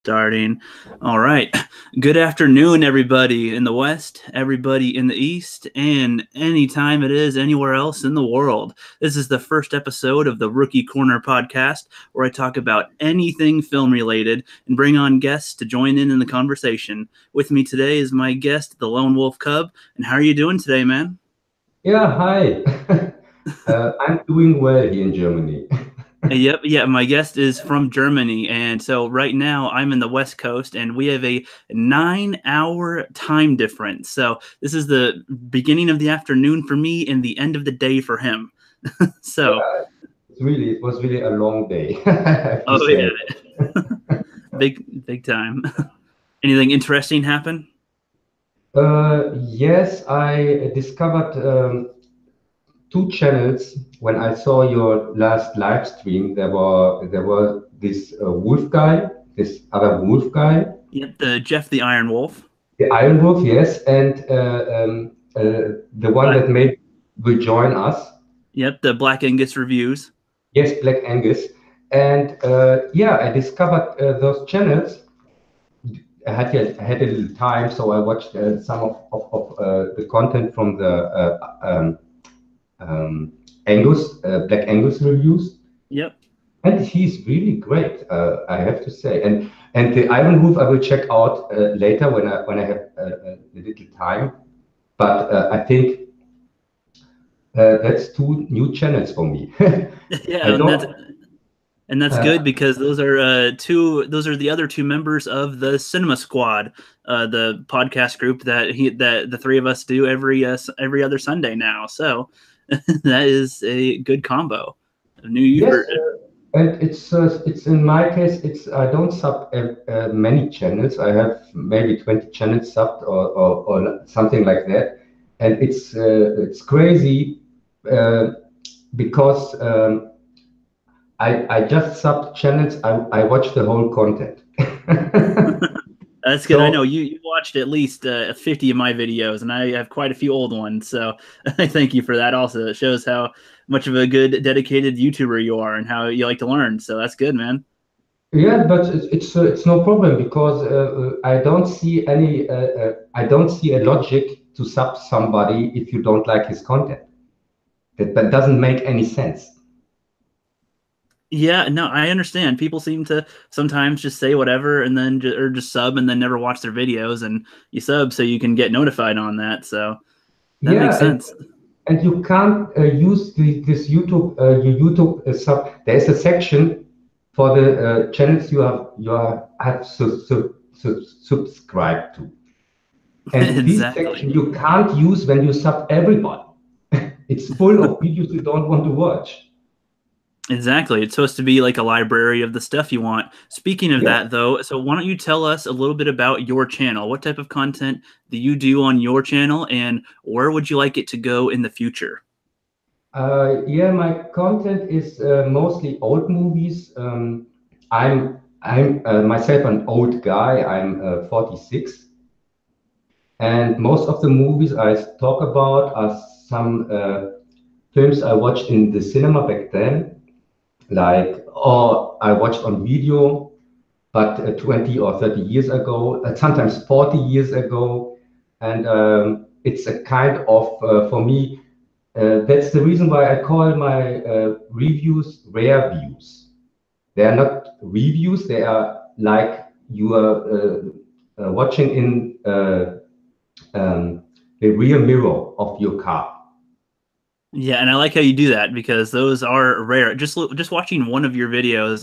Starting. All right. Good afternoon, everybody in the West, everybody in the East, and anytime it is anywhere else in the world. This is the first episode of the Rookie Corner podcast, where I talk about anything film related and bring on guests to join in the conversation. With me today is my guest, the Lone Wolf Cub. And how are you doing today, man? Yeah, hi. I'm doing well here in Germany. Yep, yeah, my guest is from Germany, and so right now I'm in the West Coast, and we have a 9-hour time difference. So this is the beginning of the afternoon for me and the end of the day for him. So, Yeah, it was really a long day, I have to oh say. yeah, big time. Anything interesting happen? Yes, I discovered two channels when I saw your last live stream. There were this wolf guy, this other wolf guy, Yep, the Jeff the Iron Wolf. the Iron Wolf, yes, and the one Black. that made will join us. Yep, the Black Angus reviews. Yes, Black Angus. And yeah, I discovered those channels. I had a little time, so I watched some of the content from the Angus, Black Angus reviews, Yep. and he's really great. I have to say, and the Iron Wolf I will check out later when I have a little time. But I think that's two new channels for me. I Yeah, don't. and that's Uh, good because those are those are the other two members of the Cinema Squad, the podcast group that the three of us do every other Sunday now. So that is a good combo. New yes, user. and it's in my case, it's I don't sub many channels. I have maybe 20 channels subbed or something like that, and it's crazy because I just sub channels. I watch the whole content. That's good. I know So you watched at least 50 of my videos, and I have quite a few old ones. So I thank you for that. Also, it shows how much of a good dedicated YouTuber you are and how you like to learn. So that's good, man. yeah, but it's no problem because I don't see a logic to sub somebody if you don't like his content. That doesn't make any sense. Yeah, no, I understand. People seem to sometimes just say whatever and then or just sub and then never watch their videos, and you sub so you can get notified on that. So that makes Yeah, sense. and you can't use this your YouTube sub. There's a section for the channels you have subscribed to, and this Exactly. section you can't use when you sub everybody. It's full of videos you don't want to watch. Exactly. It's supposed to be like a library of the stuff you want. Speaking of Yeah. that, though, so why don't you tell us a little bit about your channel? What type of content do you do on your channel, and where would you like it to go in the future? Yeah, my content is mostly old movies. I'm myself an old guy. I'm 46, and most of the movies I talk about are some films I watched in the cinema back then, like or I watched on video, but 20 or 30 years ago, sometimes 40 years ago, and it's a kind of for me. That's the reason why I call my reviews rare views. They are not reviews, they are like you are watching in the rear mirror of your car. Yeah, and I like how you do that because those are rare. Just watching one of your videos,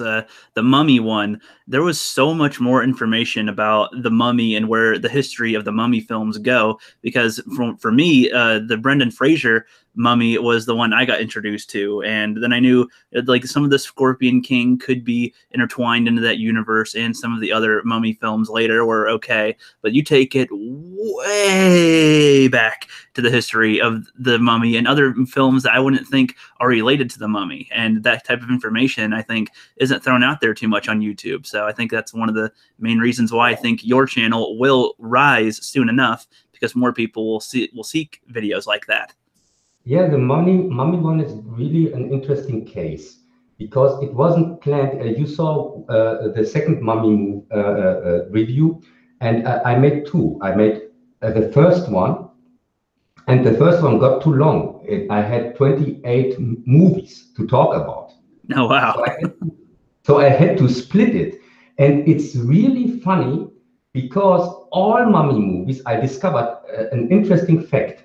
the Mummy one, there was so much more information about the Mummy and where the history of the Mummy films go. Because for me, the Brendan Fraser Mummy was the one I got introduced to, and then I knew like some of the Scorpion King could be intertwined into that universe, and some of the other Mummy films later were okay. But you take it way back to the history of the Mummy and other films that I wouldn't think are related to the Mummy. And that type of information, I think, isn't thrown out there too much on YouTube. So I think that's one of the main reasons why I think your channel will rise soon enough, because more people will seek videos like that. Yeah, the mummy one is really an interesting case. because it wasn't planned. You saw the second Mummy review, and I made two. I made the first one, and the first one got too long. I had 28 movies to talk about. Oh, wow. So I had to split it. And it's really funny because all Mummy movies, I discovered an interesting fact.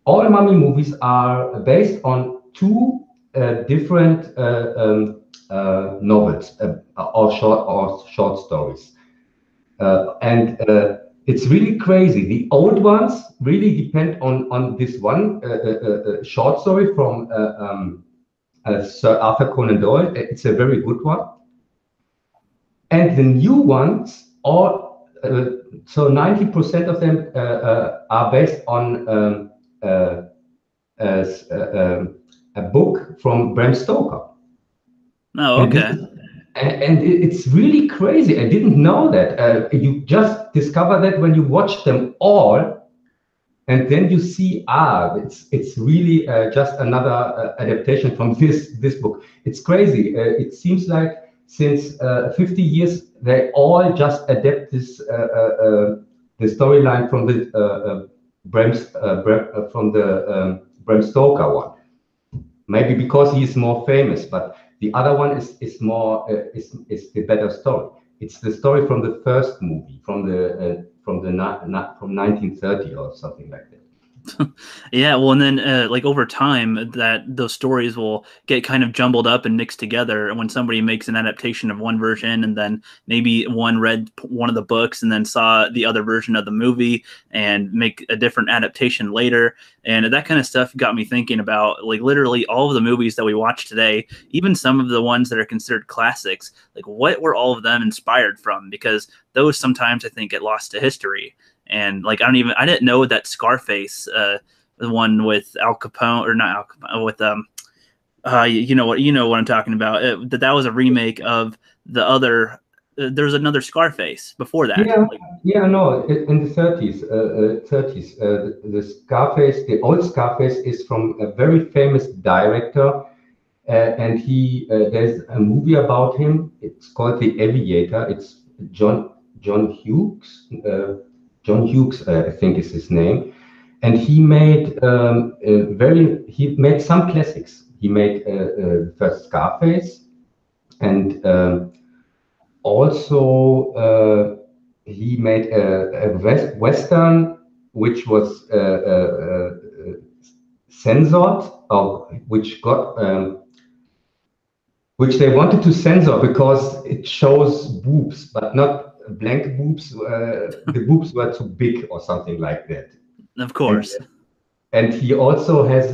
All Mummy movies are based on two different novels or short stories. And it's really crazy. The old ones really depend on this one short story from Sir Arthur Conan Doyle. It's a very good one. And the new ones, so 90% of them are based on a book from Bram Stoker. Oh, okay. And it's really crazy. I didn't know that. You just discover that when you watch them all, and then you see, it's really just another adaptation from this book. It's crazy. It seems like since 50 years, they all just adapt the storyline from the Bram Stoker one. Maybe because he is more famous, but the other one is more is the better story. It's the story from the first movie from 1930 or something like that. Yeah, well, and then like over time, that those stories will get kind of jumbled up and mixed together. And when somebody makes an adaptation of one version, and then maybe one read one of the books and then saw the other version of the movie and make a different adaptation later, and that kind of stuff got me thinking about like literally all of the movies that we watch today, even some of the ones that are considered classics. Like, what were all of them inspired from? Because those sometimes I think get lost to history. And like I didn't know that Scarface, the one with Al Capone, or not Al Capone, with you know what I'm talking about. That was a remake of the other. There was another Scarface before that. Yeah, yeah, no. In the 30s, the Scarface, the old Scarface, is from a very famous director, and there's a movie about him. It's called The Aviator. It's John Hughes. John Hughes, I think is his name, and he made some classics. He made first Scarface, and also he made a Western which was censored, or which they wanted to censor because it shows boobs, but not blank boobs. The boobs were too big or something like that. Of And course. and he also has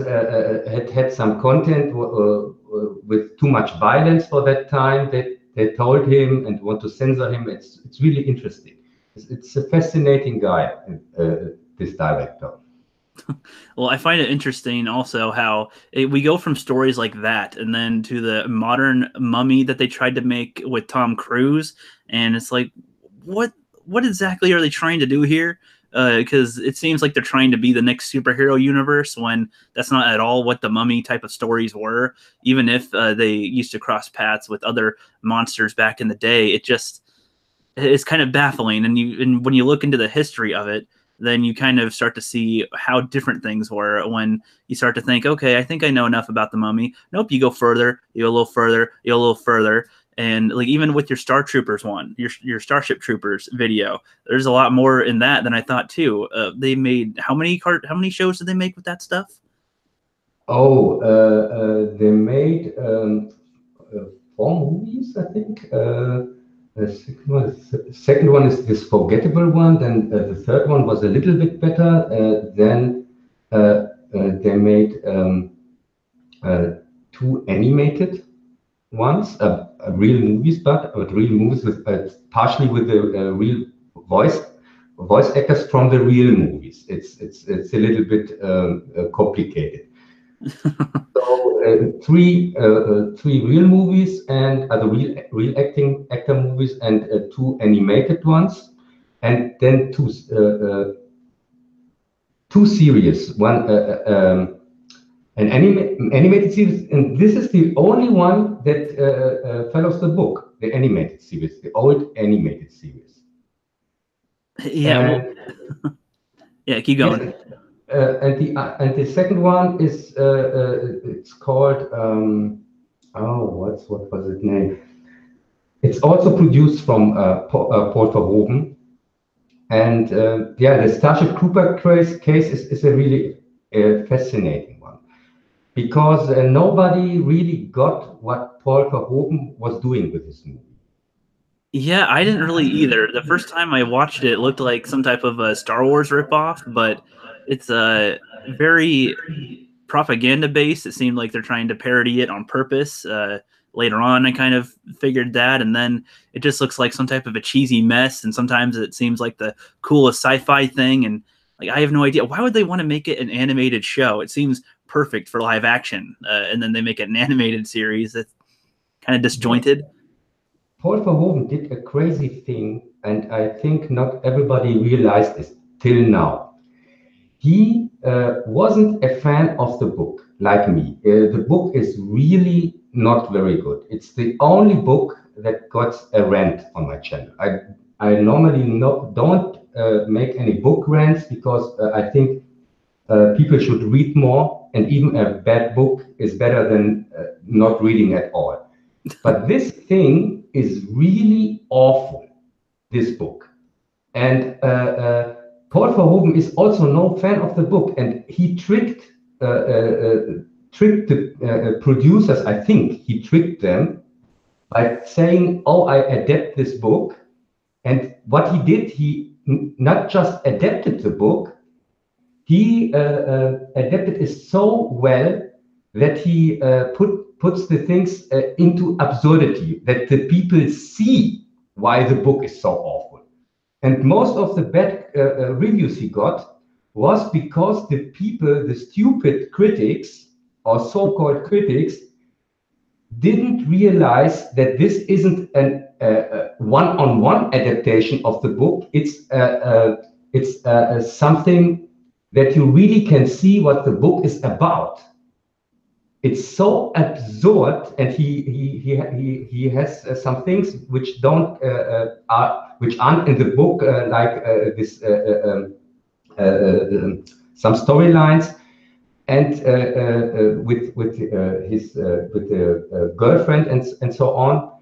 had some content with too much violence for that time that they told him and want to censor him. It's really interesting. It's a fascinating guy, this director. Well, I find it interesting also how we go from stories like that and then to the modern Mummy that they tried to make with Tom Cruise, and it's like, what exactly are they trying to do here? Because it seems like they're trying to be the next superhero universe when that's not at all what the Mummy type of stories were. Even if they used to cross paths with other monsters back in the day, it's kind of baffling. And when you look into the history of it, then you kind of start to see how different things were when you start to think, okay, I think I know enough about the Mummy. Nope, you go further, you go a little further, you go a little further. And like even with your Star Troopers one, your Starship Troopers video, there's a lot more in that than I thought too. They made how many shows did they make with that stuff? Oh, they made 4 movies, I think. The second one is this forgettable one. Then the third one was a little bit better. Then they made two animated ones, real movies, but real movies with partially with the real voice actors from the real movies. It's a little bit complicated. So three real movies and the real actor movies and two animated ones, and then two series. One An animated series, and this is the only one that follows the book, the animated series, the old animated series. Yeah, well, And yeah, keep yes, going. and the second one is it's called oh, what was its name? It's also produced from Paul Verhoeven, and yeah, the Starship Trooper case is a really fascinating one, because nobody really got what Paul Verhoeven was doing with his movie. Yeah, I didn't really either. The first time I watched it, it looked like some type of a Star Wars ripoff, but it's very propaganda based. It seemed like they're trying to parody it on purpose. Later on, I kind of figured that, and then it just looks like some type of a cheesy mess. And sometimes it seems like the coolest sci-fi thing, and like I have no idea why would they want to make it an animated show. It seems perfect for live action, and then they make it an animated series that's kind of Yes, disjointed. Paul Verhoeven did a crazy thing, and I think not everybody realized this till now. He wasn't a fan of the book like me. The book is really not very good. It's the only book that got a rant on my channel. I normally don't make any book rants, because I think people should read more, and even a bad book is better than not reading at all. But this thing is really awful, this book. And Paul Verhoeven is also no fan of the book, and he tricked the producers. I think he tricked them by saying, "Oh, I adapt this book." And what he did, he not just adapted the book, he adapted it so well that he puts the things into absurdity, that the people see why the book is so awful. And most of the bad reviews he got was because the people, the stupid critics or so-called critics, didn't realize that this isn't an one-on-one adaptation of the book. It's something that you really can see what the book is about. It's so absurd, and he has some things which don't which aren't in the book, like this some storylines, and with the girlfriend and so on,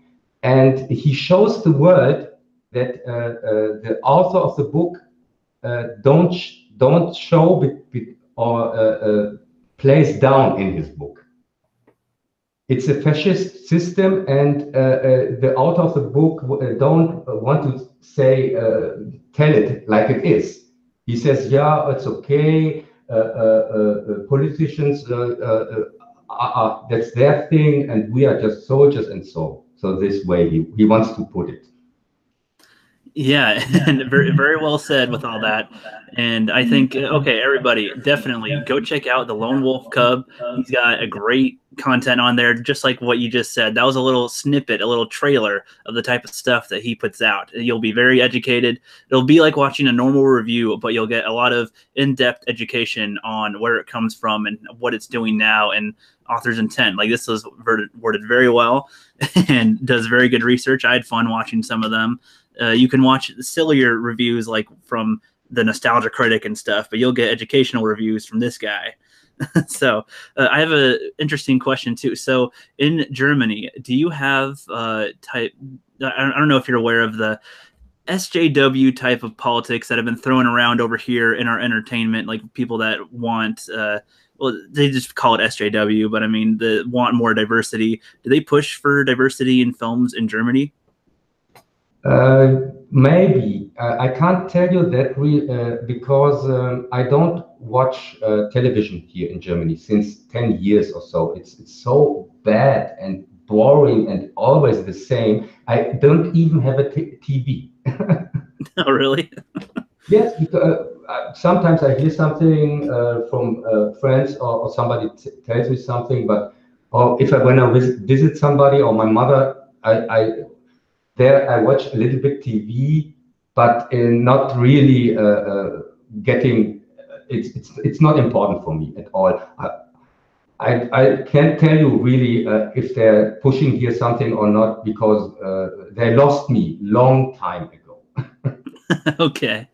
and he shows the world that the author of the book don't show or plays down in his book. It's a fascist system, and the author of the book don't want to say tell it like it is. He says, "Yeah, it's okay. Politicians, that's their thing, and we are just soldiers." And so this way he wants to put it. Yeah, and very well said with all that. And I think okay, everybody, definitely go check out the Lone Wolf Cub. He's got a great content on there, just like what you just said. That was a little snippet, a little trailer of the type of stuff that he puts out. You'll be very educated. It'll be like watching a normal review, but you'll get a lot of in-depth education on where it comes from and what it's doing now and author's intent. Like this was worded very well and does very good research. I had fun watching some of them. You can watch sillier reviews like from the Nostalgia Critic and stuff, but you'll get educational reviews from this guy. So I have an interesting question too. So in Germany, do you have type? I don't know if you're aware of the SJW type of politics that have been thrown around over here in our entertainment, like people that want. Well, they just call it SJW, but I mean, the want more diversity. Do they push for diversity in films in Germany? Maybe I can't tell you that because I don't watch television here in Germany since 10 years or so. It's so bad and boring and always the same. I don't even have a TV. Oh, really? Yes, because sometimes I hear something from friends, or somebody tells me something, but or if I when I visit somebody or my mother, there I watch a little bit TV, but not really getting. It's not important for me at all. I can't tell you really if they're pushing here something or not because they lost me long time ago. Okay.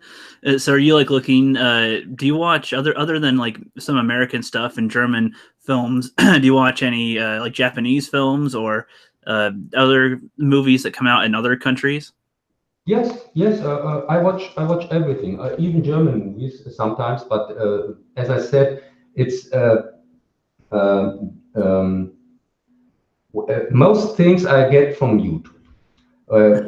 So are you like looking do you watch other than like some American stuff and German films, do you watch any like Japanese films or other movies that come out in other countries? Yes, yes, I watch everything, even German movies sometimes. But as I said, it's uh, um, most things I get from YouTube.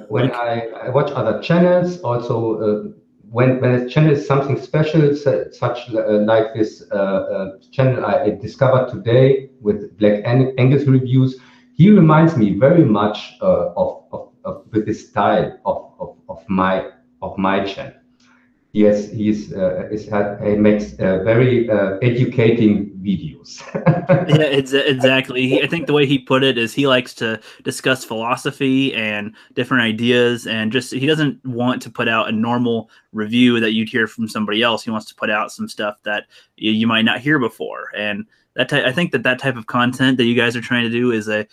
When Okay. I watch other channels, also when a channel is something special, such like this channel I discovered today with Angus reviews, he reminds me very much with the style of my channel. Yes, he makes very educating videos. Yeah, exactly. I think the way he put it is he likes to discuss philosophy and different ideas, and just he doesn't want to put out a normal review that you'd hear from somebody else. He wants to put out some stuff that you might not hear before, and I think that type of content that you guys are trying to do is a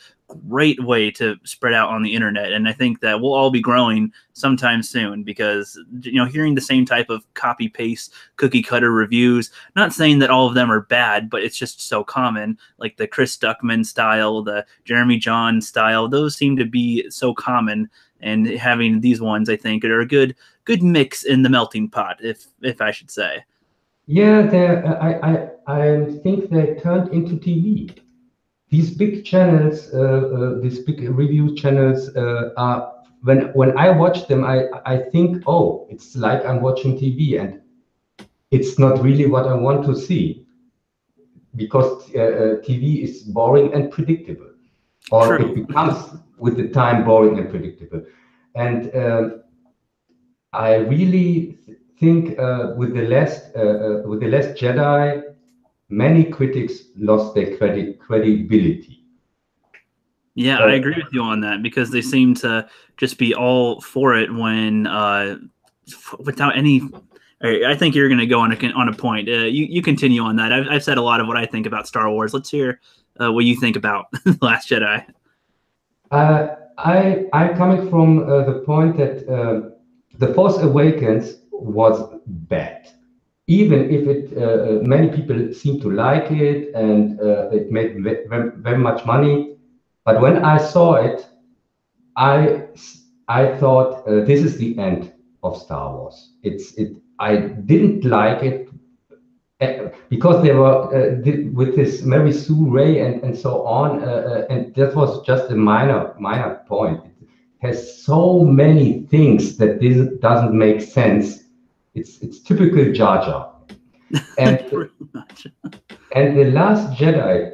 great way to spread out on the internet, and I think that we'll all be growing sometime soon because hearing the same type of copy paste cookie cutter reviews, not saying that all of them are bad, but it's just so common, like the Chris Duckman style, the Jeremy John style. Those seem to be so common, and having these ones, I think, are a good mix in the melting pot, if I should say. Yeah, I think they turned into TV. These big channels, these big review channels, are when I watch them, I think, oh, it's like I'm watching TV, and it's not really what I want to see because TV is boring and predictable, or it True. becomes with the time boring and predictable. And I really think with the last Jedi, many critics lost their credibility. Yeah, I Uh, agree with you on that because they seem to just be all for it when without any. I think you're going to go on a point. You continue on that. I've said a lot of what I think about Star Wars. Let's hear what you think about the Last Jedi. I'm coming from the point that the Force Awakens was bad, even if it many people seem to like it and it made very much money. But when I saw it, I I thought this is the end of Star Wars. I didn't like it because they were with this Mary Sue Ray and so on, and that was just a minor point. It has so many things that this doesn't make sense. It's typical Jar Jar, and Pretty much. and the Last Jedi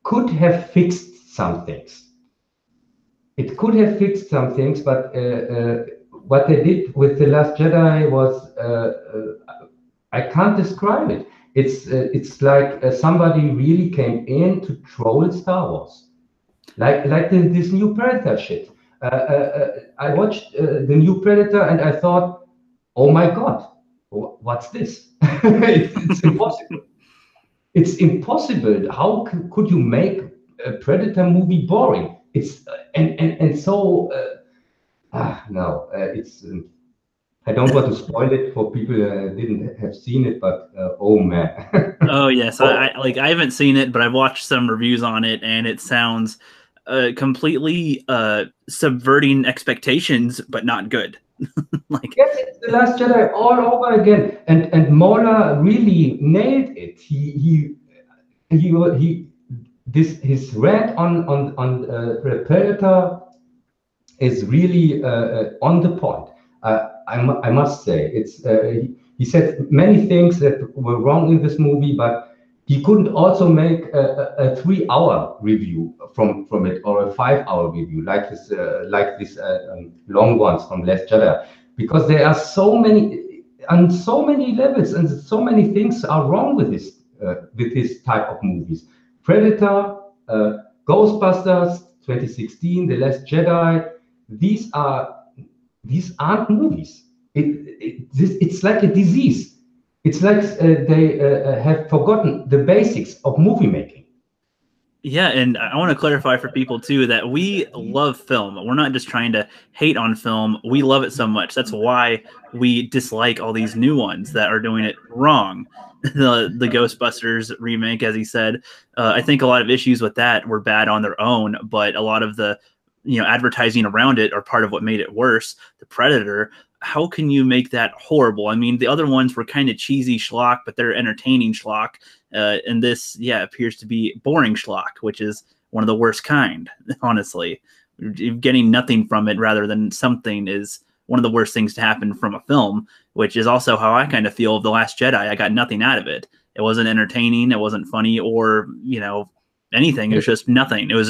could have fixed some things. It could have fixed some things, but what they did with the Last Jedi was I can't describe it. It's like somebody really came in to troll Star Wars, like this new Predator shit. I watched the new Predator and I thought, oh my god, what's this? It's impossible. It's impossible. How could you make a Predator movie boring? It's and so no, it's. I don't want to spoil it for people that didn't have seen it, but oh man. Oh yes, Oh, I haven't seen it, but I've watched some reviews on it, and it sounds completely subverting expectations, but not good. Like, yes, it's the Last Jedi all over again, and Mola really nailed it. He this his rant on Predator is really on the point. I must say, he said many things that were wrong in this movie, but he couldn't also make a 3 hour review from it or a 5 hour review like this long ones from Last Jedi, because there are so many on so many levels and so many things are wrong with this type of movies. Predator, Ghostbusters, 2016, The Last Jedi. These are these aren't movies. It's like a disease. It's like they have forgotten the basics of movie making. Yeah, and I want to clarify for people too that we love film. We're not just trying to hate on film. We love it so much. That's why we dislike all these new ones that are doing it wrong. The Ghostbusters remake, as he said, I think a lot of issues with that were bad on their own, but a lot of the advertising around it are part of what made it worse. The Predator. How can you make that horrible? I mean, the other ones were kind of cheesy schlock, but they're entertaining schlock. And this, yeah, appears to be boring schlock, which is one of the worst kind, honestly. Getting nothing from it rather than something is one of the worst things to happen from a film, which is also how I kind of feel of The Last Jedi. I got nothing out of it. It wasn't entertaining. It wasn't funny or, anything. It was just nothing. It was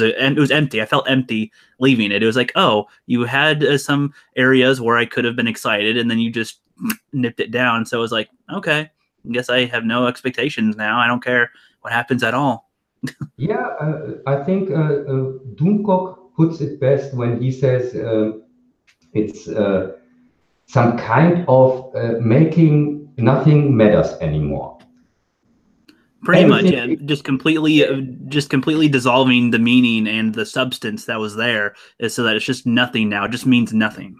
empty. I felt empty leaving it. It was like, oh, you had some areas where I could have been excited, and then you just nipped it down. So it was like, okay, I guess I have no expectations now. I don't care what happens at all. Yeah, I think Doomcock puts it best when he says it's some kind of making nothing matters anymore. Pretty much, Everything, yeah. Just completely dissolving the meaning and the substance that was there, is so that it's just nothing now. It just means nothing.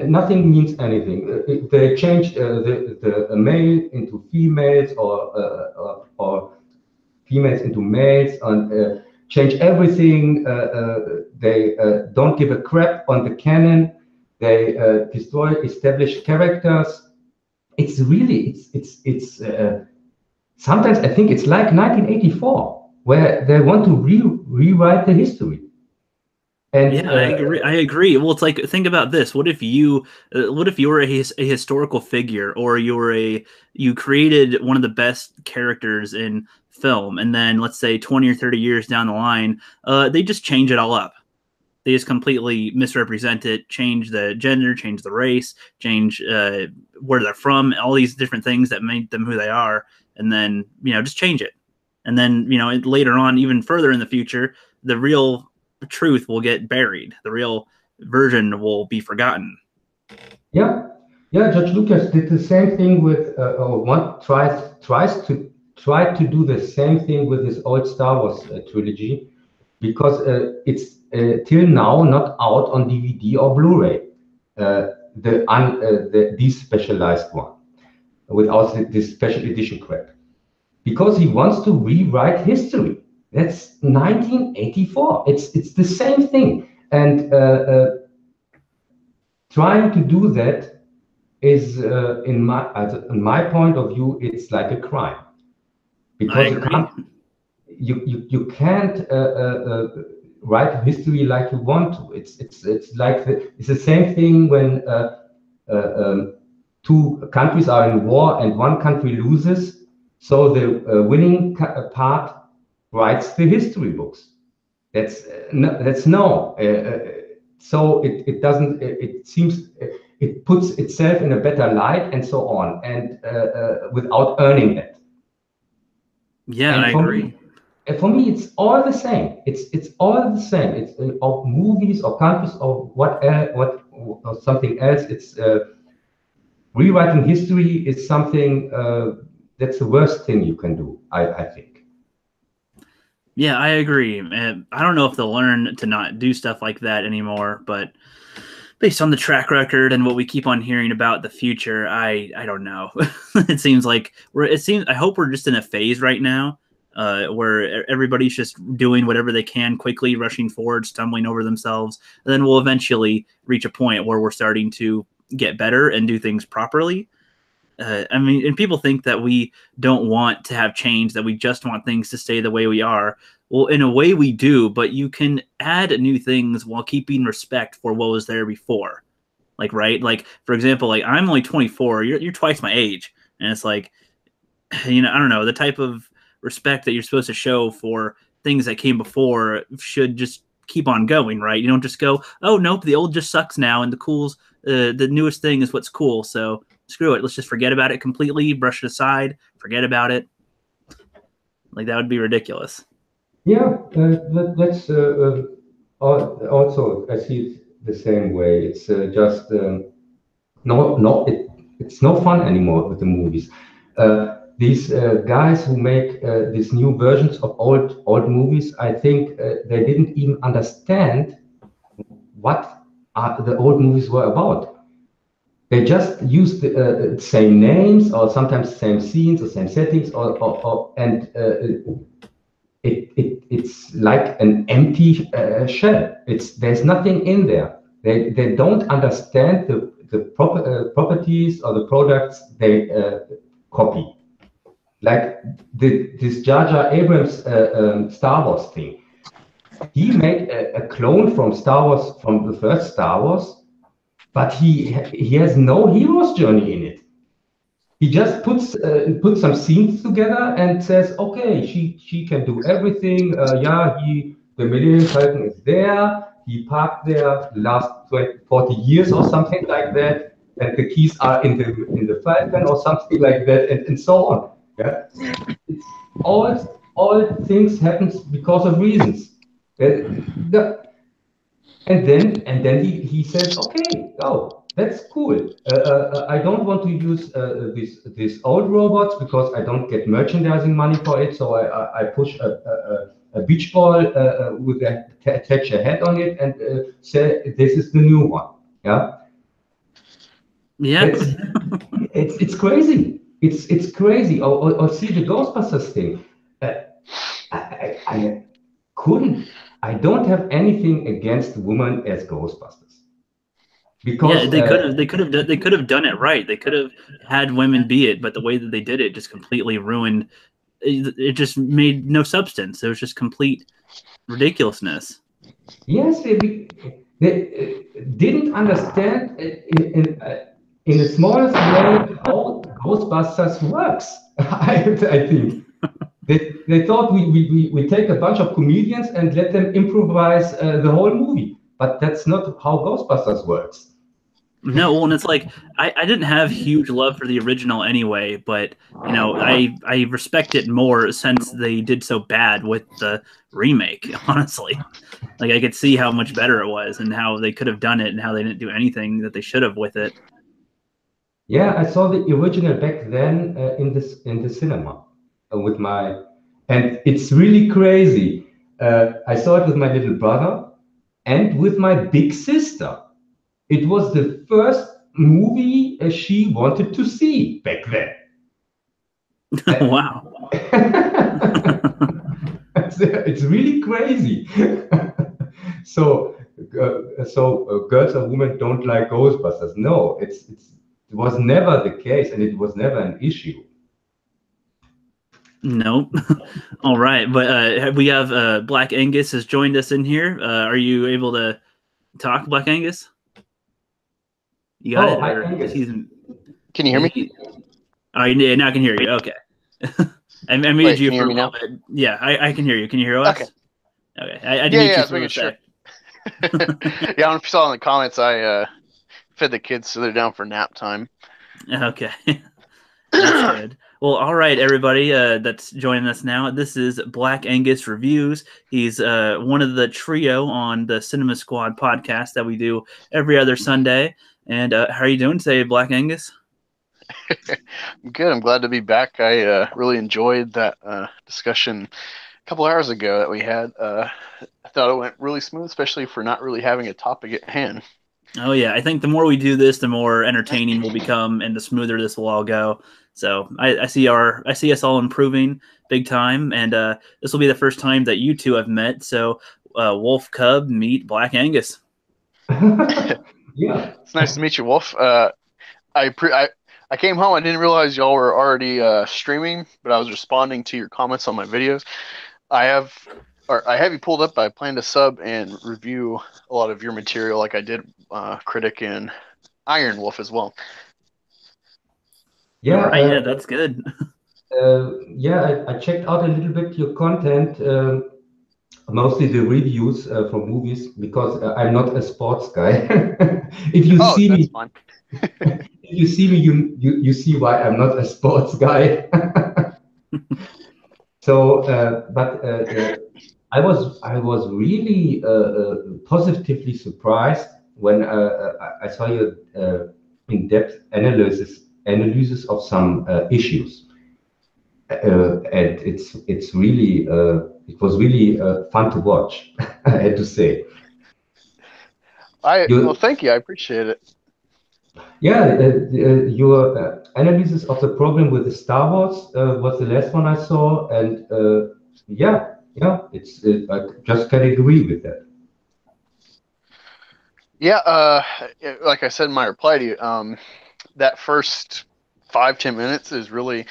nothing means anything. They changed the male into females or females into males and change everything. They don't give a crap on the canon. They destroy established characters. It's really it's sometimes I think it's like 1984 where they want to rewrite the history. And Yeah, I agree. I agree. Well, it's like, think about this. What if you were a historical figure, or you created one of the best characters in film, and then let's say 20 or 30 years down the line, they just change it all up. They just completely misrepresent it, change the gender, change the race, change where they're from, all these different things that make them who they are, and then just change it. And then later on, even further in the future, the real truth will get buried. The real version will be forgotten. yeah, yeah, George Lucas did the same thing with, or one tries to do the same thing with his old Star Wars trilogy, because it's till now not out on DVD or Blu-ray. The despecialized one without this special edition crap, because he wants to rewrite history. That's 1984. It's the same thing, and trying to do that is in my point of view, it's like a crime, I because agree. you can't write history like you want to. It's like it's the same thing when two countries are in war and one country loses, so the winning part writes the history books. That's no. So it doesn't. It seems it puts itself in a better light and so on, and without earning it. Yeah, I And agree. for me, it's all the same. It's all the same. It's of movies or countries or what or something else. It's rewriting history is something that's the worst thing you can do. I think. Yeah, I agree. And I don't know if they'll learn to not do stuff like that anymore, but based on the track record and what we keep on hearing about the future, I don't know. It seems like I hope we're just in a phase right now where everybody's just doing whatever they can quickly, rushing forward, stumbling over themselves. And then we'll eventually reach a point where we're starting to get better and do things properly. I mean, and people think that we don't want to have change, that we just want things to stay the way we are. Well, in a way we do, but you can add new things while keeping respect for what was there before. Like, right? Like, for example, like I'm only 24, you're twice my age. And it's like, I don't know, the type of respect that you're supposed to show for things that came before should just keep on going, right? You don't just go, oh nope, the old just sucks now, and the newest thing is what's cool. So screw it, let's just forget about it completely, brush it aside, forget about it. Like that would be ridiculous. Yeah, that's also I see it the same way. It's just no, it's no fun anymore with the movies. these guys who make these new versions of old movies, I think they didn't even understand what the old movies were about. They just used the same names or sometimes same scenes or same settings, and it's like an empty shell. There's nothing in there. They don't understand the properties or the products they copy. Like this Jar Jar Abrams Star Wars thing. He made a clone from Star Wars, from the first Star Wars, but he has no hero's journey in it. He just puts some scenes together and says, okay, she can do everything. The Millennium Falcon is there. He parked there the last 20, 40 years or something like that, and the keys are in the Falcon or something like that, and so on. Yeah, it's all things happens because of reasons. And then he says, okay, oh, that's cool. I don't want to use these old robots because I don't get merchandising money for it. So I push a beach ball with attach a head on it and say this is the new one. Yeah, Yeah. it's crazy. It's crazy. Or see the Ghostbusters thing. I couldn't. I don't have anything against women as Ghostbusters Yeah, because they could have done it right. They could have had women be it, but the way that they did it just completely ruined. It just made no substance. It was just complete ridiculousness. yes, they didn't understand in the smallest way how Ghostbusters works. I think they thought we take a bunch of comedians and let them improvise the whole movie, but that's not how Ghostbusters works. No, well, and it's like I didn't have huge love for the original anyway, but I respect it more since they did so bad with the remake. Honestly, like I could see how much better it was and how they could have done it and how they didn't do anything that they should have with it. Yeah, I saw the original back then in the cinema with my, and it's really crazy. I saw it with my little brother and with my big sister. It was the first movie she wanted to see back then. Wow. It's really crazy. So, girls and women don't like Ghostbusters. No, it was never the case, and it was never an issue. Nope. All right, but we have Black Angus has joined us in here. Are you able to talk, Black Angus? You got it? Hi, Or Angus. Can you hear me? Oh, yeah, now I can hear you. Okay. I muted Wait, you can you for hear a me little bit. Yeah, I can hear you. Can you hear us? Okay. Okay. I didn't mute you I was for a making sure. sec. Yeah, I don't know if you saw in the comments, I fed the kids so they're down for nap time. Okay. That's good. Well, all right, everybody that's joining us now. This is Black Angus Reviews. He's one of the trio on the Cinema Squad podcast that we do every other Sunday. And how are you doing today, Black Angus? I'm good. I'm glad to be back. I really enjoyed that discussion a couple hours ago that we had. I thought it went really smooth, especially for not really having a topic at hand. Oh yeah, I think the more we do this, the more entertaining we'll become, and the smoother this will all go. So I see us all improving big time, and this will be the first time that you two have met. So Wolf Cub meet Black Angus. Yeah, It's nice to meet you, Wolf. I came home. I didn't realize y'all were already streaming, but I was responding to your comments on my videos. I have you pulled up. I plan to sub and review a lot of your material, like I did Critic and Iron Wolf as well. yeah, All right, yeah, that's good. yeah. I checked out a little bit your content, mostly the reviews for movies, because I'm not a sports guy. If you Oh, see that's me, fine. if you see me, you see why I'm not a sports guy. So, I was really positively surprised when I saw your in-depth analysis of some issues. and it's really it was really fun to watch. I had to say. Well, You, thank you. I appreciate it. yeah, your analysis of the problem with the Star Wars was the last one I saw, and yeah, it's I just can agree with that. Yeah, like I said in my reply to you, that first 5-10 minutes is really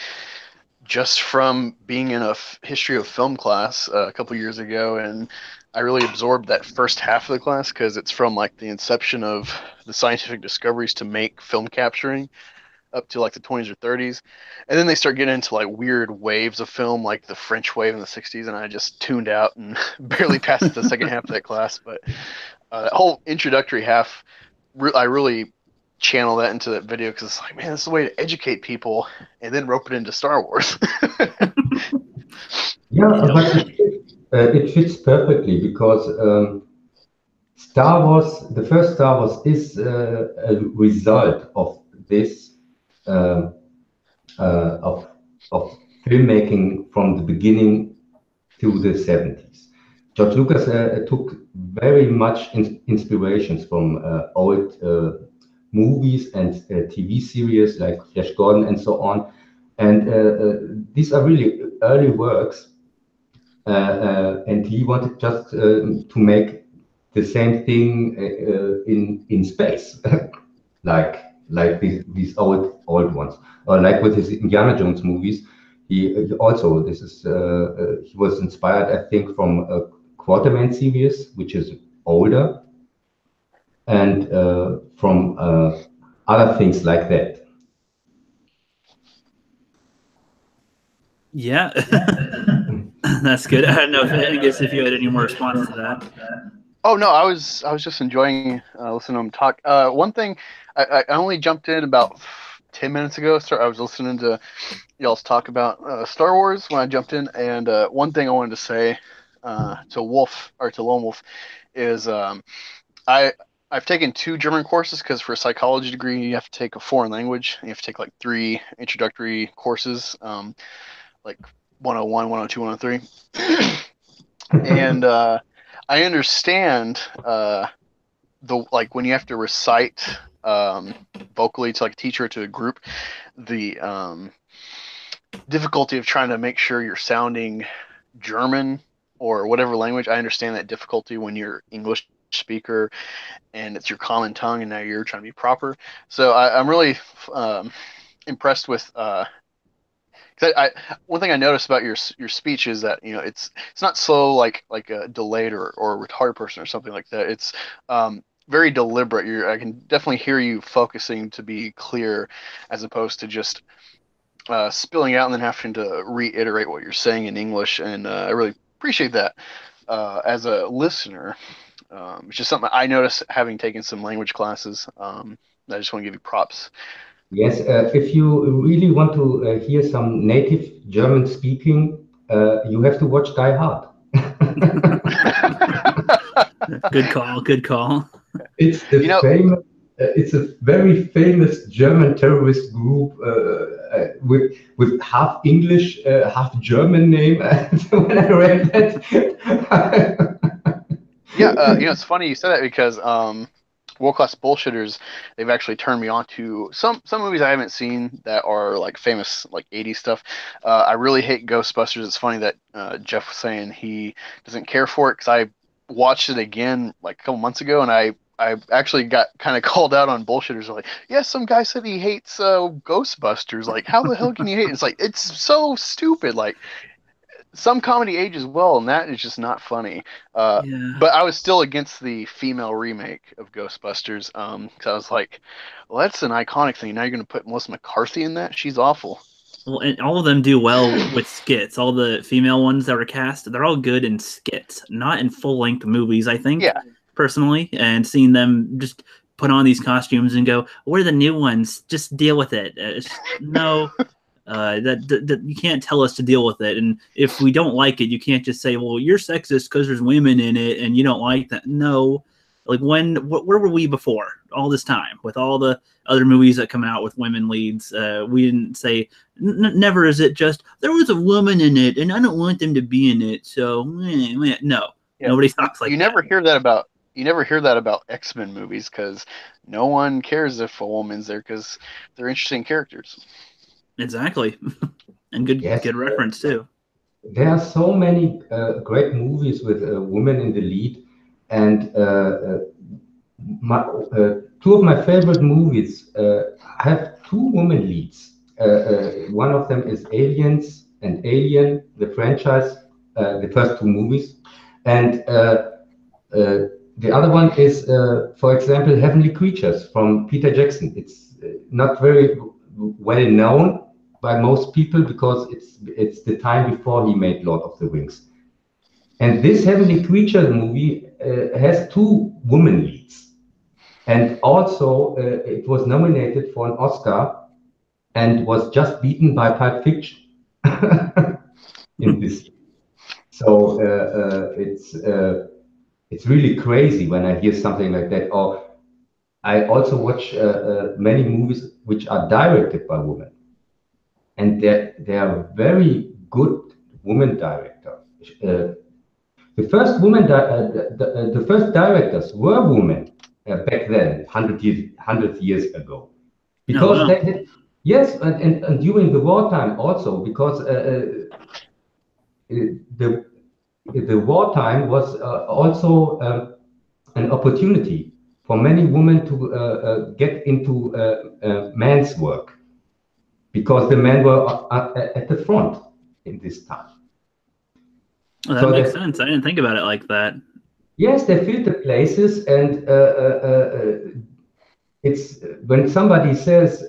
just from being in a history of film class a couple years ago, and I really absorbed that first half of the class because it's from like the inception of the scientific discoveries to make film capturing up to like the 20s or 30s, and then they start getting into like weird waves of film, like the French wave in the 60s, and I just tuned out and barely passed the second half of that class. But that whole introductory half, I really channel that into that video because it's like, man, this is a way to educate people and then rope it into Star Wars. Yeah, Yep. but it fits perfectly because Star Wars, the first Star Wars, is a result of this uh, uh, of of filmmaking from the beginning to the 70s. George Lucas took very much inspirations from old movies and TV series like Flash Gordon and so on. And these are really early works. And he wanted just to make the same thing in space, like these old ones, or like with his Indiana Jones movies. He also this is he was inspired, I think, from a Quartermain series, which is older, and from other things like that. Yeah, that's good. I don't know if I guess if you had any more response to that. Oh no, I was just enjoying listening to him talk. One thing, I only jumped in about 10 minutes ago. So I was listening to y'all's talk about Star Wars when I jumped in, and one thing I wanted to say to Wolf or to Lone Wolf is I I've taken 2 German courses because for a psychology degree you have to take a foreign language. You have to take like 3 introductory courses, like 101, 102, 103, and I understand the like when you have to recite vocally to like a teacher or to a group, the difficulty of trying to make sure you're sounding German or whatever language. I understand that difficulty when you're English speaker and it's your common tongue and now you're trying to be proper. So I'm really impressed with one thing I noticed about your speech is that it's not slow like a delayed or a retarded person or something like that. It's very deliberate. I can definitely hear you focusing to be clear, as opposed to just spilling out and then having to reiterate what you're saying in English. And I really appreciate that as a listener. It's just something I noticed having taken some language classes. I just want to give you props. Yes, if you really want to hear some native German speaking, you have to watch Die Hard. Good call. Good call. It's the You know, famous. It's a very famous German terrorist group with half English, half German name. So when I read that, yeah, it's funny you said that because World Class Bullshitters, they've actually turned me on to some movies I haven't seen that are like famous like 80s stuff. I really hate Ghostbusters. It's funny that Jeff was saying he doesn't care for it because I watched it again like a couple months ago, and I actually got kind of called out on Bullshitters. Like, yes, some guy said he hates Ghostbusters. Like, how the hell can you hate it? It's like, it's so stupid. Like, some comedy ages well, and that is just not funny. Yeah. But I was still against the female remake of Ghostbusters, because I was like, well, that's an iconic thing. Now you're going to put Melissa McCarthy in that? She's awful. Well, and all of them do well with skits. All the female ones that were cast, they're all good in skits, not in full-length movies, I think, Yeah, personally. And seeing them just put on these costumes and go, "What are the new ones? Just deal with it." No, that you can't tell us to deal with it. And if we don't like it, you can't just say, "Well, you're sexist because there's women in it and you don't like that." No, Like where were we before all this time with all the other movies that come out with women leads? We didn't say never is it just there was a woman in it and I don't want them to be in it. So no, Yeah, nobody talks like you that. never hear that about X-Men movies because no one cares if a woman's there because they're interesting characters. Exactly, and Yes, good reference too. there are so many great movies with women in the lead, and two of my favorite movies have two women leads. One of them is Aliens and Alien, the franchise, the first two movies, and the other one is, for example, Heavenly Creatures from Peter Jackson. It's not very well known by most people because it's the time before he made Lord of the Rings. And this Heavenly Creatures movie has two women leads. And also, it was nominated for an Oscar and was just beaten by Pulp Fiction in this year. So it's really crazy when I hear something like that. Or I also watch many movies which are directed by women, and they are very good women directors. The first directors were women back then, 100 years ago, Oh because wow. yes, and during the wartime also, because the wartime was also an opportunity for many women to get into man's work because the men were at the front in this time. Well, that So makes that sense. I didn't think about it like that. yes, they filled the places, and it's when somebody says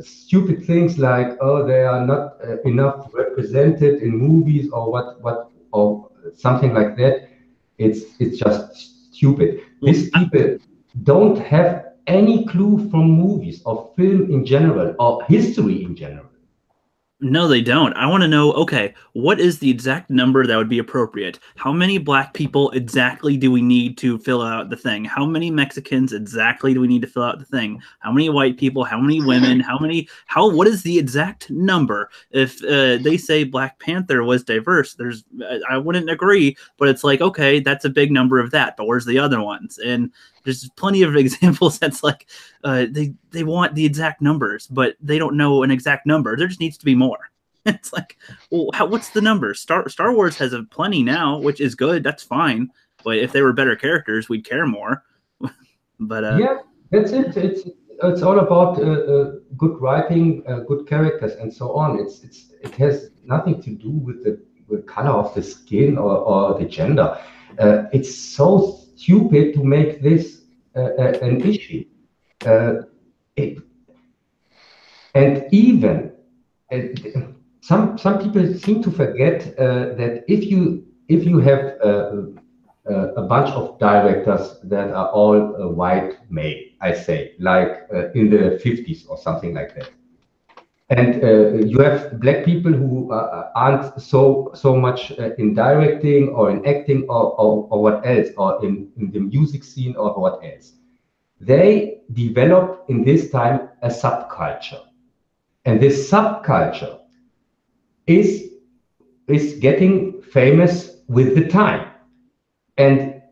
stupid things like, "Oh, they are not enough represented in movies," or what, or something like that. It's just stupid. Well, These people don't have any clue from movies or film in general or history in general. no, they don't. I want to know, okay, what is the exact number that would be appropriate? How many black people exactly do we need to fill out the thing? How many Mexicans exactly do we need to fill out the thing? How many white people? How many women? What is the exact number? If they say Black Panther was diverse, I wouldn't agree, but it's like, okay, that's a big number of that, but where's the other ones? And there's plenty of examples that's like they want the exact numbers, but they don't know an exact number. There just needs to be more. It's like, well, what's the number? Star Wars has a plenty now, which is good. That's fine. But if they were better characters, we'd care more. But Yeah, that's it. It's all about good writing, good characters, and so on. It has nothing to do with the color of the skin or the gender. It's so stupid to make this an issue. Uh, it, and even uh, some people seem to forget that if you have a bunch of directors that are all white male, I say, like in the 50s or something like that. And you have black people who aren't so much in directing or in acting or what else, or in the music scene or what else. They develop in this time a subculture. And this subculture is getting famous with the time. And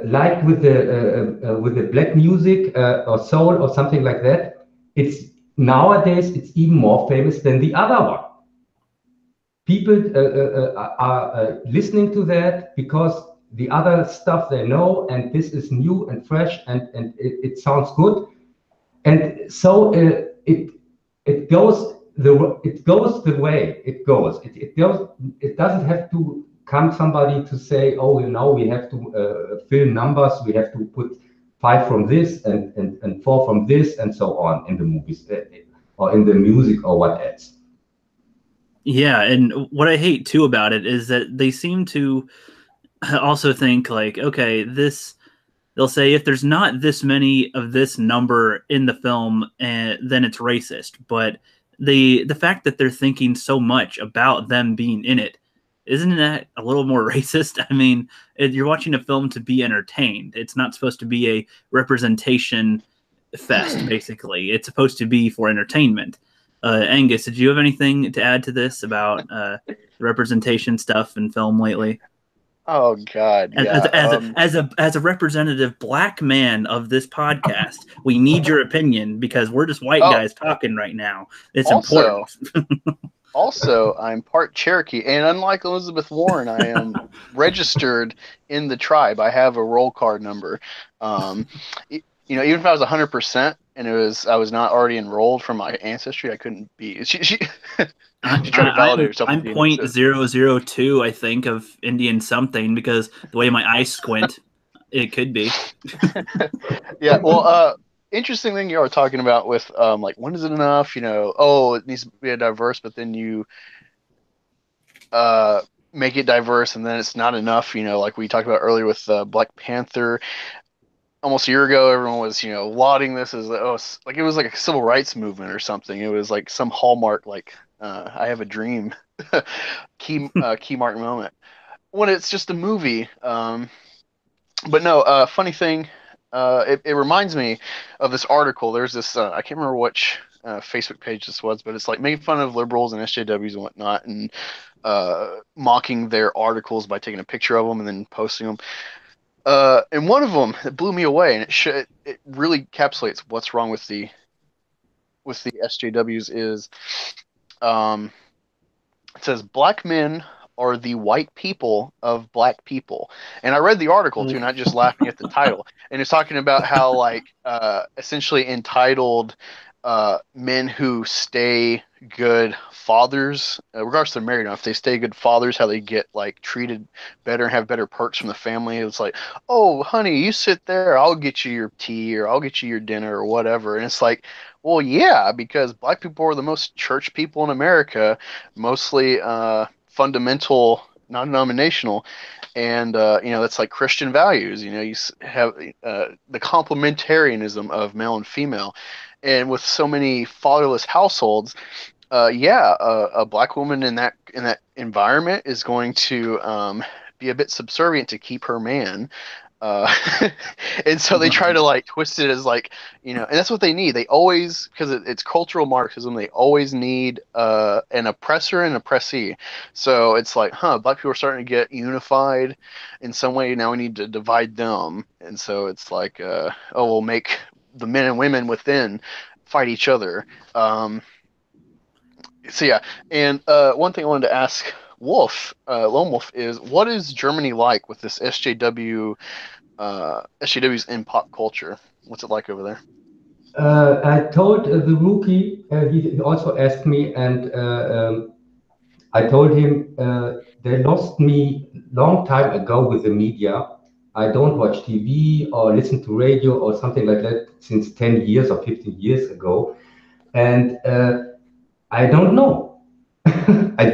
like with the black music or soul or something like that, it's nowadays it's even more famous than the other one. People are listening to that because the other stuff they know, and this is new and fresh, and it sounds good, and so it goes the way it goes. It goes. It doesn't have to come somebody to say, oh, we have to fill numbers. We have to put 5 from this and 4 from this and so on in the movies or in the music or what else. yeah, and what I hate too about it is that they seem to also think like, okay, they'll say if there's not this many of this number in the film, then it's racist. But the fact that they're thinking so much about them being in it isn't that a little more racist? I mean, you're watching a film to be entertained. It's not supposed to be a representation fest, basically. It's supposed to be for entertainment. Angus, did you have anything to add to this about representation stuff in film lately? Oh God, yeah. As a representative black man of this podcast, we need your opinion because we're just white Oh, guys talking right now. It's also, important. I'm part Cherokee, and unlike Elizabeth Warren, I am registered in the tribe. I have a roll card number. Even if I was 100% and I was not already enrolled from my ancestry, I couldn't be. She she tried to validate herself with I'm DNA. point zero zero two, I think, of Indian something because the way my eyes squint, it could be. Yeah, well, interesting thing you were talking about with like when is it enough? Oh, it needs to be diverse, but then you uh make it diverse and then it's not enough. Like we talked about earlier with Black Panther. Almost a year ago, everyone was lauding this as like it was like a civil rights movement or something. It was like some hallmark, like I have a dream, key mark moment when it's just a movie. But no, funny thing, it reminds me of this article. There's this, I can't remember which Facebook page this was, but it's like making fun of liberals and SJWs and whatnot, and mocking their articles by taking a picture of them and then posting them. And one of them that blew me away, and it really encapsulates what's wrong with the SJWs is, um, it says black men are the white people of black people. And I read the article too, not just laughing at the title. And it's talking about how like essentially entitled men who stay good fathers, regardless if they're married or not, if they stay good fathers, how they get like treated better and have better perks from the family. It's like, oh honey, you sit there, I'll get you your tea or I'll get you your dinner or whatever. And it's like, well, yeah, because black people are the most church people in America, mostly fundamental, non-denominational, and that's like Christian values. You have the complementarianism of male and female, and with so many fatherless households, yeah, a black woman in that environment is going to be a bit subservient to keep her man. Uh, and so they try to like twist it as like, and that's what they need. They always, because it's cultural Marxism, they always need an oppressor and oppressee. So it's like, black people are starting to get unified in some way. Now we need to divide them. And so it's like, we'll make the men and women within fight each other. So yeah, and one thing I wanted to ask Lone Wolf, is what is Germany like with this SJWs in pop culture? What's it like over there? I told the rookie, he also asked me, and I told him they lost me long time ago with the media. I don't watch TV or listen to radio or something like that since 10 years or 15 years ago. And I don't know. I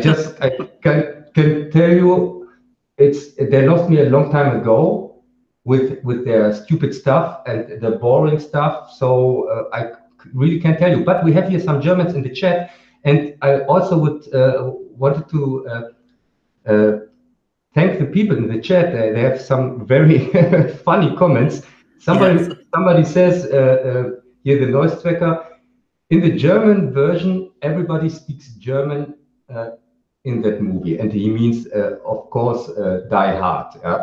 can tell you they lost me a long time ago with their stupid stuff and the boring stuff. So I really can't tell you. But we have here some Germans in the chat, and I also would wanted to uh, thank the people in the chat. They have some very funny comments. Yes. Somebody says here the noise tracker. In the German version, everybody speaks German in that movie, and he means, of course, Die Hard. Yeah?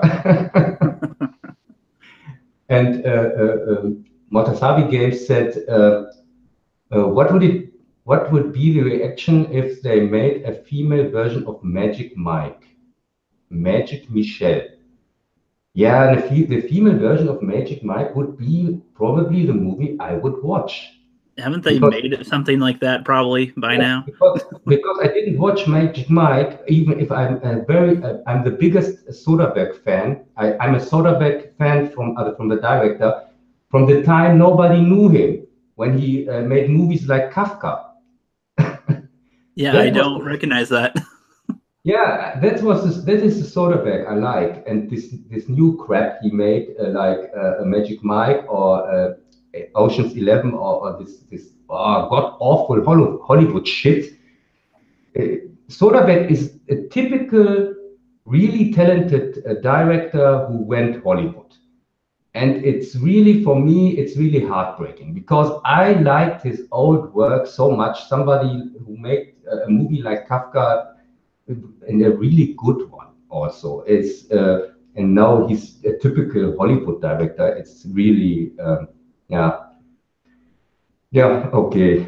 And Motasabi Games said, what would be the reaction if they made a female version of Magic Mike, Magic Michelle? Yeah, the female version of Magic Mike would be probably the movie I would watch. Haven't they made something like that probably by now? Because I didn't watch Magic Mike, even if I'm I'm the biggest Soderbergh fan. I'm a Soderbergh fan from the director, from the time nobody knew him when he made movies like Kafka. Yeah, I don't recognize that. Yeah, that is the Soderbergh I like, and this new crap he made, like Magic Mike or Ocean's 11 or this god awful Hollywood shit. Soderbergh is a typical really talented director who went Hollywood. And it's really, for me, it's really heartbreaking because I liked his old work so much. Somebody who made a movie like Kafka, and a really good one also. And now he's a typical Hollywood director. It's really, yeah. Yeah, okay.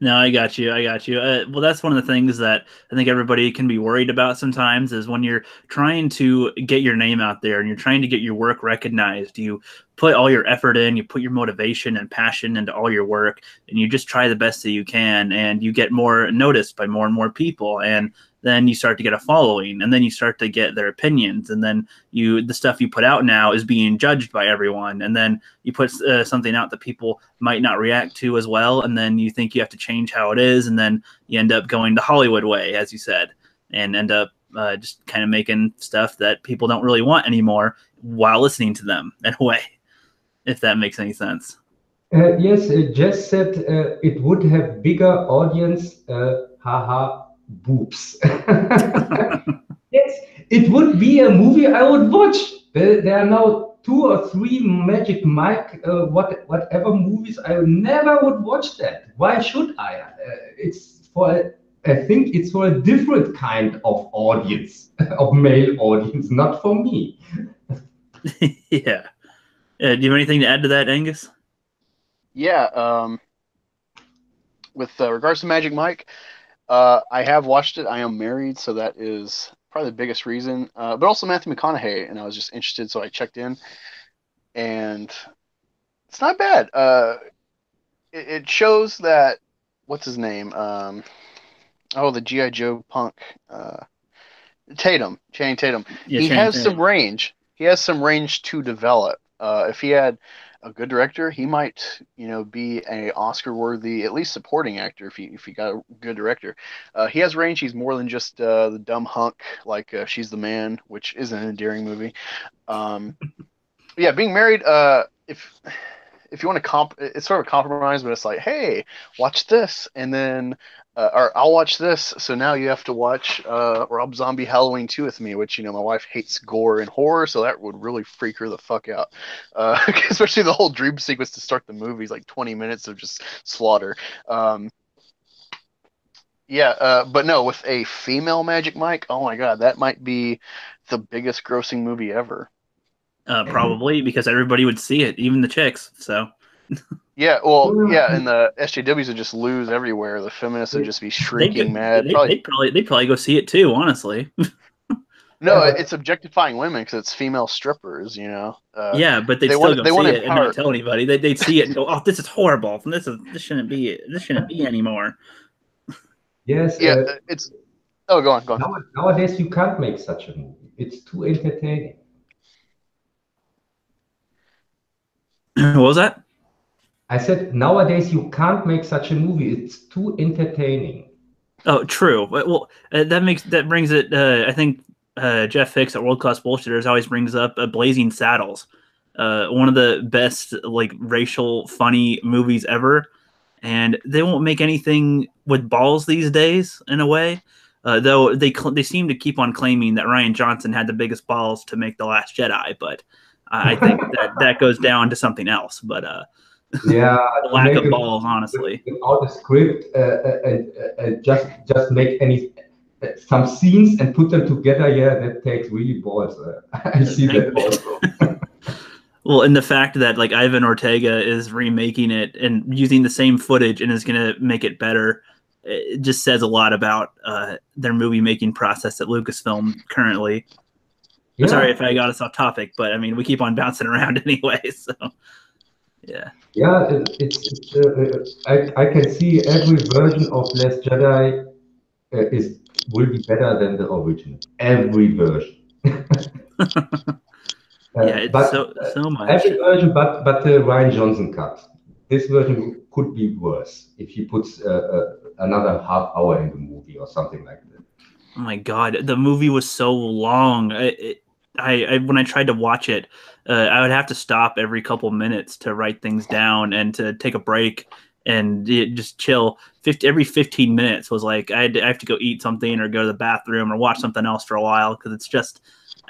No, I got you. I got you. Well, that's one of the things that I think everybody can be worried about sometimes is when you're trying to get your name out there and you're trying to get your work recognized. You put all your effort in, you put your motivation and passion into all your work, and you just try the best that you can, and you get more noticed by more and more people. And then you start to get a following, and then you start to get their opinions, and then the stuff you put out now is being judged by everyone, and then you put something out that people might not react to as well, and then you think you have to change how it is, and then you end up going the Hollywood way, as you said, and end up just kind of making stuff that people don't really want anymore while listening to them in a way, if that makes any sense. Yes, Jess said it would have bigger audience, haha, boobs. Yes, it would be a movie I would watch. There are now 2 or 3 Magic Mike, whatever movies. I never would watch that. Why should I? I think it's for a different kind of audience, of male audience, not for me. Yeah. Do you have anything to add to that, Angus? Yeah. With regards to Magic Mike, I have watched it. I am married, so that is probably the biggest reason. But also Matthew McConaughey, and I was just interested, so I checked in, and it's not bad. It shows that what's his name? The GI Joe punk, Channing Tatum. Yeah, He Channing has Tatum. some range. He has some range to develop. If he had a good director, he might, be a Oscar-worthy, at least supporting actor. If he got a good director, he has range. He's more than just the dumb hunk like She's the Man, which is an endearing movie. Yeah, being married. If you want to it's sort of a compromise, but it's like, hey, watch this, and then, or I'll watch this. So now you have to watch Rob Zombie Halloween 2 with me, which, my wife hates gore and horror, so that would really freak her the fuck out. Especially the whole dream sequence to start the movie is like 20 minutes of just slaughter. But no, with a female Magic Mike, oh my god, that might be the biggest grossing movie ever. Probably because everybody would see it, even the chicks. So Yeah, well, yeah, and the SJWs would just lose everywhere. The feminists would just be shrieking mad. they'd probably go see it too. Honestly, No, it's objectifying women because it's female strippers. yeah, but they'd they still want go they want see to it and not empower. tell anybody. They'd see it and go, "Oh, this is horrible. This shouldn't be. This shouldn't be anymore." Yes. Yeah, it's. Oh, go on. Nowadays, you can't make such a movie. It's too entertaining. What was that? I said nowadays you can't make such a movie. It's too entertaining. Oh, true. Well, that brings it. I think Jeff Hicks at World Class Bullshitters always brings up Blazing Saddles, one of the best like racial funny movies ever. And they won't make anything with balls these days, in a way. Though they seem to keep on claiming that Rian Johnson had the biggest balls to make The Last Jedi, but I think that goes down to something else. But yeah, the lack of balls, honestly. Without a script, and just make some scenes and put them together. Yeah, that takes really balls. I see that also. Well, and the fact that like Ivan Ortega is remaking it and using the same footage and is going to make it better, it just says a lot about their movie making process at Lucasfilm currently. Yeah. Sorry if I got us off topic, but I mean we keep on bouncing around anyway. So yeah. Yeah, I can see every version of Last Jedi will be better than the original. Every version. Yeah, it's so much. Every version, but the Rian Johnson cut. This version could be worse if he puts another half hour in the movie or something like that. Oh my god, the movie was so long. I when I tried to watch it, I would have to stop every couple minutes to write things down and to take a break and just chill. Every 15 minutes was like I have to go eat something or go to the bathroom or watch something else for a while, because it's just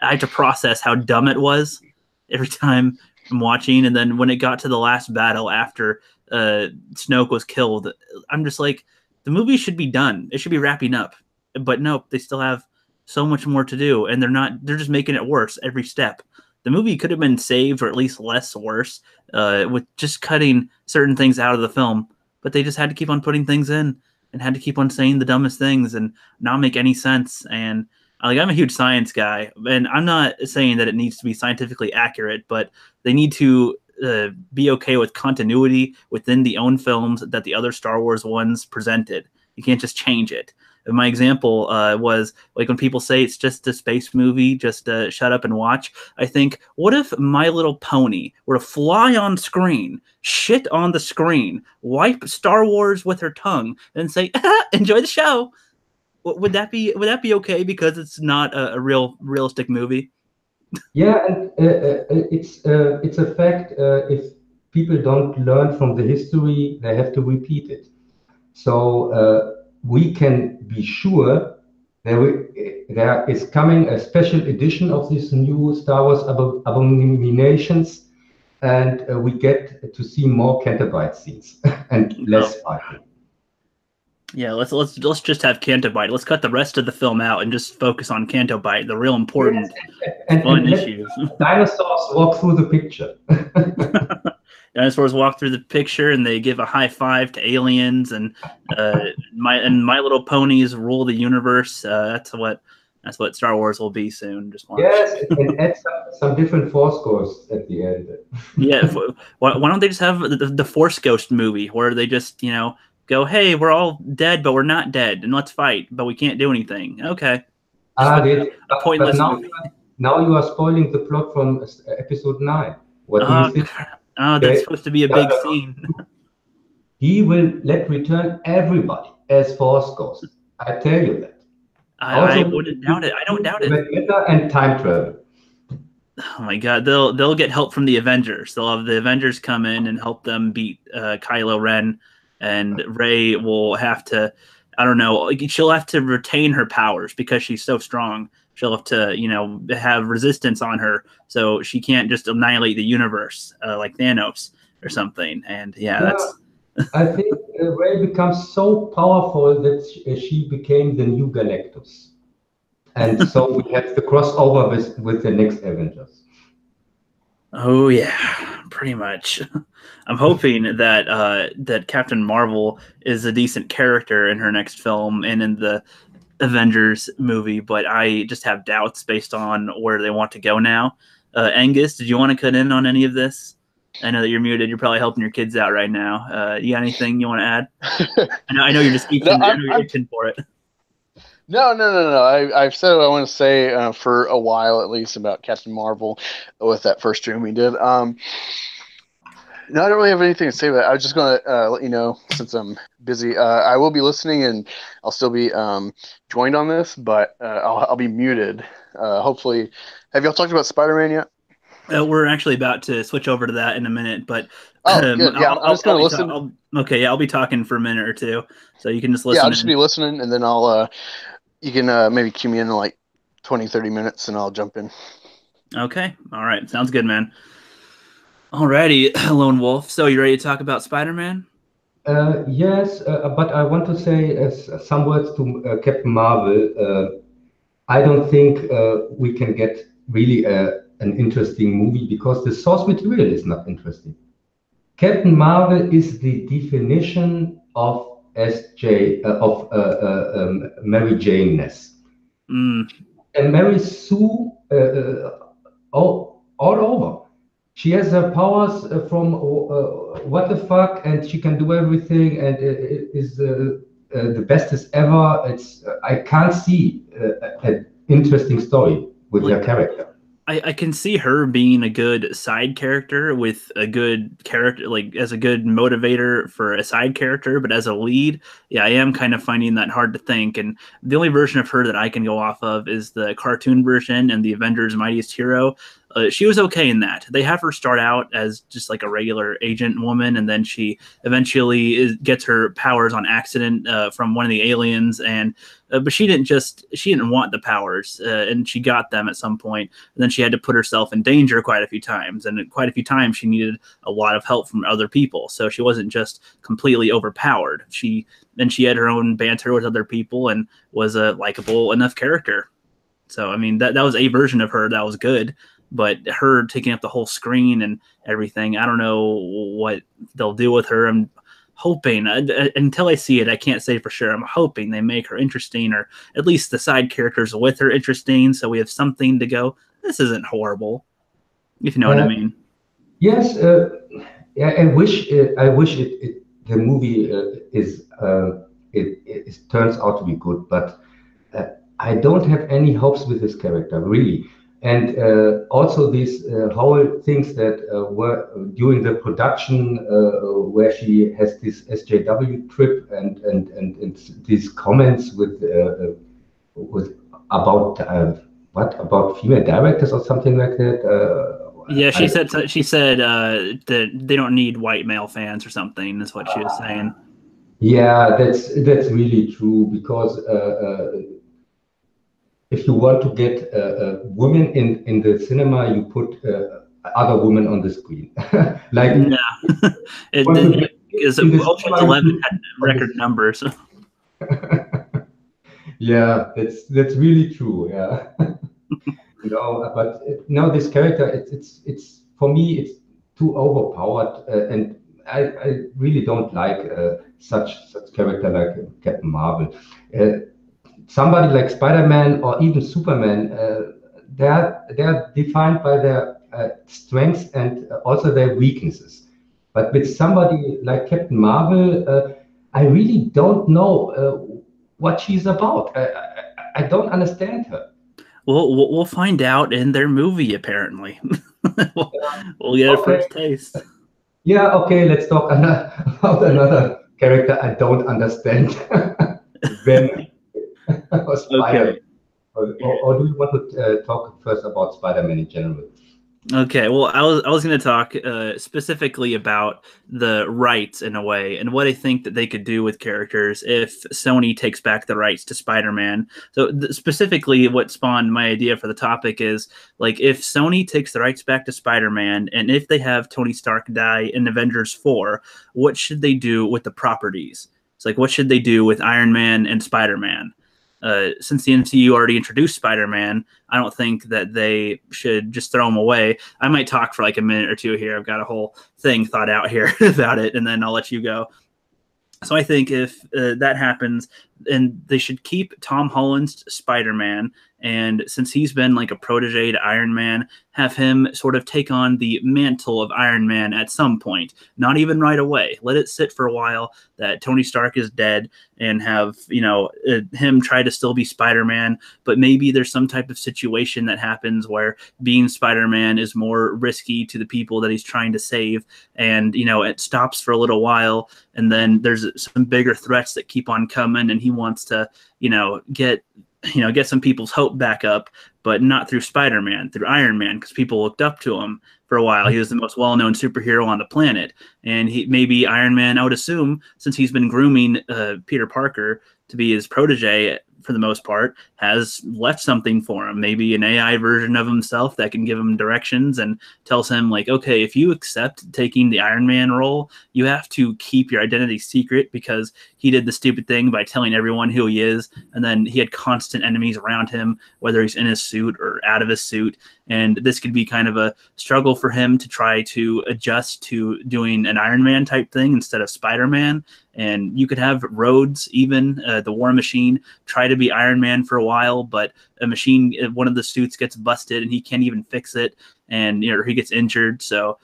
I have to process how dumb it was every time I'm watching. And then when it got to the last battle after Snoke was killed, I'm just like, the movie should be done. It should be wrapping up. But nope, they still have so much more to do, and they're just making it worse every step. The movie could have been saved, or at least less worse, with just cutting certain things out of the film. But they just had to keep on putting things in, and had to keep on saying the dumbest things and not make any sense. And like, I'm a huge science guy, and I'm not saying that it needs to be scientifically accurate, but they need to be okay with continuity within the own films that the other Star Wars ones presented. You can't just change it. And my example was like when people say it's just a space movie, just shut up and watch. I think, what if My Little Pony were to fly on screen, shit on the screen, wipe Star Wars with her tongue, and say, "Enjoy the show"? Would that be okay because it's not a realistic movie? Yeah, and it's a fact. If people don't learn from the history, they have to repeat it. So we can be sure there is coming a special edition of this new Star Wars Abominations, and we get to see more Cantabite scenes and less fighting. Yeah, let's just have Cantobite. Let's cut the rest of the film out and just focus on Cantobite, the real important fun issues. Dinosaurs walk through the picture. Dinosaurs walk through the picture and they give a high five to aliens, and My Little Ponies rule the universe. That's what Star Wars will be soon. Just watch. Yes, and add some different Force Ghosts at the end. Yeah, why don't they just have the Force Ghost movie where they just go, hey, we're all dead, but we're not dead, and let's fight, but we can't do anything. Okay. A pointless movie. Now you are spoiling the plot from episode 9. What do you think? Oh, that's supposed to be a big scene. He will return everybody as Force Ghosts. I tell you that. I wouldn't doubt it. I don't doubt it. Matter and time travel. Oh my God, they'll get help from the Avengers. They'll have the Avengers come in and help them beat Kylo Ren, and Rey will have to, I don't know, she'll have to retain her powers because she's so strong. She'll have to, have resistance on her, so she can't just annihilate the universe like Thanos or something. And that's. I think Rey becomes so powerful that she became the new Galactus, and so we have the crossover with the next Avengers. Oh yeah, pretty much. I'm hoping that Captain Marvel is a decent character in her next film and in the Avengers movie, but I just have doubts based on where they want to go now. Angus, did you want to cut in on any of this? I know that you're muted. You're probably helping your kids out right now. You got anything you want to add? I know you're just itching. You're itching for it. No. I've said what I want to say for a while at least about Captain Marvel with that first stream we did. No, I don't really have anything to say about it. I was just going to let you know, since I'm busy, I will be listening and I'll still be joined on this, but I'll be muted. Hopefully, have y'all talked about Spider-Man yet? We're actually about to switch over to that in a minute, but good. Yeah, I'm just going to listen. I'll be talking for a minute or two, so you can just listen. Yeah, I'll just be listening, and then you can maybe cue me in like 20, 30 minutes, and I'll jump in. Okay, all right, sounds good, man. Alrighty, Lone Wolf. So you ready to talk about Spider-Man? Yes, but I want to say some words to Captain Marvel. I don't think we can get really an interesting movie because the source material is not interesting. Captain Marvel is the definition of Mary Jane-ness. And Mary Sue all over. She has her powers from what the fuck, and she can do everything, and it is the bestest ever. I can't see an interesting story with her character. I can see her being a good side character with a good character, like as a good motivator for a side character, but as a lead, I am kind of finding that hard to think. And the only version of her that I can go off of is the cartoon version and the Avengers Mightiest Hero. She was okay in that. They have her start out as just like a regular agent woman, and then she eventually gets her powers on accident from one of the aliens, and but she didn't want the powers, and she got them at some point. And then she had to put herself in danger quite a few times, and quite a few times she needed a lot of help from other people. So she wasn't just completely overpowered. She had her own banter with other people and was a likable enough character. So I mean that was a version of her that was good, but her taking up the whole screen and everything, I don't know what they'll do with her. I'm hoping until I see it, I can't say for sure. I'm hoping they make her interesting, or at least the side characters with her interesting, so we have something to go, this isn't horrible, if you know what I mean. Yes, yeah, I wish the movie it turns out to be good, but I don't have any hopes with this character, really. And also these whole things that were during the production, where she has this SJW trip, and these comments with about what about female directors or something like that. Yeah, she said that they don't need white male fans or something. Is what she was saying. Yeah, that's really true, because if you want to get women in the cinema, you put other women on the screen. Like, No, want to get because in the Ocean's cinema, 11 you had put on record numbers. yeah, that's really true. Yeah. But no, this character, it's for me, it's too overpowered, and I really don't like such character like Captain Marvel. Somebody like Spider-Man or even Superman, they're defined by their strengths and also their weaknesses. But with somebody like Captain Marvel, I really don't know what she's about. I don't understand her. We'll find out in their movie. Apparently, we'll, we'll get a Okay. first taste. Yeah, okay, let's talk about another character I don't understand. Venom or Spider. Okay. Or do you want to talk first about Spider-Man in general? Okay, well, I was going to talk specifically about the rights in a way, and what I think that they could do with characters if Sony takes back the rights to Spider-Man. So specifically, what spawned my idea for the topic is like if Sony takes the rights back to Spider-Man, and if they have Tony Stark die in Avengers 4, what should they do with the properties? It's like what should they do with Iron Man and Spider-Man? Since the MCU already introduced Spider-Man, I don't think that they should just throw him away. I might talk for like a minute or two here. I've got a whole thing thought out here about it, and then I'll let you go. So I think if that happens, and they should keep Tom Holland's Spider-Man, and since he's been like a protege to Iron Man, have him sort of take on the mantle of Iron Man at some point. Not even right away. Let it sit for a while that Tony Stark is dead, and have him try to still be Spider-Man. But maybe there's some type of situation that happens where being Spider-Man is more risky to the people that he's trying to save, and it stops for a little while, and then there's some bigger threats that keep on coming, and he wants to get some people's hope back up, but not through Spider-Man, through Iron Man, because people looked up to him for a while. He was the most well-known superhero on the planet, and maybe Iron Man, I would assume, since he's been grooming Peter Parker to be his protege for the most part, has left something for him. Maybe an AI version of himself that can give him directions and tells him like, okay, if you accept taking the Iron Man role, you have to keep your identity secret, because he did the stupid thing by telling everyone who he is, and then he had constant enemies around him, whether he's in his suit or out of his suit. And this could be kind of a struggle for him to try to adjust to doing an Iron Man type thing instead of Spider-Man. And you could have Rhodes, even the War Machine, try to be Iron Man for a while, but one of the suits gets busted and he can't even fix it, and he gets injured. So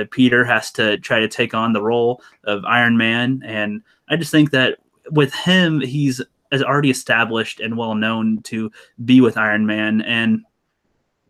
Peter has to try to take on the role of Iron Man. And I just think that with him, he's already established and well known to be with Iron Man, and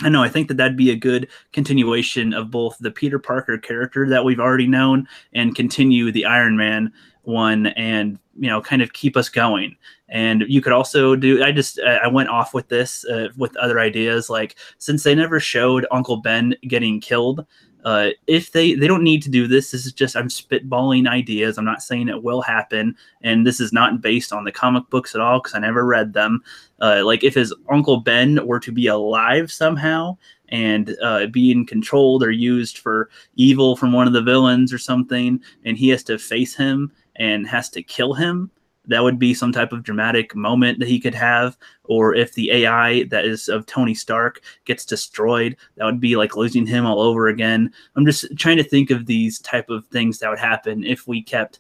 I know. I think that that'd be a good continuation of both the Peter Parker character that we've already known and continue the Iron Man one, and kind of keep us going. And you could also do. I went off with this with other ideas, like since they never showed Uncle Ben getting killed. If they don't need to do this. This is just I'm spitballing ideas. I'm not saying it will happen, and this is not based on the comic books at all because I never read them. Like if his Uncle Ben were to be alive somehow and being controlled or used for evil from one of the villains or something, and he has to face him and has to kill him, that would be some type of dramatic moment that he could have. Or if the AI that is of Tony Stark gets destroyed, that would be like losing him all over again. I'm just trying to think of these type of things that would happen if we kept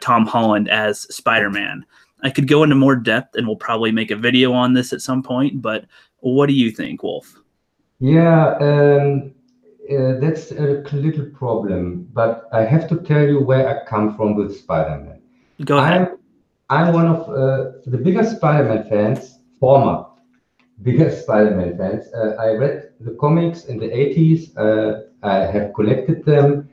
Tom Holland as Spider-Man. I could go into more depth, and we'll probably make a video on this at some point. But what do you think, Wolf? Yeah, that's a little problem, but I have to tell you where I come from with Spider-Man. Go ahead. I'm one of the biggest Spider-Man fans, former biggest Spider-Man fans. I read the comics in the 80s. I have collected them,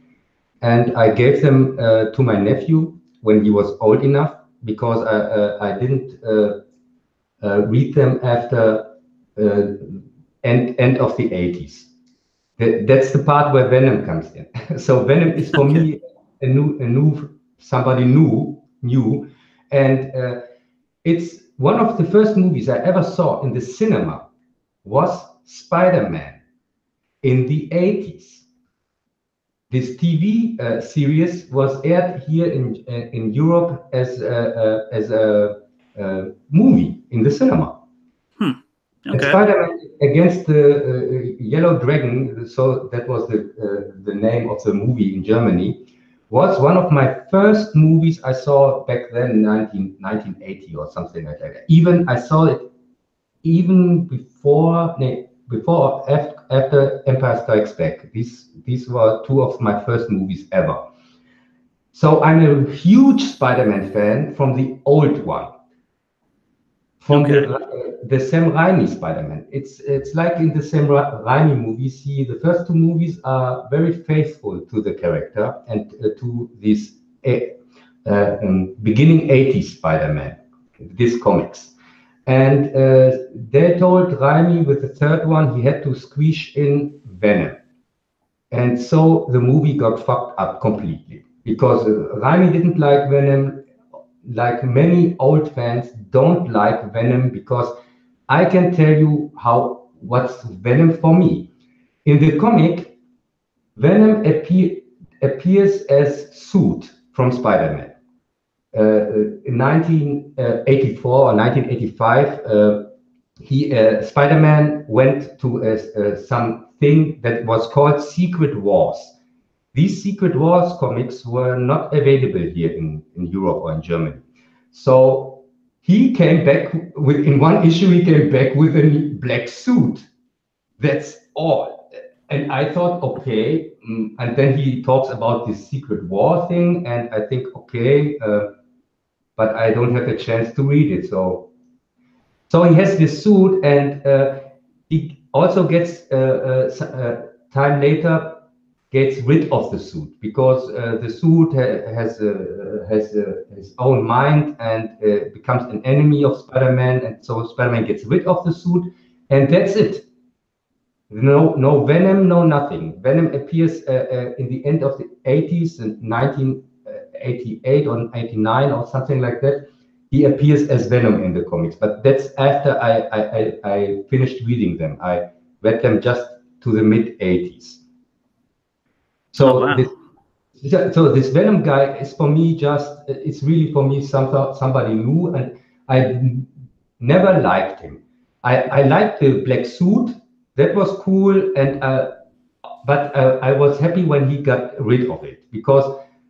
and I gave them to my nephew when he was old enough because I didn't read them after uh, end of the 80s. That's the part where Venom comes in. So Venom is for Okay. me a new somebody new, and it's one of the first movies I ever saw in the cinema was Spider-Man in the 80s. This TV series was aired here in Europe as a movie in the cinema. And Okay. Spider-Man against the Yellow Dragon, so that was the name of the movie in Germany, was one of my first movies I saw back then, 1980 or something like that. Even I saw it even before after Empire Strikes Back. These were two of my first movies ever. So I'm a huge Spider-Man fan from the old one, from Okay. the Sam Raimi Spider-Man. It's like in the Sam Raimi movies. The first two movies are very faithful to the character and to this beginning 80s Spider-Man, these comics. And they told Raimi with the third one he had to squeeze in Venom. And so the movie got fucked up completely because Raimi didn't like Venom. Like many old fans don't like Venom because I can tell you what's Venom for me. In the comic, Venom appears as Suit from Spider-Man. In 1984 or 1985, Spider-Man went to something that was called Secret Wars. These Secret Wars comics were not available here in Europe or in Germany. So he came back in one issue, he came back with a black suit. That's all. And I thought, okay. And then he talks about this Secret War thing. And I think, okay, but I don't have a chance to read it. So he has this suit, and he also gets time later gets rid of the suit because the suit has his own mind and becomes an enemy of Spider-Man, and so Spider-Man gets rid of the suit, and that's it. No Venom, no nothing. Venom appears in the end of the 80s, in 1988 or 89 or something like that. He appears as Venom in the comics, but that's after I finished reading them. I read them just to the mid 80s. Oh So wow. this Venom guy is for me it's really for me somebody new, and I never liked him. I liked the black suit, that was cool, and but I was happy when he got rid of it because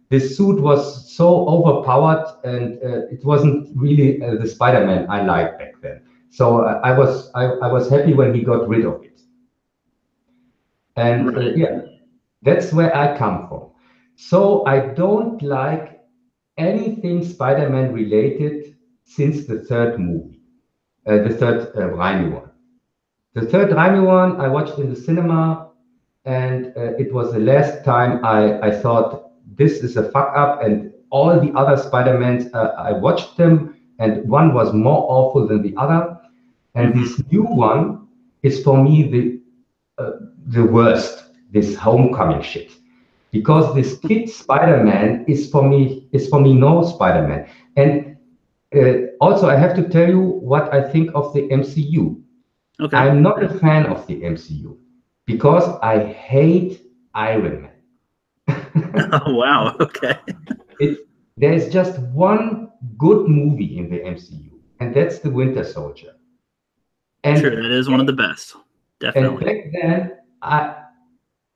this suit was so overpowered, and it wasn't really the Spider-Man I liked back then. So I was happy when he got rid of it, and Right. yeah, that's where I come from. So I don't like anything Spider-Man related since the third movie, the third Raimi one. The third Raimi one I watched in the cinema, and it was the last time I thought this is a fuck up. And all the other Spider-Mans, I watched them, and one was more awful than the other. And this new one is for me the worst. This homecoming shit, because this kid Spider-Man is for me no Spider-Man. And also, I have to tell you what I think of the MCU. Okay. I'm not a fan of the MCU because I hate Iron Man. Oh, wow. Okay. There's just one good movie in the MCU, and that's The Winter Soldier. And sure, that is one of the best. Definitely. And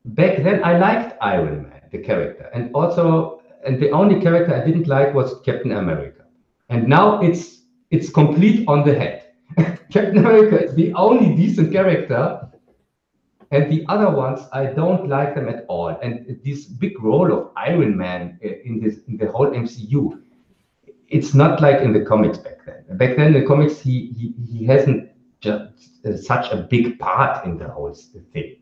back then I liked Iron Man, the character, and the only character I didn't like was Captain America. And now it's complete on the head. Captain America is the only decent character, and the other ones I don't like them at all. And this big role of Iron Man in the whole MCU, it's not like in the comics back then. Back then, in the comics, he hasn't just such a big part in the whole thing.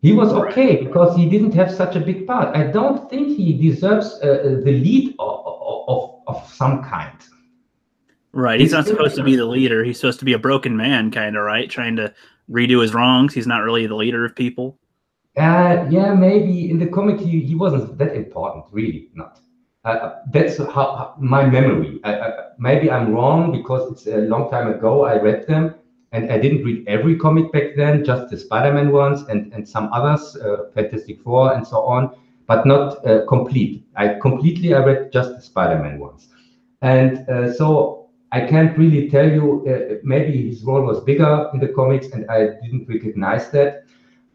He was okay because he didn't have such a big part. I don't think he deserves the lead of some kind. Right. He's not supposed to be the leader. He's supposed to be a broken man, kind of, right? Trying to redo his wrongs. He's not really the leader of people. Yeah, maybe in the comic he wasn't that important, really not. That's how my memory. Maybe I'm wrong because it's a long time ago I read them, and I didn't read every comic back then, just the Spider-Man ones and some others, Fantastic Four and so on, but not complete. I read just the Spider-Man ones. And so I can't really tell you, maybe his role was bigger in the comics and I didn't recognize that.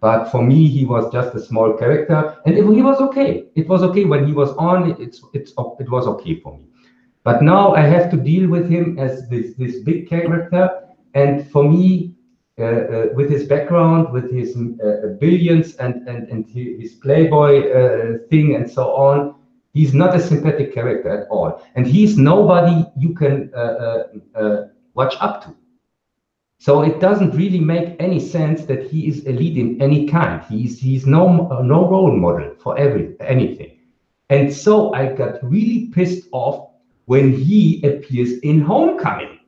But for me, he was just a small character, and he was okay. It was okay when he was on. It was okay for me. But now I have to deal with him as this big character, and for me, with his background, with his billions and his playboy thing and so on, he's not a sympathetic character at all, and he's nobody you can watch up to. So it doesn't really make any sense that he is a lead in any kind. He's no role model for anything. And so I got really pissed off when he appears in Homecoming.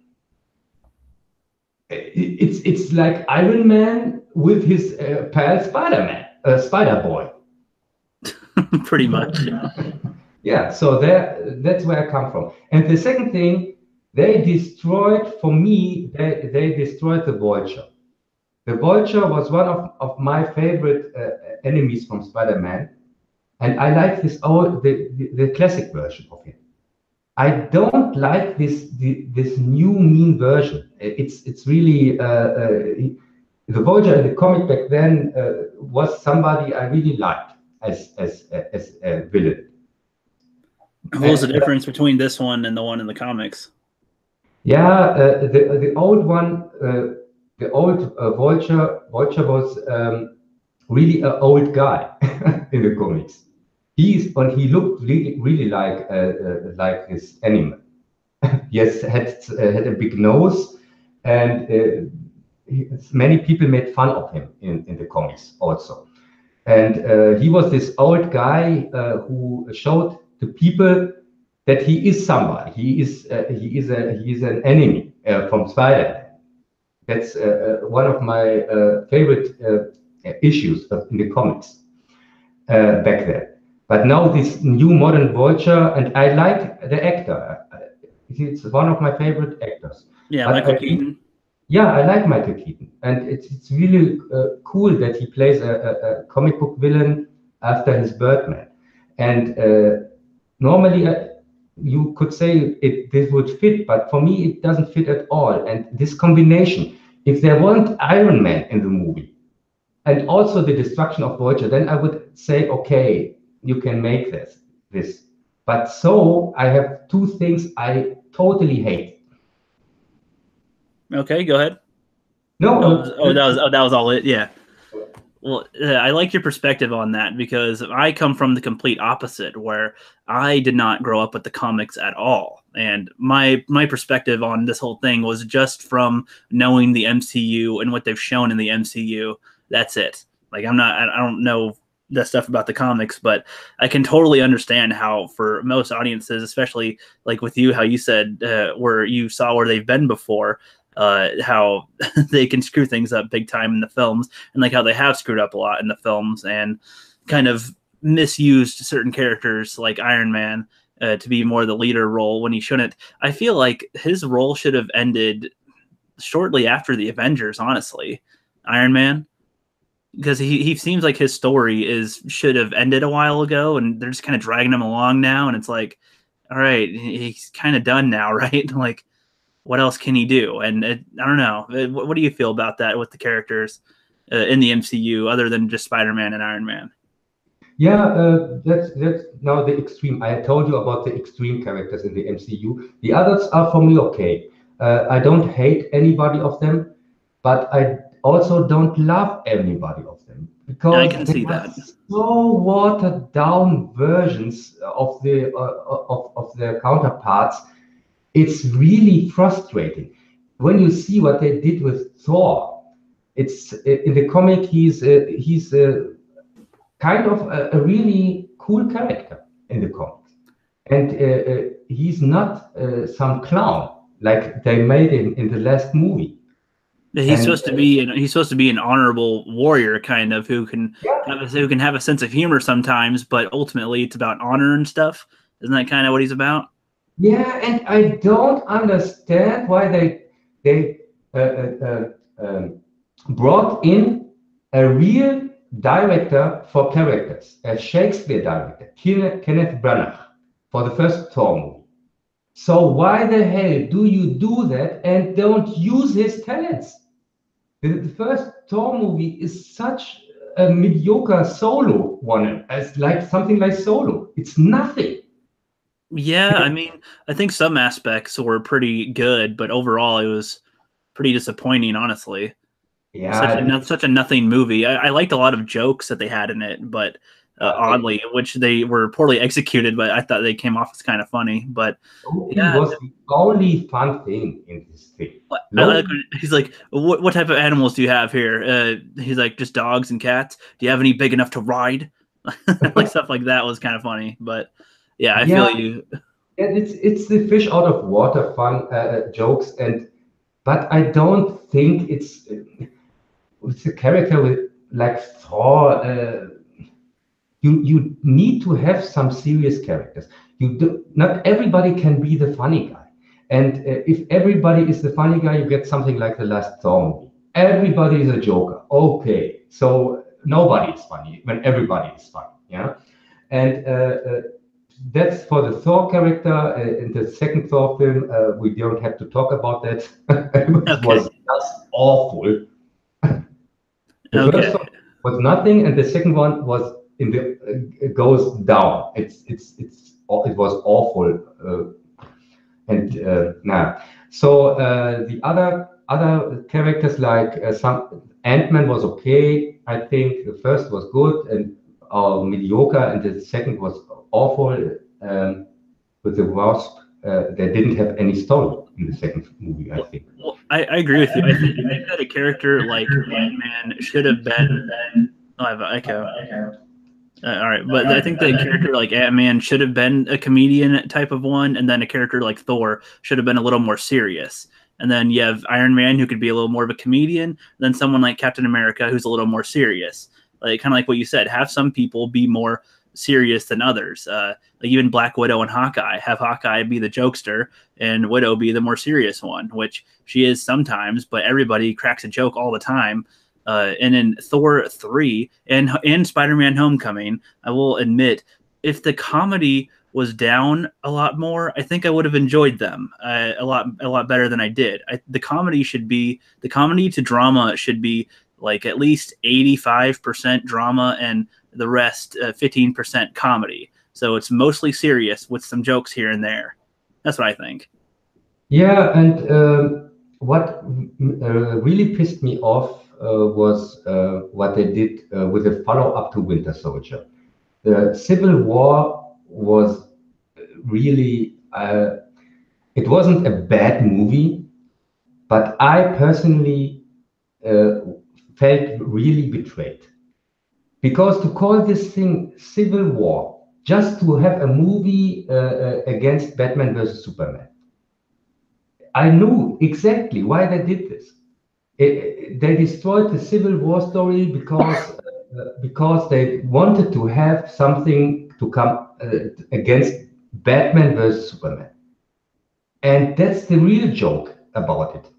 It's like Iron Man with his pal Spider-Man, Spider-Boy. Pretty much. Yeah, so that's where I come from. And the second thing, they destroyed the Vulture. The Vulture was one of my favorite enemies from Spider-Man, and I like the classic version of him. I don't like this new mean version. It's really the Vulture in the comic back then was somebody I really liked as a villain. What was the difference between this one and the one in the comics? Yeah, the old one, the old Vulture was really an old guy in the comics. He looked really like this animal. He had a big nose, and many people made fun of him in the comics also. And he was this old guy who showed the people that he is somebody. He is an enemy from Spider-Man. That's one of my favorite issues in the comics back then. But now this new modern Vulture, and I like the actor. He's one of my favorite actors. Yeah, Michael Keaton. Yeah, I like Michael Keaton, and it's really cool that he plays a comic book villain after his Birdman. And normally you could say this would fit, but for me it doesn't fit at all. And this combination, if there weren't Iron Man in the movie, and also the destruction of Vulture, then I would say, okay, you can make this. But so I have two things I totally hate. Okay, go ahead. No, that was all it. Yeah. Well, I like your perspective on that because I come from the complete opposite, where I did not grow up with the comics at all, and my perspective on this whole thing was just from knowing the MCU and what they've shown in the MCU. That's it. Like I don't know the stuff about the comics, but I can totally understand how for most audiences, especially like with you, how you said where you saw where they've been before, how they can screw things up big time in the films, and like how they have screwed up a lot in the films and kind of misused certain characters like Iron Man to be more the leader role when he shouldn't. I feel like his role should have ended shortly after the Avengers, honestly. Iron Man, because he seems like his story should have ended a while ago, and they're just kind of dragging him along now, and it's like, all right, he's kind of done now, right? Like, what else can he do? And I don't know. What do you feel about that with the characters in the MCU, other than just Spider-Man and Iron Man? Yeah, that's now the extreme. I told you about the extreme characters in the MCU. The others are for me okay. I don't hate anybody of them, but I also don't love anybody of them I because can they see are that. so watered down versions of of their counterparts. It's really frustrating when you see what they did with Thor. It's in the comic. He's kind of a really cool character in the comics, and he's not some clown like they made him in the last movie. He's And supposed to be he's supposed to be an honorable warrior, kind of yeah, who can have a sense of humor sometimes, but ultimately it's about honor and stuff. Isn't that kind of what he's about? yeah, and I don't understand why they brought in a real director for characters, a Shakespeare director, Kenneth Branagh, for the first Thor movie. So why the hell do you do that and don't use his talents? The first Thor movie is such a mediocre solo one, as like something like Solo. It's nothing. Yeah, I mean, I think some aspects were pretty good, but overall it was pretty disappointing, honestly. Yeah, Such a nothing movie. I liked a lot of jokes that they had in it, but it oddly, which they were poorly executed, but I thought they came off as kind of funny. But Loki yeah, was the only fun thing in this thing. Loki, he's like, what type of animals do you have here? He's like, just dogs and cats. Do you have any big enough to ride? Like stuff like that was kind of funny. But yeah, I feel yeah, you. and it's the fish out of water fun jokes, and but I don't think it's a character with like Thor. You need to have some serious characters. Not everybody can be the funny guy, and if everybody is the funny guy, you get something like the last Thor movie. Everybody is a joker. Okay, so nobody is funny when everybody is funny. Yeah, and that's for the Thor character. In the second Thor film, we don't have to talk about that. It was Okay. just awful. The first Okay. one was nothing, and the second one was in the it goes down. It was awful, and nah. So the other characters like some Ant-Man was okay. I think the first was good and mediocre, and the second was awful. With the Wasp, they didn't have any story in the second movie. I think. Well, I agree with you. I think that a character like Ant-Man should have been. Oh, I have an echo. All right, but I think that a character like Ant-Man should have been a comedian type of one, and then a character like Thor should have been a little more serious. And then you have Iron Man, who could be a little more of a comedian, then someone like Captain America, who's a little more serious. Like kind of like what you said, have some people be more serious than others. Like even Black Widow and Hawkeye, have Hawkeye be the jokester and Widow be the more serious one, which she is sometimes, but everybody cracks a joke all the time. And in Thor 3 and Spider-Man Homecoming, I will admit, if the comedy was down a lot more, I think I would have enjoyed them a lot better than I did. The comedy to drama should be like at least 85% drama and the rest 15% comedy. So it's mostly serious with some jokes here and there. That's what I think. Yeah, and what really pissed me off was what they did with a follow-up to Winter Soldier. The Civil War was really, it wasn't a bad movie, but I personally felt really betrayed. Because to call this thing Civil War, just to have a movie against Batman versus Superman, I knew exactly why they did this. They destroyed the Civil War story because they wanted to have something to come against Batman versus Superman. And that's the real joke about it.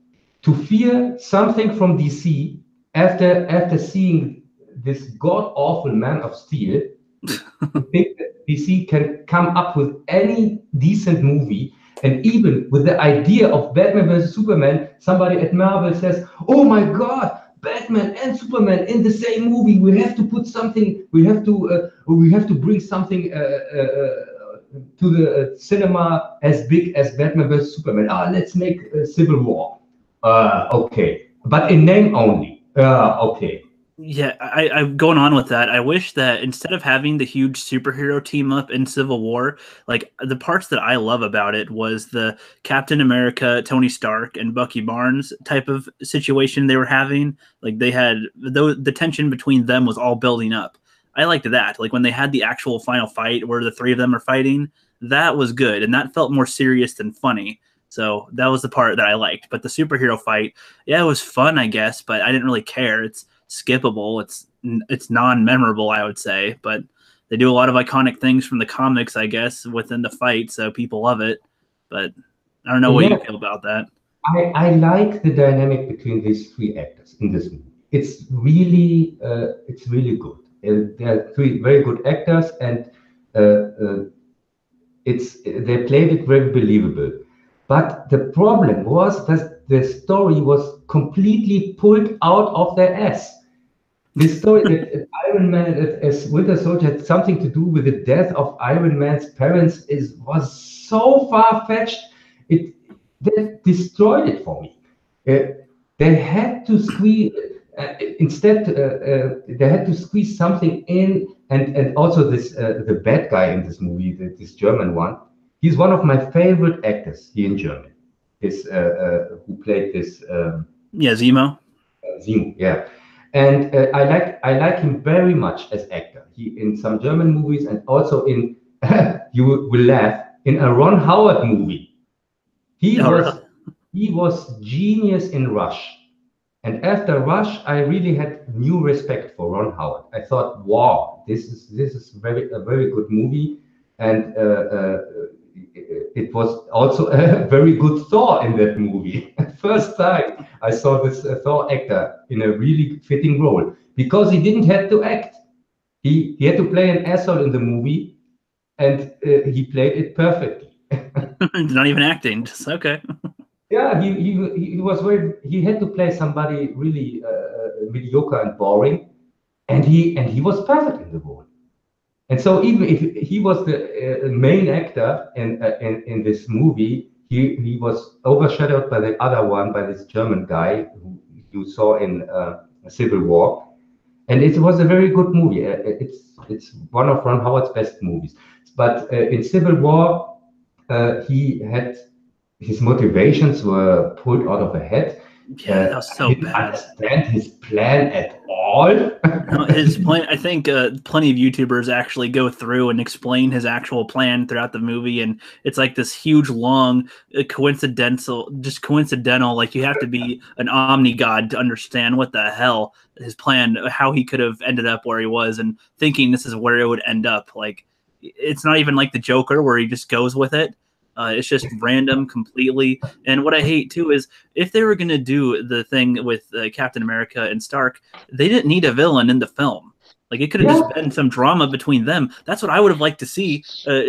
To fear something from DC after seeing this god awful Man of Steel, to think that DC can come up with any decent movie, and even with the idea of Batman versus Superman, somebody at Marvel says, "Oh my God, Batman and Superman in the same movie. We have to put something. We have to bring something to the cinema as big as Batman vs Superman. Let's make Civil War. Okay, but in name only. Okay." Yeah, I'm going on with that. I wish that instead of having the huge superhero team up in Civil War, like the parts that I love about it was the Captain America, Tony Stark, and Bucky Barnes type of situation they were having. Like they had the tension between them was all building up. I liked that. Like when they had the actual final fight where the three of them are fighting, that was good, and that felt more serious than funny. So that was the part that I liked. But the superhero fight, yeah, it was fun, I guess, but I didn't really care. It's skippable. It's non-memorable, I would say, but they do a lot of iconic things from the comics, I guess, within the fight, so people love it. But I don't know what you feel about that. I like the dynamic between these three actors in this movie. It's really good. They are three very good actors, and they played it very believable. But the problem was that the story was completely pulled out of their ass. The story that Iron Man as Winter Soldier had something to do with the death of Iron Man's parents was so far-fetched. They destroyed it for me. They had to squeeze they had to squeeze something in, and also this the bad guy in this movie, this German one. He's one of my favorite actors here in Germany. This who played this Zemo. Zemo, yeah. And I like him very much as actor. He in some German movies, and also in you will laugh, in a Ron Howard movie. He was genius in Rush. And after Rush, I really had new respect for Ron Howard. I thought, wow, this is a very good movie, and it was also a very good Thor in that movie. First time I saw this Thor actor in a really fitting role, because he didn't have to act. He had to play an asshole in the movie, and he played it perfectly. Not even acting, just okay. Yeah, he was he had to play somebody really mediocre and boring, and he was perfect in the role. And so even if he was the main actor in this movie, he was overshadowed by the other one, by this German guy who you saw in Civil War, and it was a very good movie. It's one of Ron Howard's best movies. But in Civil War, he had his motivations were pulled out of the head. Yeah, that was so I didn't bad. understand his plan at all. No, his plan. I think plenty of YouTubers actually go through and explain his actual plan throughout the movie, and it's like this huge, long, coincidental. Like you have to be an omni god to understand what the hell his plan, how he could have ended up where he was, and thinking this is where it would end up. Like it's not even like the Joker where he just goes with it. It's just random completely. And what I hate too is if they were going to do the thing with Captain America and Stark, they didn't need a villain in the film. Like it could have just been some drama between them. That's what I would have liked to see.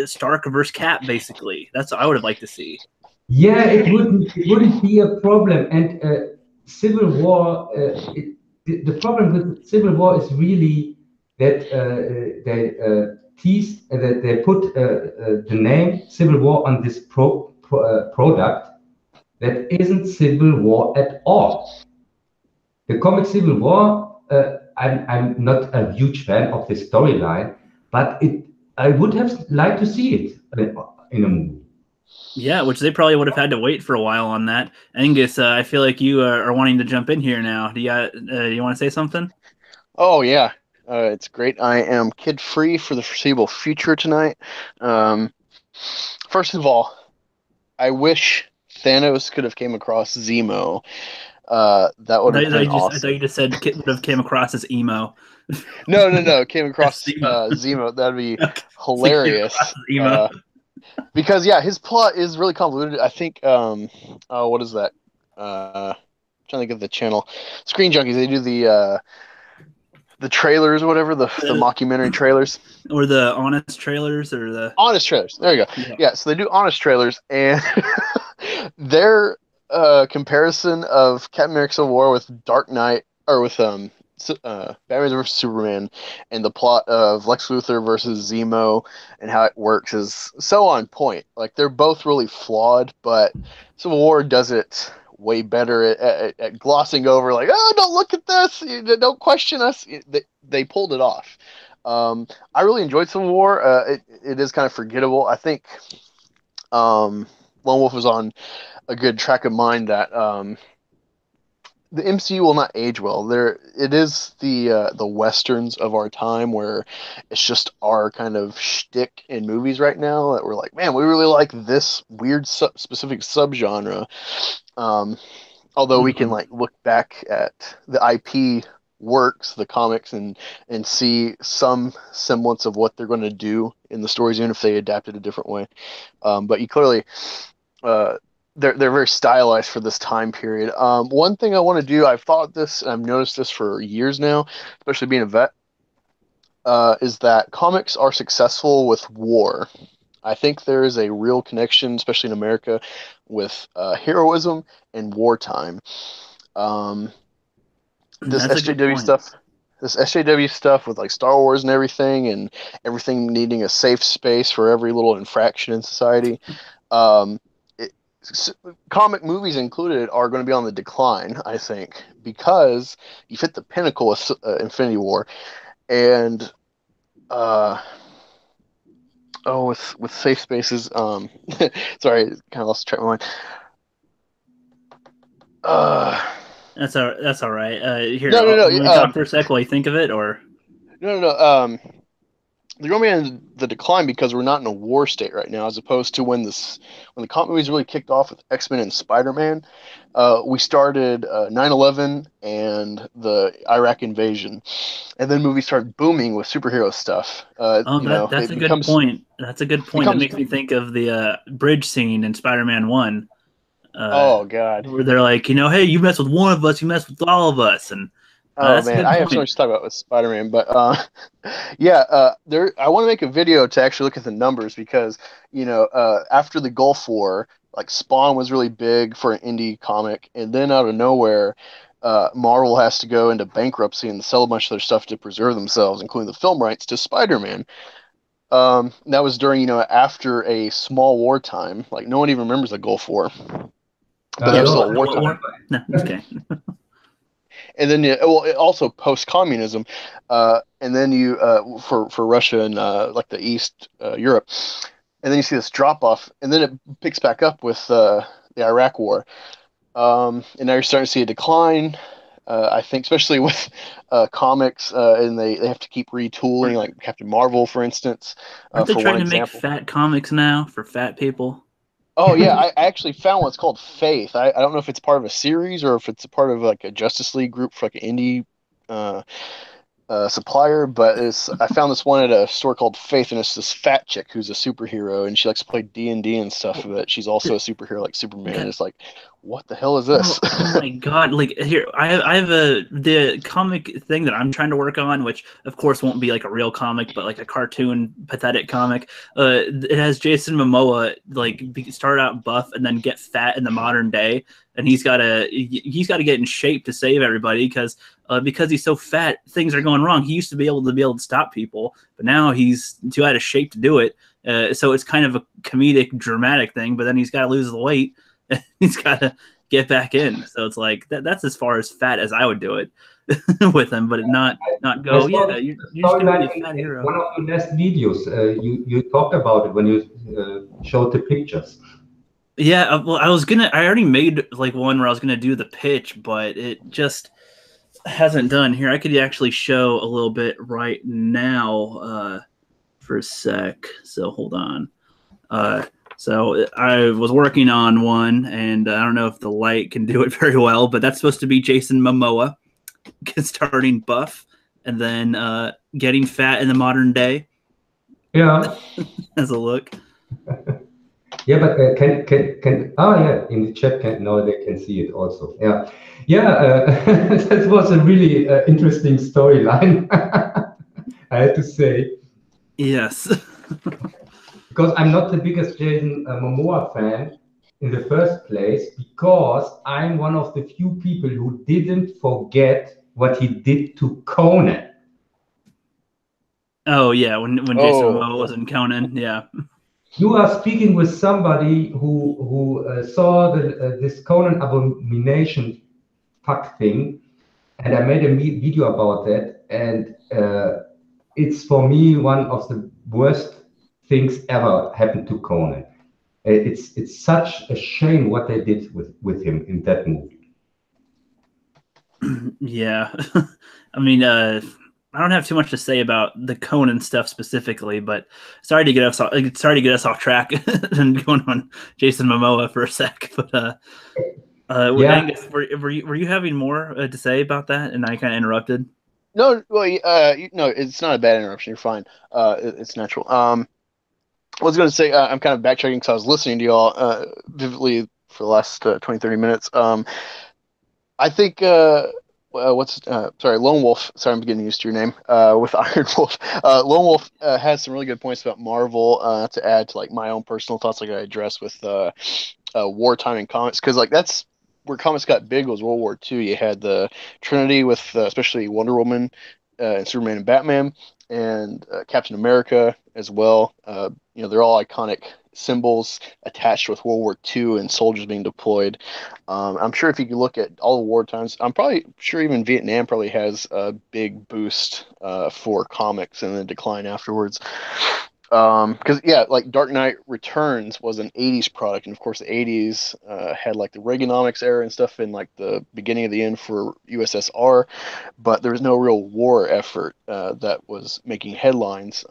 Stark versus Cap, basically. That's what I would have liked to see. Yeah, it wouldn't be a problem. And Civil War, the problem with Civil War is really that that they put the name Civil War on this product that isn't Civil War at all. The comic Civil War, I'm not a huge fan of the storyline, but I would have liked to see it in a movie. Yeah, which they probably would have had to wait for a while on that. Angus, I feel like you are wanting to jump in here now. Do you want to say something? Oh yeah, it's great. I am kid free for the foreseeable future tonight. Um, first of all, I wish Thanos could have came across Zemo. That would have been I thought you awesome. just said Kit would have came across as emo. No, no, no. Came That's across Zemo. Zemo. That'd be Okay. So came across hilarious. as emo. Because yeah, his plot is really convoluted. I think oh, what is that? Trying to think of the channel. Screen Junkies. They do the trailers or whatever, the mockumentary trailers. Or the honest trailers or the Honest trailers. There you go. yeah. Yeah, so they do honest trailers, and their comparison of Captain America: Civil War with Dark Knight, or with Batman vs Superman, and the plot of Lex Luthor versus Zemo and how it works is so on point. Like they're both really flawed, but Civil War does it way better at glossing over, like, oh, don't look at this, don't question us. They pulled it off. I really enjoyed Civil War. It is kind of forgettable. I think Lone Wolf was on a good track of mind that the MCU will not age well. It is the westerns of our time where it's just our kind of shtick in movies right now that we're like, man, we really like this weird specific subgenre. Although we can like look back at the IP works, the comics, and see some semblance of what they're going to do in the stories, even if they adapt it a different way. But you clearly, they're very stylized for this time period. One thing I want to do, I've thought this, and I've noticed this for years now, especially being a vet, is that comics are successful with war. I think there is a real connection, especially in America, with heroism and wartime. Um, this That's a good SJW point. stuff, this SJW stuff with like Star Wars and everything needing a safe space for every little infraction in society. Um, it, Comic movies included are going to be on the decline, I think, because you've hit the pinnacle of Infinity War, and with safe spaces. Sorry, kind of lost track of my mind. Uh, That's all right. Here, no, no, let me no. talk for a sec while you think of it, or No, no, no. They're going to be in the decline because we're not in a war state right now, as opposed to when the comic movies really kicked off with X-Men and Spider-Man. We started 9/11 and the Iraq invasion, and then movies started booming with superhero stuff. oh, that's It a good point. That's a good point. That becomes makes me think of the bridge scene in Spider-Man 1, oh god. where they're like, hey, you mess with one of us, you mess with all of us, and Oh that's a man, good I have so point. much to talk about with Spider-Man, but yeah, there. I want to make a video to actually look at the numbers because after the Gulf War, like Spawn was really big for an indie comic, and then out of nowhere, Marvel has to go into bankruptcy and sell a bunch of their stuff to preserve themselves, including the film rights to Spider-Man. That was during after a small wartime. Like no one even remembers the Gulf War, but that Yeah, was still a what wartime. war? No, okay. And then also post-communism, and then you for Russia and like the East Europe, and then you see this drop off, and then it picks back up with the Iraq War, and now you're starting to see a decline. I think, especially with comics, and they have to keep retooling, like Captain Marvel, for instance, Aren't they for one trying to make example. fat comics now for fat people? Oh yeah, I actually found what's called Faith. I don't know if it's part of a series or if it's a part of like a Justice League group for like an indie uh, supplier, but I found this one at a store called Faith, and it's this fat chick who's a superhero, and she likes to play D&D and stuff. But she's also a superhero like Superman. And it's like, what the hell is this? Oh my God! Like here, I have the comic thing that I'm trying to work on, which of course won't be like a real comic, but like a cartoon, pathetic comic. It has Jason Momoa start out buff and then get fat in the modern day, and he's got to get in shape to save everybody because he's so fat, things are going wrong. He used to be able to stop people, but now he's too out of shape to do it. So it's kind of a comedic, dramatic thing. But then he's got to lose the weight. he's got to get back in. So it's like that's as far as fat as I would do it with him, but not I go, saw yeah, the you're just gonna be storyline a fat in hero. one of your last videos. You talked about it when you showed the pictures. Yeah, well, I already made like one where I was gonna do the pitch, but it just hasn't done. Here, I could actually show a little bit right now for a sec. So hold on. So I was working on one, and I don't know if the light can do it very well, but that's supposed to be Jason Momoa starting buff and then getting fat in the modern day Yeah. as a look. Yeah, but can yeah, in the chat can now they can see it also. Yeah, yeah, that was a really interesting storyline. I had to say, Yes. because I'm not the biggest Jason Momoa fan in the first place, because I'm one of the few people who didn't forget what he did to Conan. Oh yeah, when Jason Oh, Momoa yeah. was in Conan, yeah. You are speaking with somebody who saw this Conan abomination fuck thing, and I made a video about that, and it's for me one of the worst things ever happened to Conan. It's such a shame what they did with him in that movie. Yeah. I mean, I don't have too much to say about the Conan stuff specifically, but sorry to get us off track and going on Jason Momoa for a sec. But Yeah, Angus, were you having more to say about that, and I kind of interrupted? No, well, no, it's not a bad interruption. You're fine. It's natural. I was going to say I'm kind of backtracking because I was listening to y'all vividly for the last 20, 30 minutes. I think sorry, Lone Wolf. Sorry, I'm getting used to your name. With Iron Wolf, Lone Wolf has some really good points about Marvel to add to like my own personal thoughts, like I addressed with wartime in comics, because like that's where comics got big was World War II. You had the Trinity with especially Wonder Woman and Superman and Batman and Captain America as well. They're all iconic symbols attached with World War II and soldiers being deployed. I'm sure if you could look at all the war times, I'm probably sure even Vietnam probably has a big boost for comics and then decline afterwards. Because yeah, like Dark Knight Returns was an 80s product, and of course the 80s had like the Reaganomics era and stuff in like the beginning of the end for USSR, but there was no real war effort that was making headlines.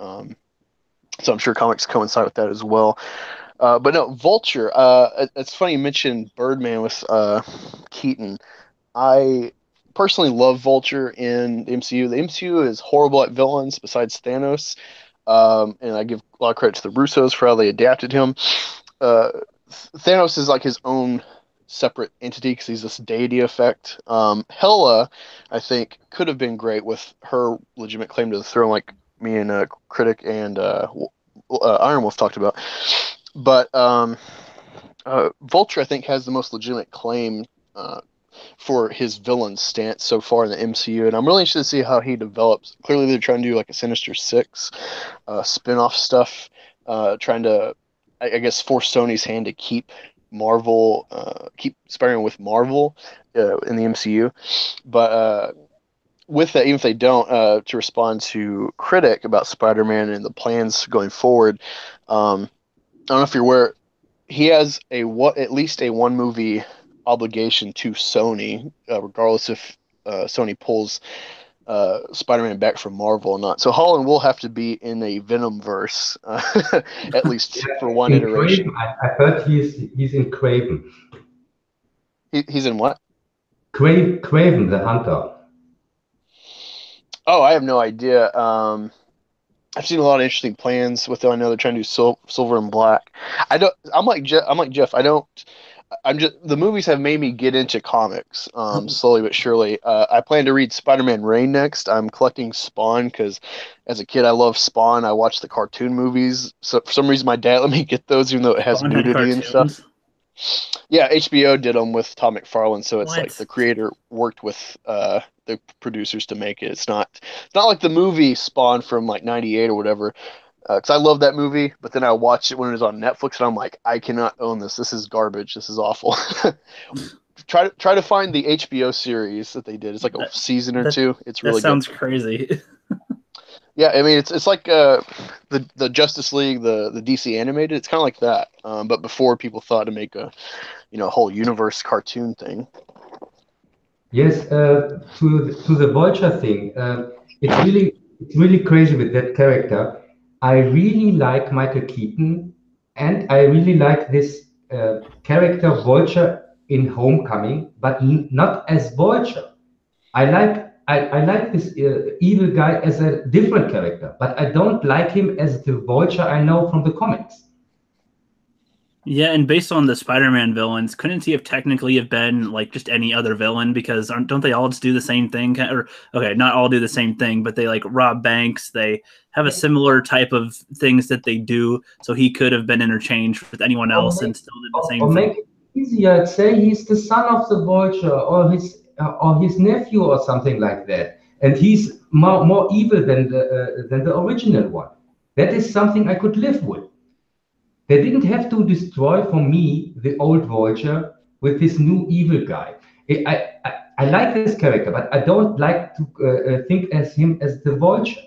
So I'm sure comics coincide with that as well. But no, Vulture. It's funny you mentioned Birdman with Keaton. I personally love Vulture in the MCU. The MCU is horrible at villains besides Thanos. And I give a lot of credit to the Russos for how they adapted him. Uh, Thanos is like his own separate entity because he's this deity effect. Hela, I think, could have been great with her legitimate claim to the throne, like me and Critic and Iron Wolf talked about. But Vulture, I think, has the most legitimate claim for his villain stance so far in the MCU, and I'm really interested to see how he develops. Clearly, they're trying to do like a Sinister Six spin-off stuff, trying to, I guess, force Sony's hand to keep Marvel, keep Spider-Man with Marvel in the MCU. But with that, even if they don't, to respond to Critic about Spider-Man and the plans going forward, I don't know if you're aware, he has at least a one movie obligation to Sony, regardless if Sony pulls Spider-Man back from Marvel or not. So Holland will have to be in a Venom verse, at least for one in Craven, iteration. I heard he's in Craven. He's in what? Craven the Hunter. Oh, I have no idea. I've seen a lot of interesting plans with. I know they're trying to do Silver and Black. I don't. I'm like Jeff. I'm like Jeff. I don't. I'm just the movies have made me get into comics slowly but surely. I plan to read Spider-Man Reign next. I'm collecting Spawn because as a kid I love Spawn. I watched the cartoon movies. So for some reason my dad let me get those even though it has Spawn had nudity and stuff. cartoons. Yeah, HBO did them with Todd McFarlane, so it's like What? the creator worked with the producers to make it. It's not like the movie Spawn from like '98 or whatever. Because I love that movie, but then I watched it when it was on Netflix, and I'm like, I cannot own this. This is garbage. This is awful. try to find the HBO series that they did. It's like a That season or that two. It's that really good. sounds crazy. Yeah, I mean it's like the Justice League, the DC animated. It's kind of like that, but before people thought to make a whole universe cartoon thing. Yes, to the Vulture thing, it's really crazy with that character. I really like Michael Keaton, and I really like this character Vulture in Homecoming, but not as Vulture. I like this evil guy as a different character, but I don't like him as the Vulture I know from the comics. Yeah, and based on the Spider-Man villains, couldn't he have technically have been like just any other villain? Because don't they all just do the same thing? Or okay, not all do the same thing, but they like rob banks. They have a similar type of things that they do. So he could have been interchanged with anyone Or else and make, still did the same or thing. make it easier. Say he's the son of the Vulture, or his nephew, or something like that, and he's more evil than the original one. That is something I could live with. They didn't have to destroy for me the old Vulture with this new evil guy. I like this character, but I don't like to think as him as the Vulture.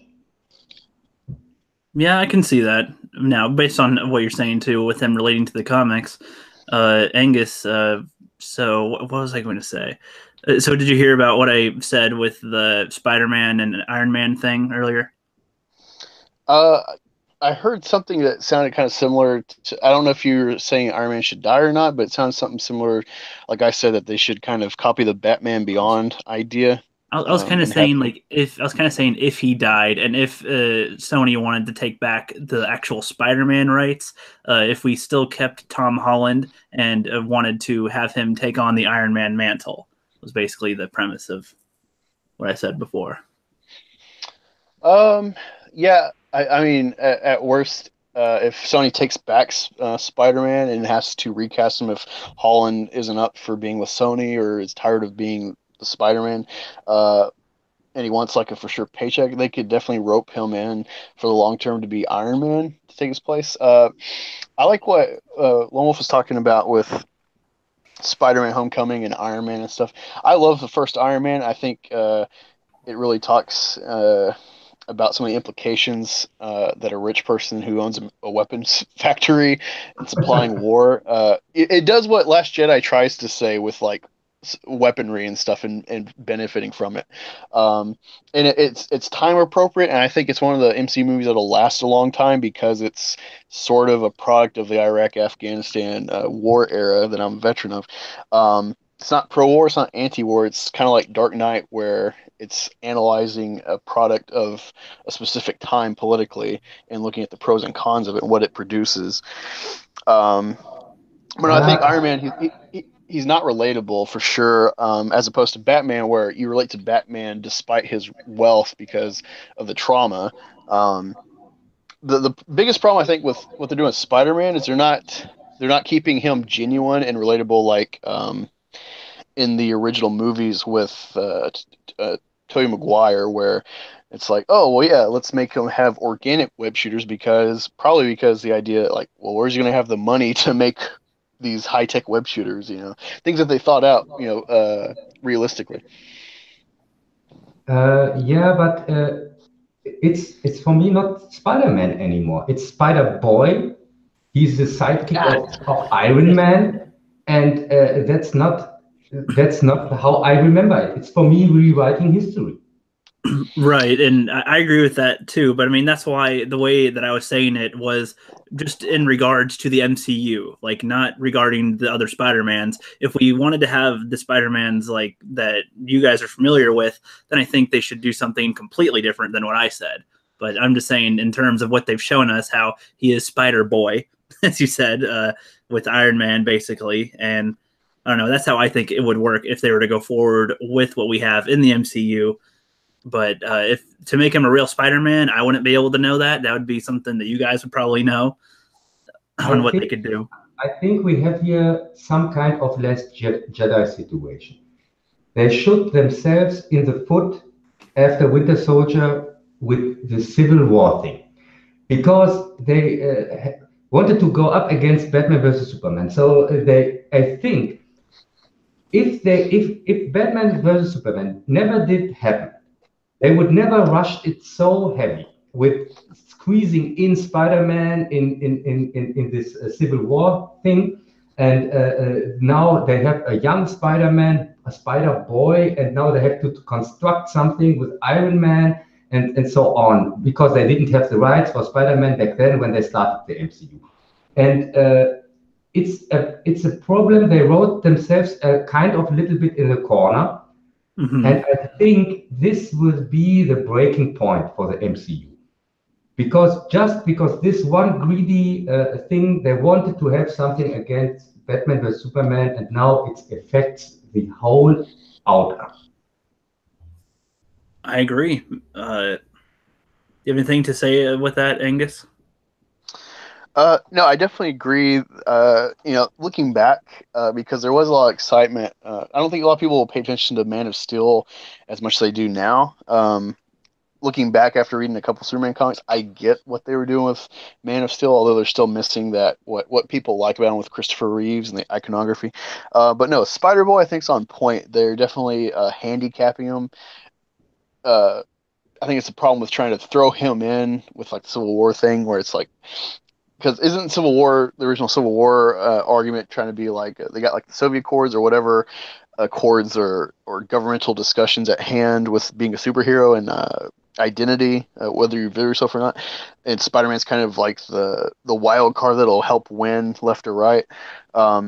Yeah, I can see that now, based on what you're saying too, with him relating to the comics. Angus, so what was I going to say? So did you hear about what I said with the Spider-Man and Iron Man thing earlier? Uh, I heard something that sounded kind of similar to, I don't know if you're saying Iron Man should die or not, but it sounds something similar. Like I said, that they should kind of copy the Batman Beyond idea, I was kind of and have saying like if I was kind of saying if he died and if Sony wanted to take back the actual Spider-Man rights, if we still kept Tom Holland and wanted to have him take on the Iron Man mantle, was basically the premise of what I said before. um, yeah. I mean, at worst, if Sony takes back Spider-Man and has to recast him if Holland isn't up for being with Sony or is tired of being the Spider-Man, uh, and he wants like a for sure paycheck, they could definitely rope him in for the long term to be Iron Man to take his place. I like what Lone Wolf was talking about with Spider-Man: Homecoming and Iron Man and stuff. I love the first Iron Man. I think it really talks about some of the implications that a rich person who owns a weapons factory and supplying war. It does what Last Jedi tries to say with like weaponry and stuff and benefiting from it. And it's time appropriate, and I think it's one of the MC movies that'll last a long time because it's sort of a product of the Iraq-Afghanistan war era that I'm a veteran of. It's not pro-war, it's not anti-war. It's kind of like Dark Knight, where it's analyzing a product of a specific time politically and looking at the pros and cons of it and what it produces. Um, but I think Iron Uh, Man, he's not relatable for sure, as opposed to Batman, where you relate to Batman despite his wealth because of the trauma. Um, the biggest problem I think with what they're doing with Spider-Man is they're not keeping him genuine and relatable like in the original movies with Tobey Maguire, where it's like, oh well, yeah, let's make him have organic web shooters because the idea like, well, where's he gonna have the money to make these high tech web shooters? Things that they thought out, realistically. yeah, but it's for me not Spider-Man anymore. It's Spider-Boy. He's the sidekick God, of Iron Man, and that's not how I remember it. It's for me rewriting history. Right, and I agree with that too. But I mean, that's why the way that I was saying it was just in regards to the MCU, like not regarding the other Spider-Mans. If we wanted to have the Spider-Mans like that you guys are familiar with, then I think they should do something completely different than what I said. But I'm just saying, in terms of what they've shown us, how he is Spider Boy, as you said, with Iron Man, basically, and I don't know. That's how I think it would work if they were to go forward with what we have in the MCU. But if to make him a real Spider-Man, I wouldn't be able to know that. That would be something that you guys would probably know I on what they think could do. I think we have here some kind of Last Jedi situation. They shot themselves in the foot after Winter Soldier with the Civil War thing because they wanted to go up against Batman versus Superman. So I think if Batman versus Superman never did happen, they would never rush it so heavy with squeezing in Spider-Man in this Civil War thing. And now they have a young Spider-Man, a Spider Boy, and now they have to construct something with Iron Man and so on, because they didn't have the rights for Spider-Man back then when they started the MCU. And it's a problem they wrote themselves kind of a little bit in the corner. And I think this will be the breaking point for the MCU. Because this one greedy thing, they wanted to have something against Batman vs Superman, and now it affects the whole outcome. I agree. You have anything to say with that, Angus? No, I definitely agree. Looking back, because there was a lot of excitement. I don't think a lot of people will pay attention to Man of Steel as much as they do now. Looking back after reading a couple Superman comics, I get what they were doing with Man of Steel, although they're still missing that what people like about him with Christopher Reeves and the iconography. But no, Spider Boy I think's on point. They're definitely handicapping him. I think it's a problem with trying to throw him in with like the Civil War thing, where it's like, because isn't Civil War, the original Civil War argument, trying to be like they got like the Soviet accords or whatever accords or governmental discussions at hand with being a superhero and identity, whether you view yourself or not. And Spider-Man's kind of like the wild card that'll help win left or right. I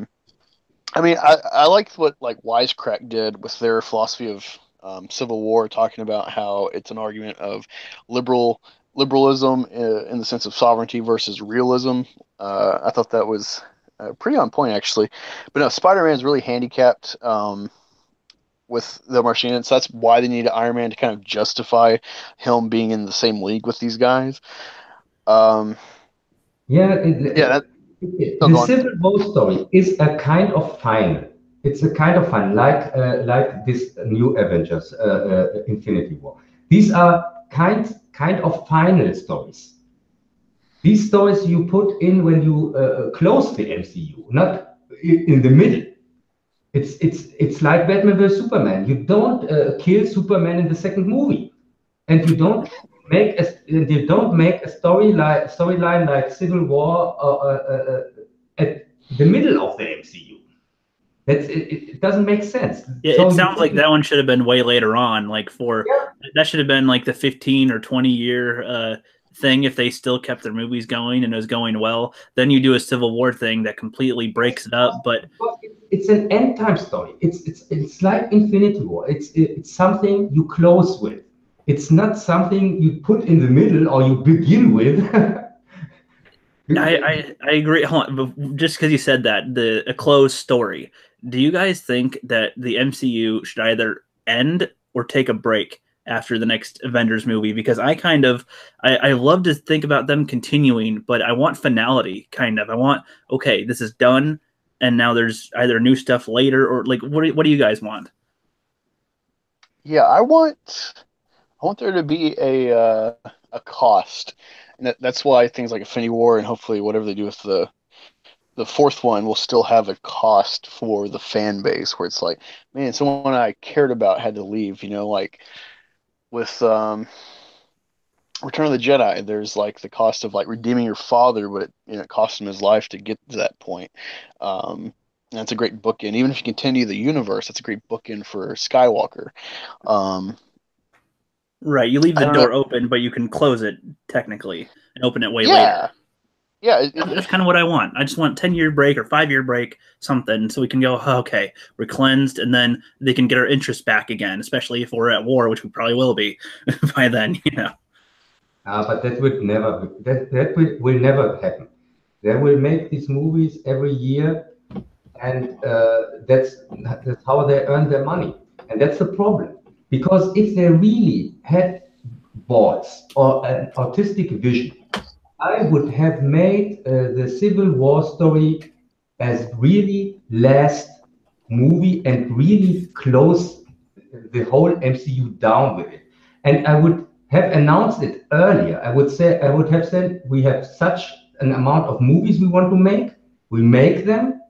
mean, I liked what like Wisecrack did with their philosophy of Civil War, talking about how it's an argument of liberalism in the sense of sovereignty versus realism. I thought that was pretty on point, actually. But no, Spider-Man's really handicapped with the Martians. So that's why they need Iron Man to kind of justify him being in the same league with these guys. Yeah, Yeah, the Civil War story is a kind of final. It's a kind of fun, like this new Avengers, Infinity War. These are kind of final stories. These stories you put in when you close the MCU, not in the middle. It's like Batman vs Superman. You don't kill Superman in the second movie, and you don't make a storyline like Civil War at the middle of the MCU. It doesn't make sense. Yeah, So it sounds like that one should have been way later on. Like that should have been like the 15 or 20-year thing if they still kept their movies going and it was going well. Then you do a Civil War thing that completely breaks it up. But it's an end time story. It's like Infinity War. It's something you close with. It's not something you put in the middle or you begin with. I agree. Hold on, just because you said that, a closed story. Do you guys think that the MCU should either end or take a break after the next Avengers movie? Because I love to think about them continuing, but I want finality, kind of. I want, okay, this is done, and now there's either new stuff later, or like, what do you guys want? Yeah, I want there to be a cost, and that's why things like Infinity War and hopefully whatever they do with the fourth one will still have a cost for the fan base, where it's like, man, someone I cared about had to leave. Like with Return of the Jedi, there's like the cost of like redeeming your father, but it cost him his life to get to that point. That's a great bookend. Even if you continue the universe, that's a great bookend for Skywalker. Right, you leave the door open, but you can close it technically and open it way yeah. later. Yeah, that's kind of what I want. I just want 10-year break or 5-year break, something, so we can go, okay, we're cleansed, and then they can get our interest back again, especially if we're at war, which we probably will be by then, But that would never will never happen. They will make these movies every year, and that's how they earn their money, and that's the problem. Because if they really had balls or an artistic vision, I would have made the Civil War story as really last movie and really close the whole MCU down with it. And I would have announced it earlier. I would have said, we have such an amount of movies we want to make. We make them.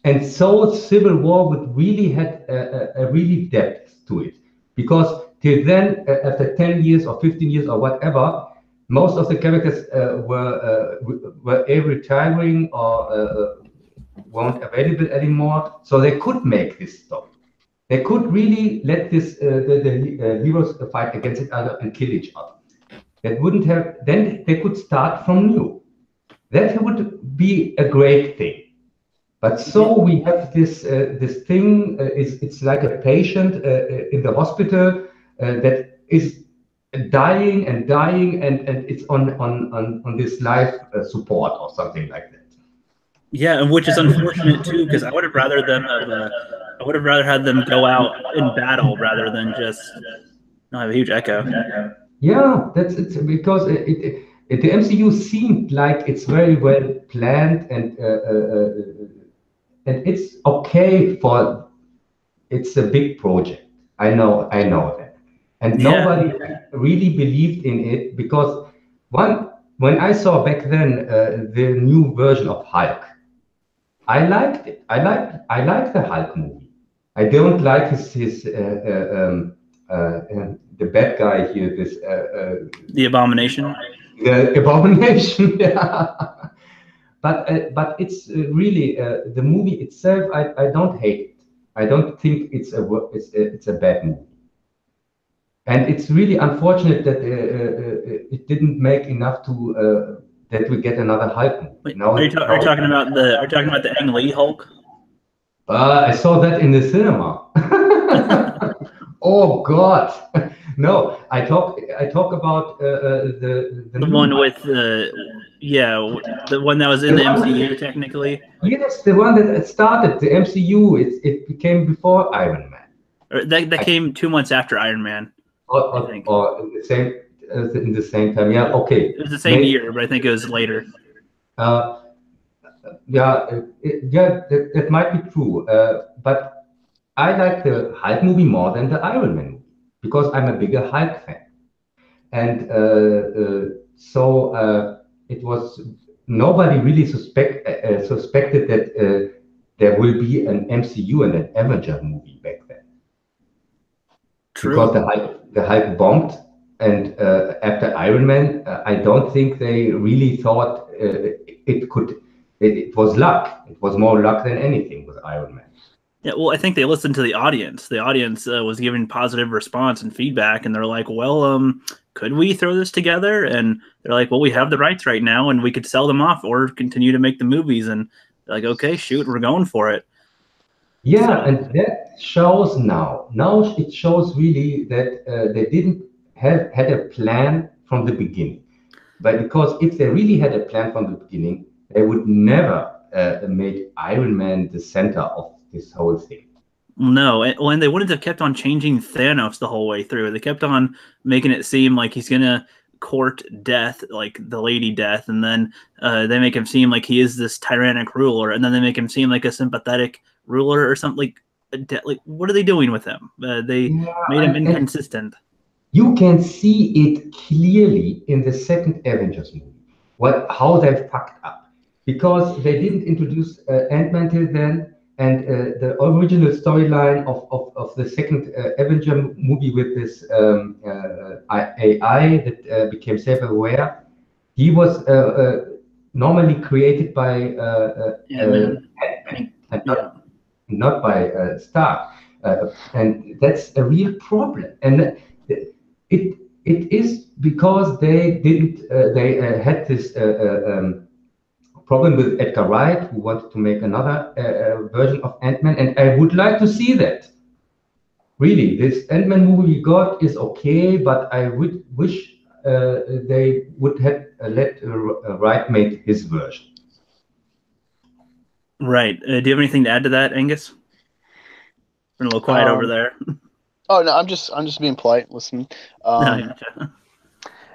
And so Civil War would really had a really depth to it, because till then, after 10 years or 15 years or whatever, most of the characters were either retiring or weren't available anymore, so they could make this story. They could really let the heroes fight against each other and kill each other. That wouldn't have. Then they could start from new. That would be a great thing. But so we have this thing. It's like a patient in the hospital that is dying and dying, and it's on this life support or something like that. Yeah, and which is unfortunate too, because I would have rather had them go out in battle rather than just. No, I have a huge echo. Yeah, that's it's because the MCU seemed like it's very well planned, and it's okay for it's a big project. I know that, and Yeah, nobody really believed in it because when I saw back then the new version of Hulk, I liked it. I like the Hulk movie. I don't like the bad guy here. the Abomination. The abomination. Yeah. But it's really the movie itself. I don't hate it. I don't think it's a bad movie. And it's really unfortunate that it didn't make enough to that we get another Hulk movie. Wait, Now, are you talking about the Ang Lee Hulk? I saw that in the cinema. Oh God! No, I talk about the The new one Hulk. with yeah, the one that was in The the one, MCU technically, yes, the one that started the MCU. It became before Iron Man. or that I, came 2 months after Iron Man, I think. or in the same time. Yeah, okay. It was the same Maybe, year, but I think it was later. uh, yeah, yeah, that might be true. But I like the Hulk movie more than the Iron Man movie because I'm a bigger Hulk fan. And so it was nobody really suspected that there will be an MCU and an Avenger movie back then because True. The Hulk bombed, and after Iron Man, I don't think they really thought it could. It was luck. It was more luck than anything with Iron Man. Yeah, well, I think they listened to the audience. The audience was giving positive response and feedback, and they're like, "Well, could we throw this together?" And they're like, "Well, we have the rights right now, and we could sell them off or continue to make the movies." And they're like, "Okay, shoot, we're going for it." Yeah, So, and that shows now. Now it shows really that they didn't have had a plan from the beginning. But because if they really had a plan from the beginning, they would never made Iron Man the center of this whole thing. no, and they wouldn't have kept on changing Thanos the whole way through. They kept on making it seem like he's gonna court death, like the Lady Death, and then they make him seem like he is this tyrannic ruler, and then they make him seem like a sympathetic ruler or something. Like what are they doing with him? They Yeah, made him and inconsistent. you can see it clearly in the second Avengers movie, what how they fucked up, because they didn't introduce Ant-Man till then, and the original storyline of the second Avenger movie with this AI that became self-aware, he was normally created by Ant-Man. Ant-Man and Yeah. not by Stark, and that's a real problem. And it is because they didn't they had this problem with Edgar Wright, who wanted to make another version of Ant-Man, and I would like to see that. Really, this Ant-Man movie we got is okay, but I would wish they would have let Wright make his version. Right. Do you have anything to add to that, Angus? Been a little quiet over Um, there. oh no, I'm just being polite, listening. No, Um, gotcha.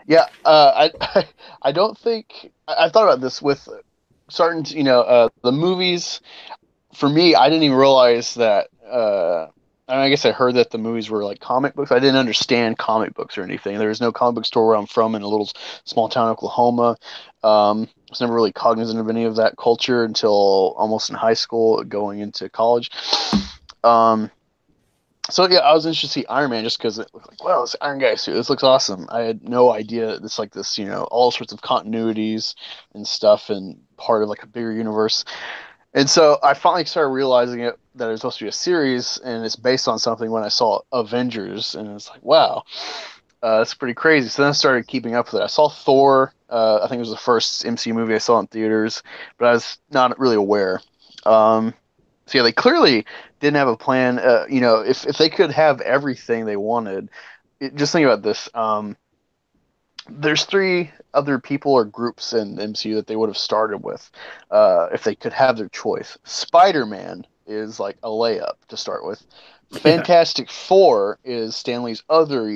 yeah, I don't think I've thought about this with certain, the movies. For me, I didn't even realize that. I guess I heard that the movies were like comic books. I didn't understand comic books or anything. There was no comic book store where I'm from in a little small town, Oklahoma. was never really cognizant of any of that culture until almost in high school, going into college. So yeah, I was interested to see Iron Man just because it looked like, wow, this Iron Guy suit, this looks awesome. I had no idea it's like this, all sorts of continuities and stuff, and part of like a bigger universe. And so I finally started realizing that it was supposed to be a series, and it's based on something when I saw Avengers, and it's like, wow, that's pretty crazy. So then I started keeping up with it. I saw Thor. I think it was the first MCU movie I saw in theaters, but I was not really aware. So yeah, they clearly didn't have a plan. If they could have everything they wanted, just think about this. There's three other people or groups in MCU that they would have started with, if they could have their choice. Spider-Man is like a layup to start with. Yeah. Fantastic Four is Stanley's other,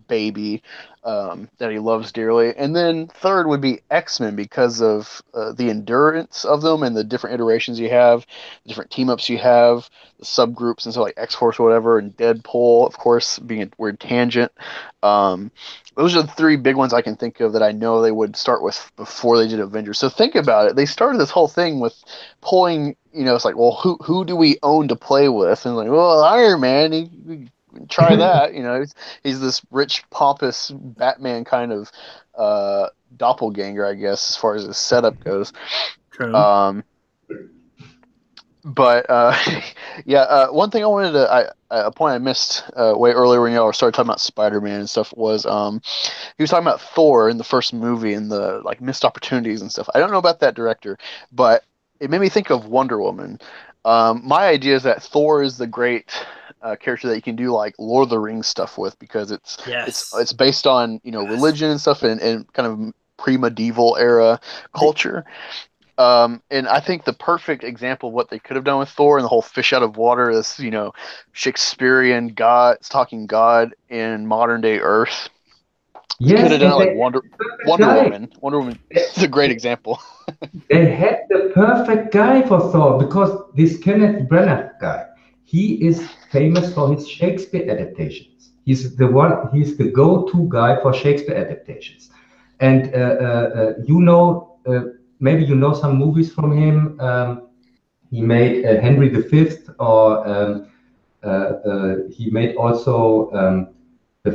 baby, that he loves dearly. And then third would be X-Men because of the endurance of them and the different iterations you have, the different team ups you have, the subgroups, and so like X-Force or whatever, and Deadpool, of course, being a weird tangent. Those are the three big ones I can think of that I know they would start with before they did Avengers. So think about it. They started this whole thing with pulling, it's like, well, who do we own to play with? And like, well, Iron Man, try that. He's this rich, pompous Batman kind of doppelganger, I guess, as far as his setup goes. True. But one thing I wanted to, a point I missed way earlier when y'all started talking about Spider-Man and stuff was he was talking about Thor in the first movie and the like missed opportunities and stuff. I don't know about that director, but it made me think of Wonder Woman. My idea is that Thor is the great character that you can do like Lord of the Rings stuff with because Yes. it's based on religion and stuff and kind of pre-medieval era culture. And I think the perfect example of what they could have done with Thor and the whole fish out of water, this, Shakespearean God, talking God in modern day Earth. They could Yes, have done and it they like had the perfect Wonder guy. Woman. Wonder Woman is a great example. They had the perfect guy for Thor because this Kenneth Branagh guy, he is famous for his Shakespeare adaptations. He's the go-to guy for Shakespeare adaptations. And maybe you know some movies from him. He made Henry V, or he made also the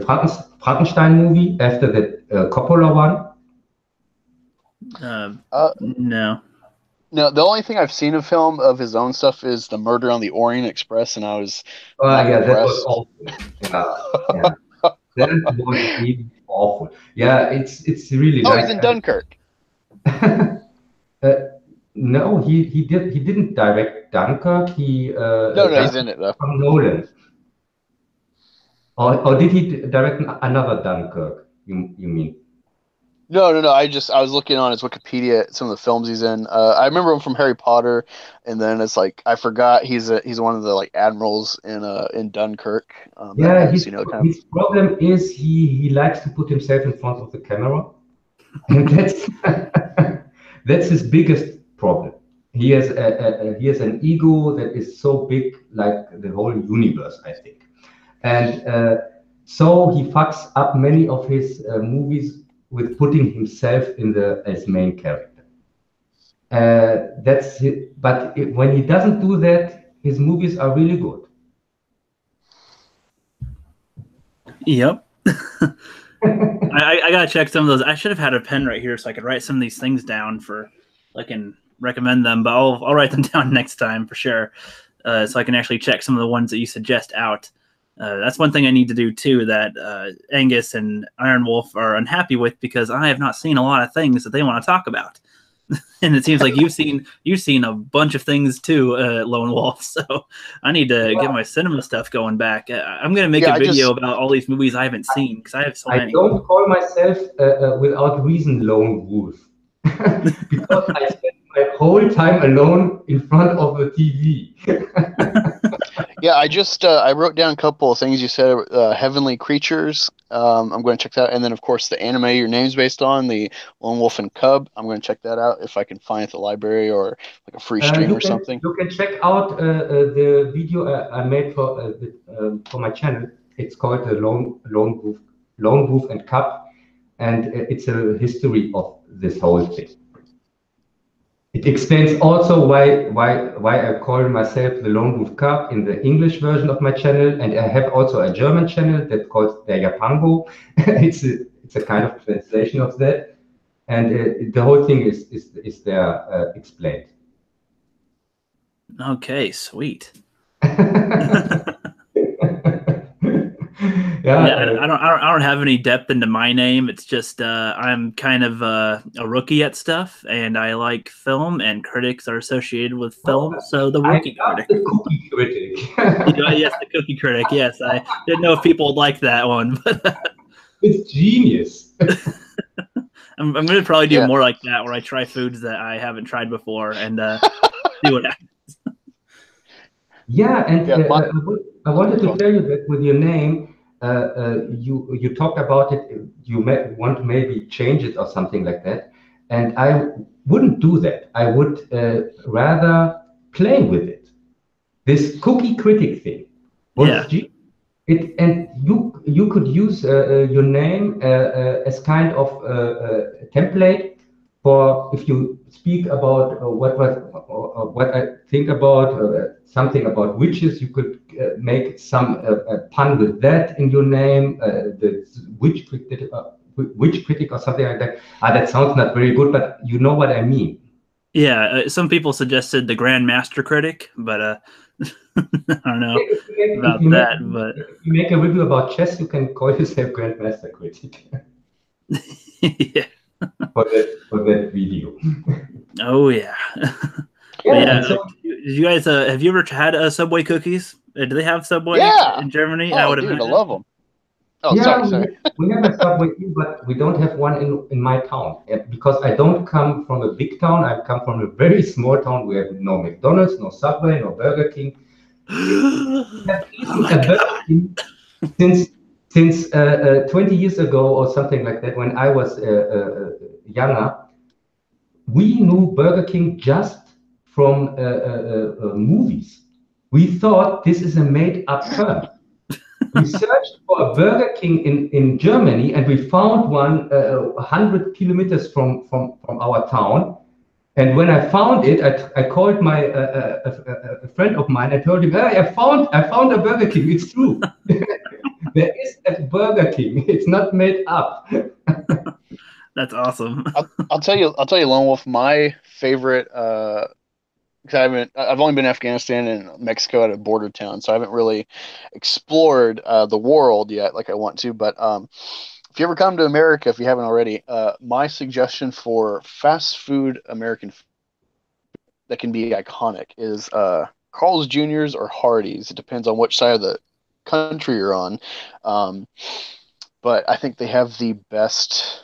Frankenstein movie after the Coppola one. No. No, the only thing I've seen of him of his own stuff is the Murder on the Orient Express, and I was not Yeah, that was impressed. awful. Yeah, yeah, that was really awful. Yeah, it's really Oh, he's like in Dunkirk. uh, no, he didn't direct Dunkirk. He No, he's in Dunkirk it though. from Nolan, or did he direct another Dunkirk? You mean? No. I was looking on his Wikipedia at some of the films he's in. I remember him from Harry Potter, and then it's like I forgot he's one of the like admirals in Dunkirk. That Yeah, has kind of. his problem is he likes to put himself in front of the camera, and that's his biggest problem. He has an ego that is so big, like the whole universe, I think, and so he fucks up many of his movies with putting himself in the as main character. That's it. But when he doesn't do that, his movies are really good. Yep. I gotta check some of those. I should have had a pen right here so I could write some of these things down for I can recommend them, but I'll write them down next time for sure. So I can actually check some of the ones that you suggest out. That's one thing I need to do too that Angus and Iron Wolf are unhappy with because I have not seen a lot of things that they want to talk about. And it seems like you've seen a bunch of things too, Lone Wolf. So I need to get my cinema stuff going back. I'm gonna make a video about all these movies I haven't seen because I have so many. I don't call myself without reason lone wolf because I spend my whole time alone in front of the TV. Yeah, I wrote down a couple of things you said. Heavenly Creatures. I'm going to check that, and then of course the anime your name's based on, the Lone Wolf and Cub. I'm going to check that out if I can find it at the library or like a free stream or something. You can check out the video I made for my channel. It's called the Lone Wolf and Cub, and it's a history of this whole thing. It explains also why I call myself the Lone Wolf Cub in the English version of my channel, and I have also a German channel that's called Der Japango. It's a kind of translation of that, and the whole thing is there explained. Okay, sweet. Yeah, I don't have any depth into my name. It's just I'm kind of a rookie at stuff, and I like film, and critics are associated with film, so the I rookie love critic. the cookie critic. Yes, the cookie critic. Yes, I didn't know if people would like that one, but It's genius. I'm going to probably do Yeah. more like that, where I try foods that I haven't tried before and see what happens. Yeah, and Yeah, I wanted to tell you that with your name, you talked about it. You want to maybe change it or something like that, and I wouldn't do that. I would rather play with it. This cookie critic thing was Yeah. it, and you could use your name as kind of template for if you speak about what I think about something about witches. You could make some pun with that in your name, the witch critic or something like that. That sounds not very good, but you know what I mean. Yeah, some people suggested the Grandmaster Critic, but I don't know If about you make that. But if you make a review about chess, you can call yourself Grandmaster Critic yeah. for that video. Oh yeah. But Yeah, yeah, and so did you guys have you ever had Subway cookies? Do they have Subway yeah. in Germany? I Oh, would dude, I imagine. love them. Oh, yeah, sorry. we have a subway here, but we don't have one in my town. Because I don't come from a big town. I come from a very small town. We have no McDonald's, no Subway, no Burger King. We have Oh eaten my a god. Burger King since 20 years ago or something like that. When I was younger, we knew Burger King just from movies. We thought this is a made-up term. We searched for a Burger King in Germany, and we found one 100 kilometers from our town. And when I found it, I called my a friend of mine. I told him, "Hey, I found a Burger King. It's true. There is a Burger King. It's not made up." That's awesome. I'll tell you, Lone Wolf, my favorite. Because I've only been in Afghanistan and Mexico at a border town, so I haven't really explored the world yet, like I want to. But if you ever come to America, if you haven't already, my suggestion for fast food American food that can be iconic is Carl's Jr.'s or Hardee's. It depends on which side of the country you're on. Um, but I think they have the best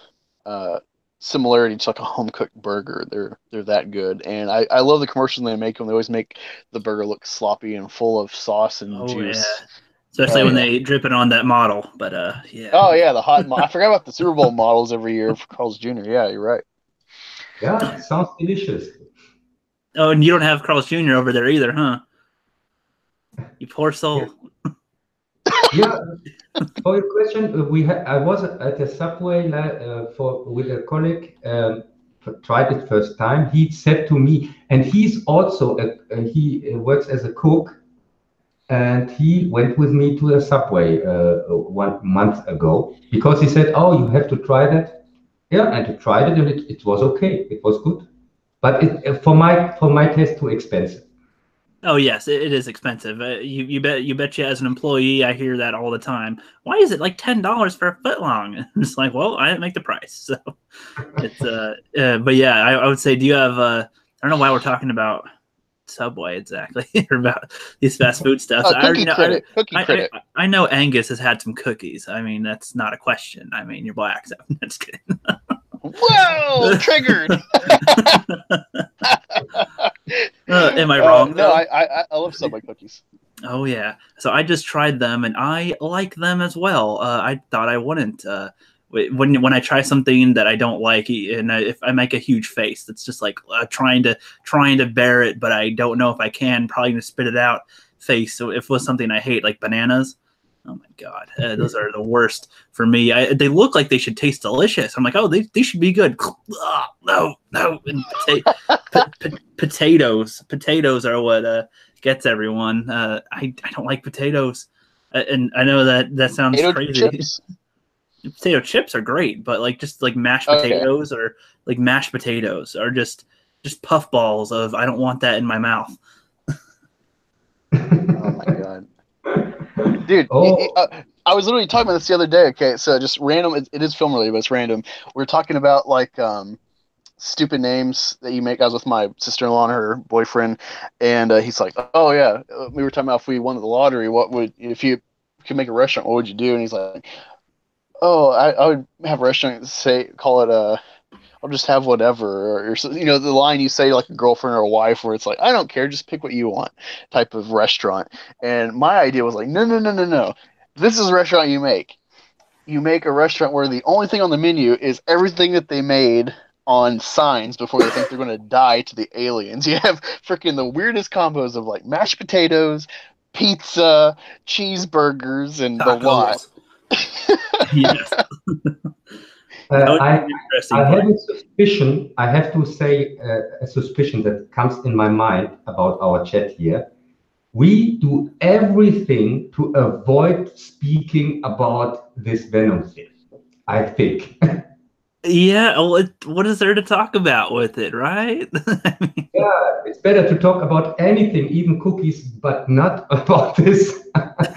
similarity to like a home cooked burger. They're that good, and I love the commercials they make them. They always make the burger look sloppy and full of sauce and Oh yeah. juice. Especially Oh when yeah. they drip it on that model. But yeah. Oh yeah, the hot. I forgot about the Super Bowl models every year for Carl's Jr. Yeah, you're right. Yeah, sounds delicious. Oh, and you don't have Carl's Jr. over there either, huh? You poor soul. Yeah. For your question, I was at a subway for with a colleague. Tried it first time. He said to me, and he's also he works as a cook, and he went with me to a subway 1 month ago because he said, "Oh, you have to try that." Yeah, and I tried it, and it was okay. It was good, but for my taste, too expensive. Oh yes, it is expensive. You bet you as an employee, I hear that all the time. Why is it like $10 for a foot long? It's like, well, I didn't make the price, so it's but yeah, I would say, do you have I don't know why we're talking about Subway exactly or about these fast food stuff. So I already Cookie know. Critic. Cookie Critic. I know Angus has had some cookies. I mean, that's not a question. I mean, you're black, so that's good. Whoa, triggered. Am I wrong? No, Though? I love Subway cookies. Oh yeah. So I just tried them and I like them as well. I thought I wouldn't. When I try something that I don't like, and if I make a huge face, that's just like trying to bear it, but I don't know if I can. Probably gonna spit it out. Face. So if it was something I hate, like bananas, Oh my god, those are the worst for me. They look like they should taste delicious. I'm like, oh, they should be good. No. And potatoes are what gets everyone. I don't like potatoes, and I know that sounds Potato crazy. chips. Potato chips are great, but like just like mashed Okay. potatoes or like mashed potatoes are just puffballs of I don't want that in my mouth. Oh my god. Dude, Oh, I was literally talking about this the other day. Okay, so just random. It is film related, but it's random. We're talking about like stupid names that you make. I was with my sister-in-law and her boyfriend, and he's like, "Oh yeah, we were talking about if we won the lottery, what would if you could make a restaurant? What would you do?" And he's like, "Oh, I would have a restaurant say call it I'll just have whatever, or the line you say to like a girlfriend or a wife, where it's like, I don't care, just pick what you want, type of restaurant. And my idea was like, no, no, no, no, no. This is a restaurant you make. You make a restaurant where the only thing on the menu is everything that they made on signs before they think they're going to die to the aliens. You have freaking the weirdest combos of like mashed potatoes, pizza, cheeseburgers, and the lot. Tacos. Yes, that would be I an interesting I place. have a suspicion. I have to say a suspicion that comes in my mind about our chat here. We do everything to avoid speaking about this Venom thing, I think. Yeah, well, what is there to talk about with it, right? I mean, Yeah, it's better to talk about anything, even cookies, but not about this.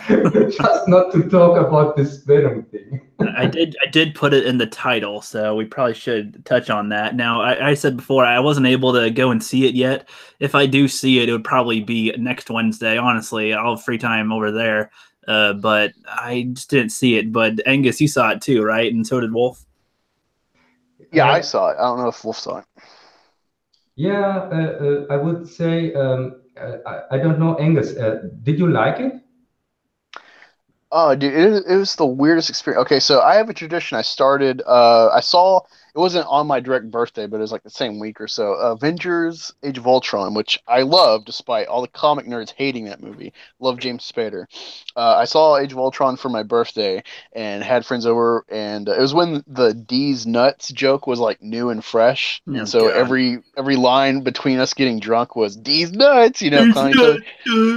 Just not to talk about this Venom thing. I did put it in the title, so we probably should touch on that. Now, I said before I wasn't able to go and see it yet. If I do see it, it would probably be next Wednesday. Honestly, I'll have free time over there. But I just didn't see it. But Angus, you saw it too, right? And so did Wolf. Yeah, I saw it. I don't know if Wolf saw it. Yeah, I would say I don't know, Angus. Did you like it? Oh, dude, it was the weirdest experience. Okay, so I have a tradition. I started. I saw it wasn't on my direct birthday, but it was like the same week or so. Avengers: Age of Ultron, which I love, despite all the comic nerds hating that movie. Love James Spader. I saw Age of Ultron for my birthday and had friends over, and it was when the D's nuts joke was like new and fresh, and Oh so God. every line between us getting drunk was D's nuts, It's clowning each not other.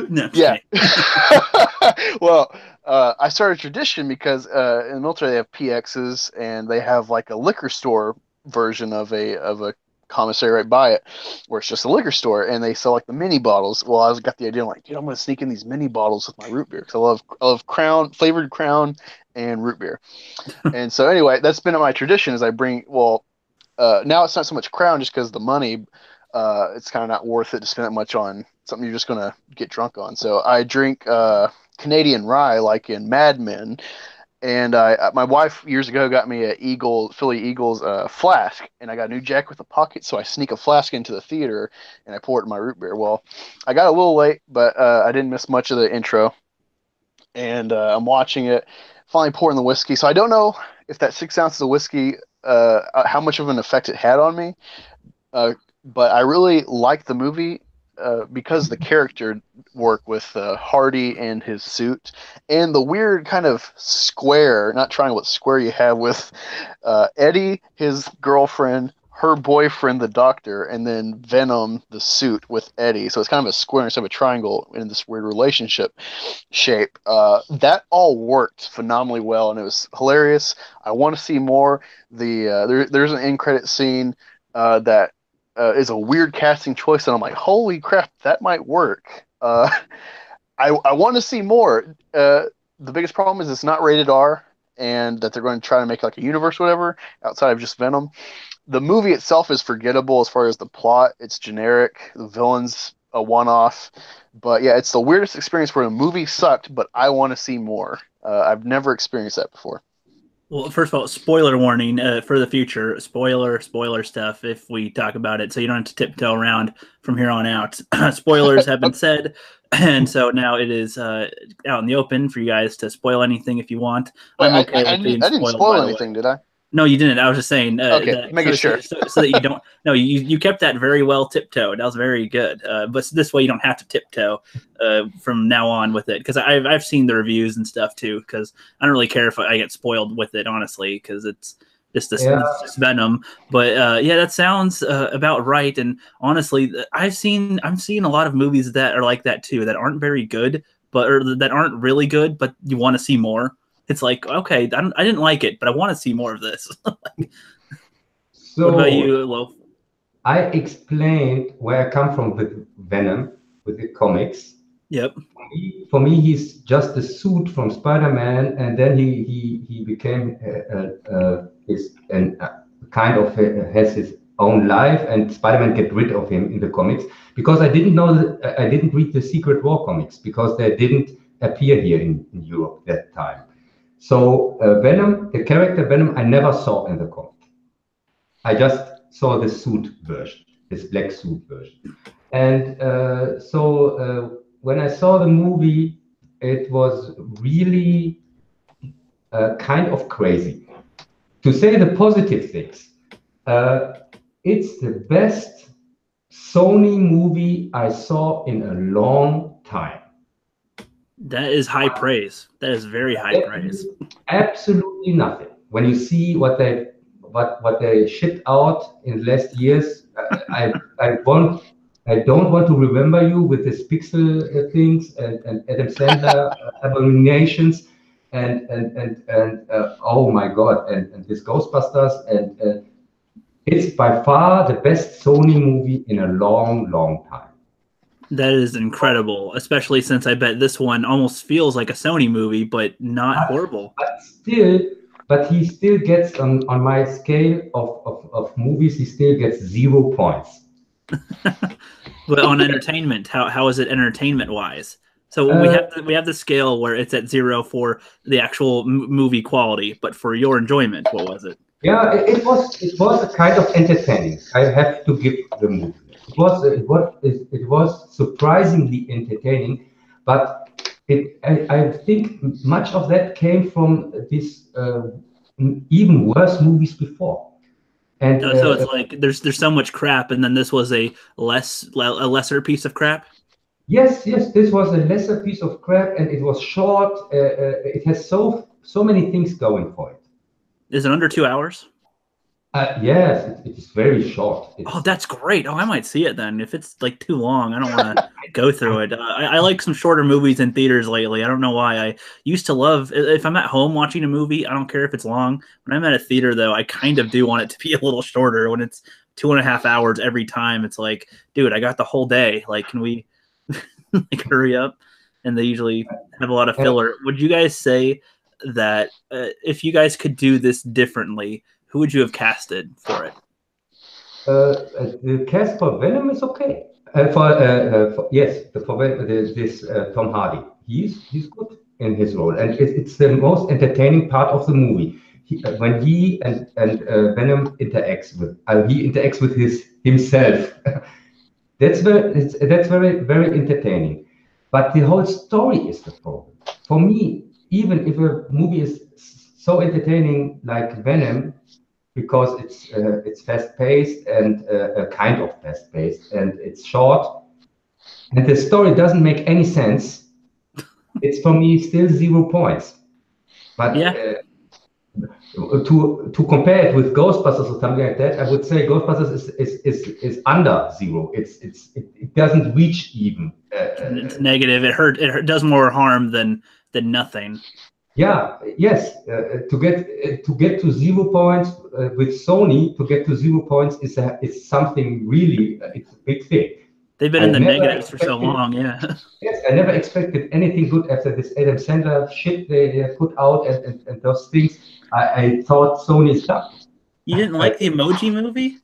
no, I'm just Yeah. kidding. Well, I started a tradition because in the military they have PXs and they have like a liquor store version of a commissary right by it, where it's just a liquor store and they sell like the mini bottles. Well, got the idea, I'm like, dude, I'm gonna sneak in these mini bottles with my root beer because I love Crown flavored Crown and root beer. And so anyway, that's been my tradition. Is I bring now it's not so much Crown just because the money. It's kind of not worth it to spend that much on something you're just gonna get drunk on. So I drink Canadian rye like in Mad Men, and my wife years ago got me a Philly Eagles flask, and I got a new jacket with a pocket, so I sneak a flask into the theater and I pour it in my root beer. Well, I got a little late, but I didn't miss much of the intro, and I'm watching it. Finally pouring the whiskey, so I don't know if that 6 ounces of whiskey, how much of an effect it had on me. Uh, but I really like the movie because the character work with Hardy and his suit, and the weird kind of square, not triangle, but square you have with Eddie, his girlfriend, her boyfriend, the doctor, and then Venom, the suit with Eddie. So it's kind of a square instead of a triangle in this weird relationship shape. That all worked phenomenally well, and it was hilarious. I want to see more. There's an end credit scene that is a weird casting choice, and I'm like, holy crap, that might work. I want to see more. The biggest problem is it's not rated R, and that they're going to try to make like a universe, or whatever, outside of just Venom. The movie itself is forgettable as far as the plot. It's generic. The villain's a one-off. But yeah, it's the weirdest experience where a movie sucked, but I want to see more. I've never experienced that before. Well, first of all, spoiler warning for the future. Spoiler stuff if we talk about it, so you don't have to tiptoe around from here on out. Spoilers have been said, and so now it is out in the open for you guys to spoil anything if you want. Wait, I'm okay with being I didn't spoiled, by spoil the way. anything, did I? No, you didn't. I was just saying Okay, that making sure. so that you don't. No, you kept that very well tiptoed. That was very good. But this way you don't have to tiptoe from now on with it, because I've seen the reviews and stuff too. Because I don't really care if I get spoiled with it, honestly, because it's Yeah. it's just Venom. But yeah, that sounds about right. And honestly, I've seen a lot of movies that are like that too, that aren't very good, or that aren't really good, but you want to see more. It's like, okay, I didn't like it, but I want to see more of this. What about So you, Loaf? I explained where I come from with Venom, with the comics. Yep. For me, he's just a suit from Spider-Man, and then he became his and kind of has his own life, and Spider-Man get rid of him in the comics because I didn't know I didn't read the Secret War comics because they didn't appear here in Europe that time. So Venom, the character Venom, I never saw in the comic. I just saw the suit version, this black suit version. And when I saw the movie, it was really kind of crazy. To say the positive things, uh, it's the best Sony movie I saw in a long time. That is high praise. That is very high praise. Absolutely nothing. When you see what they shipped out in the last years, I don't want to remember you with these pixel things and Adam Sandler abominations and oh my God, and this Ghostbusters and it's by far the best Sony movie in a long time. That is incredible, especially since I bet this one almost feels like a Sony movie, but not But, horrible. but still, but he still gets on my scale of movies, he still gets 0 points. But on entertainment, how is it entertainment wise? So Uh, we have the scale where it's at 0 for the actual movie quality, but for your enjoyment, what was it? yeah, it was a kind of entertaining. I have to give the movie. It was surprisingly entertaining, but I think much of that came from these even worse movies before. And So it's like there's so much crap, and then this was a lesser piece of crap. yes, this was a lesser piece of crap, and it was short. It has so many things going for it. Is it under 2 hours? Yes, it is very short. Oh, It's that's great. Oh, I might see it then. If it's like too long, I don't want to go through it. I like some shorter movies in theaters lately. I don't know why. I used to love if I'm at home watching a movie, I don't care if it's long. When I'm at a theater, though, I kind of do want it to be a little shorter. When it's 2.5 hours every time, it's like, dude, I got the whole day. Like, can we like hurry up? And they usually have a lot of uh, filler. Would you guys say that if you guys could do this differently, who would you have casted for it? the cast for Venom is okay. Yes, this Tom Hardy, he's good in his role, and it's the most entertaining part of the movie. When he and Venom interacts with himself. That's very entertaining. But the whole story is the problem. For me, even if a movie is so entertaining like Venom, because it's fast paced and a kind of fast paced and it's short and the story doesn't make any sense, it's for me still 0 points. But Yeah, to compare it with Ghostbusters or something like that, I would say Ghostbusters is under 0. It doesn't reach even. it's negative. Does more harm than nothing. Yeah, yes. To get to 0 points with Sony, to get to 0 points is something really. It's a big thing. They've been I in the never negatives for so expected. long. Yeah. Yes, I never expected anything good after this Adam Sandler shit they put out and those things. I thought Sony is done. You didn't I, like the Emoji Movie?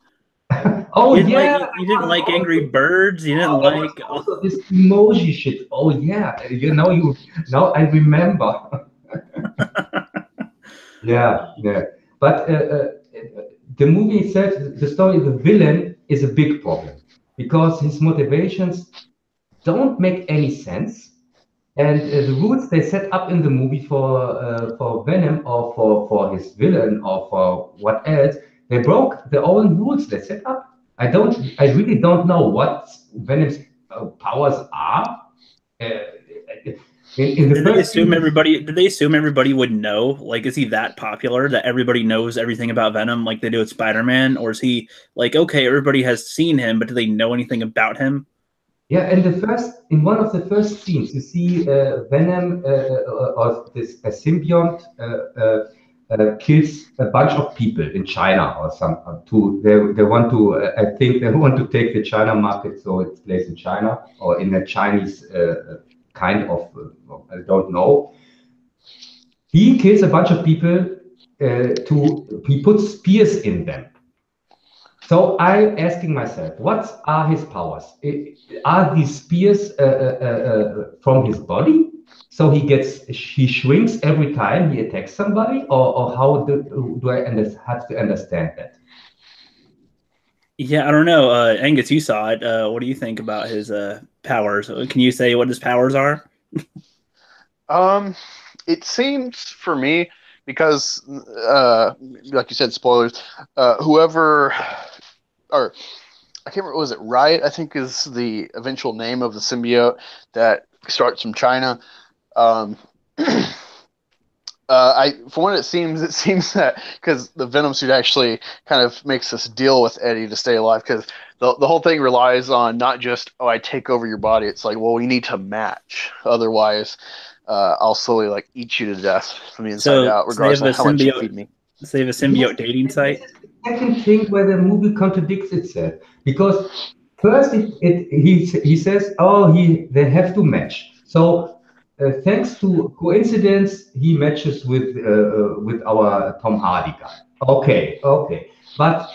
oh yeah, You didn't like Angry Birds? You didn't there was like also this emoji shit. Oh yeah, now I remember. Yeah. But the movie itself, the story, the villain is a big problem because his motivations don't make any sense. And the rules they set up in the movie for Venom or for his villain or for what else, they broke their own rules they set up. I really don't know what Venom's powers are. Uh, in the Did they first assume scene, everybody? Did they assume everybody would know? Like, is he that popular that everybody knows everything about Venom, like they do with Spider-Man, or is he like okay, everybody has seen him, but do they know anything about him? yeah, in one of the first scenes, you see Venom or this a symbiont kills a bunch of people in China or some to they want to I think they want to take the China market, so it's placed in China or in a Chinese kind of I don't know. He kills a bunch of people. To he puts spears in them. So I'm asking myself, what are his powers? Are these spears from his body? So he shrinks every time he attacks somebody, or how do I have to understand that? Yeah, I don't know. Angus, you saw it. What do you think about his powers? Can you say what his powers are? Um, it seems for me because, like you said, spoilers. Whoever, or I can't remember, was it Riot? I think is the eventual name of the symbiote that starts from China. Um, from what it seems that because the Venom suit actually kind of makes this deal with Eddie to stay alive because the whole thing relies on not just I take over your body. It's like we need to match, otherwise I'll slowly like eat you to death from the inside So, out, so they regardless have a of how much you feed symbiote. me. So they have a Yes, symbiote dating this site. is the second thing where the movie contradicts itself because first he says, oh, they have to match. So thanks to coincidence, he matches with our Tom Hardy guy. Okay, okay, but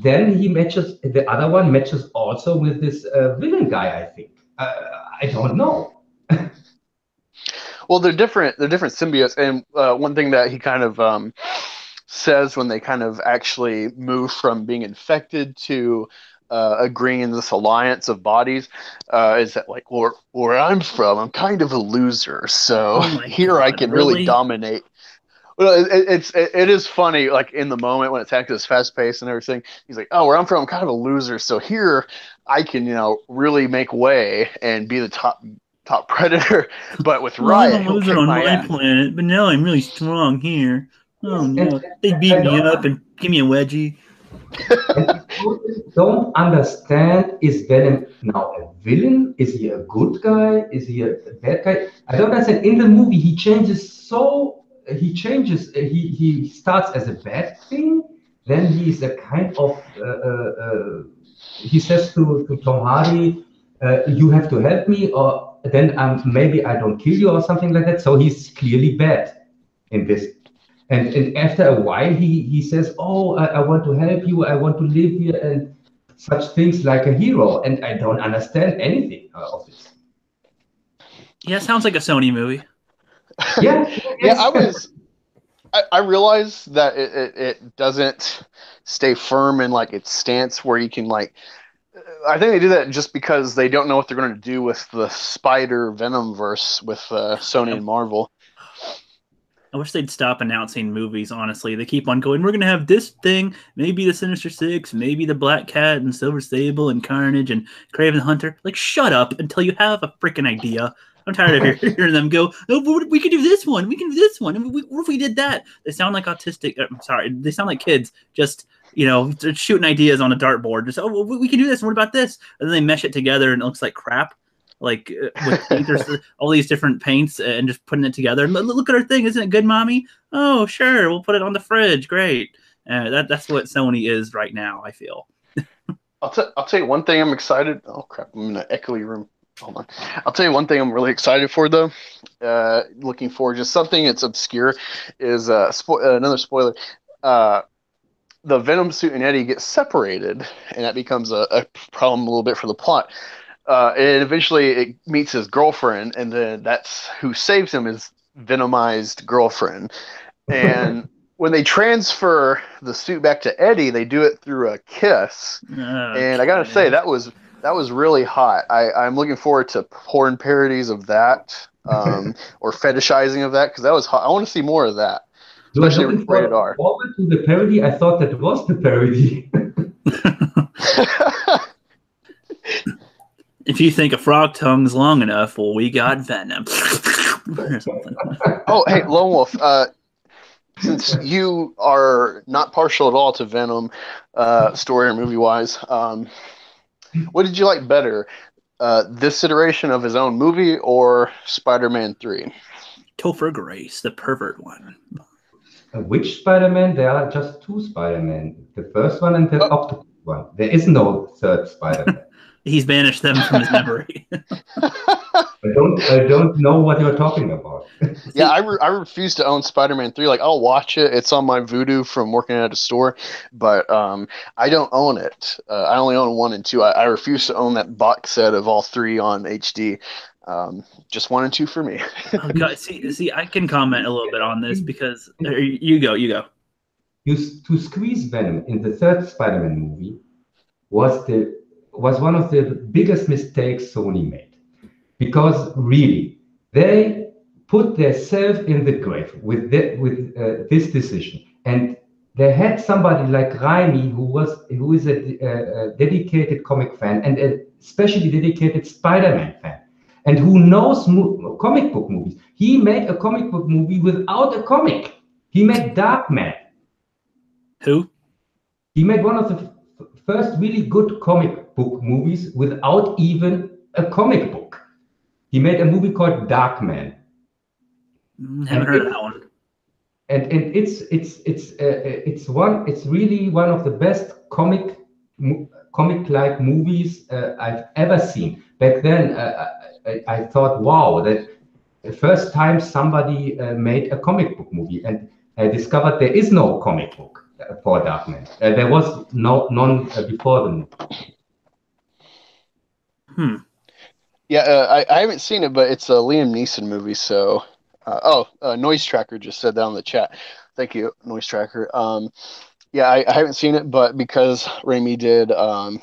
then he matches the other one matches also with this villain guy. I think I don't know. Well, they're different. They're different symbiotes, and one thing that he kind of says when they kind of actually move from being infected to agreeing in this alliance of bodies is that like where I'm from, I'm kind of a loser, so Oh my here I god, can really really? dominate. Well, it is funny, like in the moment when it's acting as fast paced and everything. He's like, "Oh, where I'm from, I'm kind of a loser, so here I can, really make way and be the top predator." But with Well, I'm a Riot, he'll loser kick on my my ass. planet, but now I'm really strong here. Oh Yes, and no, they beat I me don't up and give me a wedgie. And I totally don't understand, is Venom now a villain? Is he a good guy? Is he a bad guy? I don't understand. In the movie, he starts as a bad thing, then he's a kind of he says to Tom Hardy, you have to help me, or then maybe I don't kill you or something like that. So he's clearly bad in this. And after a while, he says, "Oh, I want to help you. I want to live here," and such things like a hero. And I don't understand anything of this. Yeah, sounds like a Sony movie. Yeah, Yeah, yes. I realize that it doesn't stay firm in like its stance where you can like I think they do that just because they don't know what they're going to do with the Spider Venom verse with Sony I, and Marvel. I wish they'd stop announcing movies, honestly. They keep on going, we're going to have this thing, maybe the Sinister Six, maybe the Black Cat and Silver Sable and Carnage and Craven the Hunter. Like, shut up until you have a freaking idea. I'm tired of hearing them go, oh, we can do this one. We can do this one. What if we did that? They sound like autistic. I'm sorry. They sound like kids just, shooting ideas on a dartboard. Just, oh, we can do this. What about this? And then they mesh it together and it looks like crap like with painters, all these different paints and just putting it together. Look at our thing, isn't it good, mommy? Oh, sure, we'll put it on the fridge. Great. That's what Sony is right now. I feel. I'll tell you one thing I'm excited. Oh crap! I'm in an echoey room. Hold on. I'll tell you one thing I'm really excited for though. Looking for just something that's obscure is another spoiler. Uh, the Venom suit and Eddie get separated, and that becomes a problem a little bit for the plot. And eventually it meets his girlfriend, and then that's who saves him is Venomized girlfriend. And when they transfer the suit back to Eddie, they do it through a kiss. And I gotta say Okay. that was That was really hot. I'm looking forward to porn parodies of that, or fetishizing of that, because that was hot. I want to see more of that, You are especially looking rated R. forward to the parody? I thought that was the parody. If you think a frog tongue's long enough, well, we got Venom. Or something. Oh, hey, Lone Wolf. Since you are not partial at all to Venom, story or movie wise, what did you like better? This iteration of his own movie or Spider-Man 3? Topher Grace, the pervert one. Which Spider-Man? There are just two Spider-Man. The first one and the Oh, Octopus one. There is no third Spider-Man. He's banished them from his memory. I don't know what you're talking about. yeah, I refuse to own Spider-Man 3. Like, I'll watch it. It's on my Vudu from working at a store, but I don't own it. I only own 1 and 2. I refuse to own that box set of all 3 on HD. Just 1 and 2 for me. Oh, God, see, I can comment a little bit on this because you go. To squeeze Venom in the third Spider-Man movie was one of the biggest mistakes Sony made, because really they put themselves in the grave with this decision, and they had somebody like Raimi who is a dedicated comic fan and a especially dedicated Spider-Man fan, and who knows comic book movies. He made a comic book movie without a comic. He made Darkman. Who? He made one of the first really good comic book movies without even a comic book. He made a movie called Darkman. Haven't heard of that one. And it's really one of the best comic-like movies I've ever seen. Back then, I thought, wow, that the first time somebody made a comic book movie, and I discovered there is no comic book for Darkman. There was none before the movie. Yeah, I haven't seen it, but it's a Liam Neeson movie. So, Noise Tracker just said that on the chat. Thank you, Noise Tracker. Yeah, I haven't seen it, but because Raimi did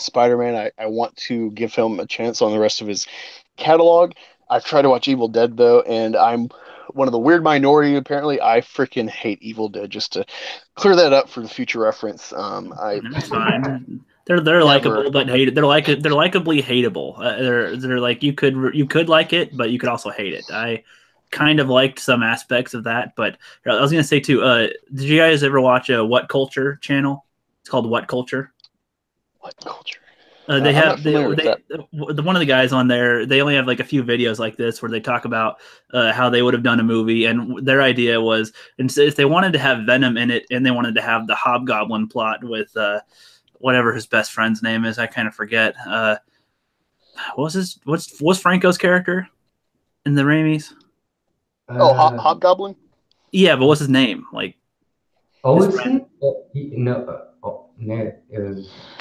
Spider-Man, I want to give him a chance on the rest of his catalog. I've tried to watch Evil Dead though, and I'm one of the weird minority. Apparently, I freaking hate Evil Dead. Just to clear that up for the future reference. That's fine. They're likable but hated. They're likably hateable. They're like you could like it, but you could also hate it. I kind of liked some aspects of that, but I was gonna say too. Did you guys ever watch a What Culture channel? It's called What Culture. What Culture? They have one of the guys on there. They only have like a few videos like this where they talk about how they would have done a movie, and their idea was, and if they wanted to have Venom in it, and they wanted to have the Hobgoblin plot with whatever his best friend's name is, I kind of forget. What's Franco's character in the Raimis? Hobgoblin. Yeah, but what's his name? Like Olsen? What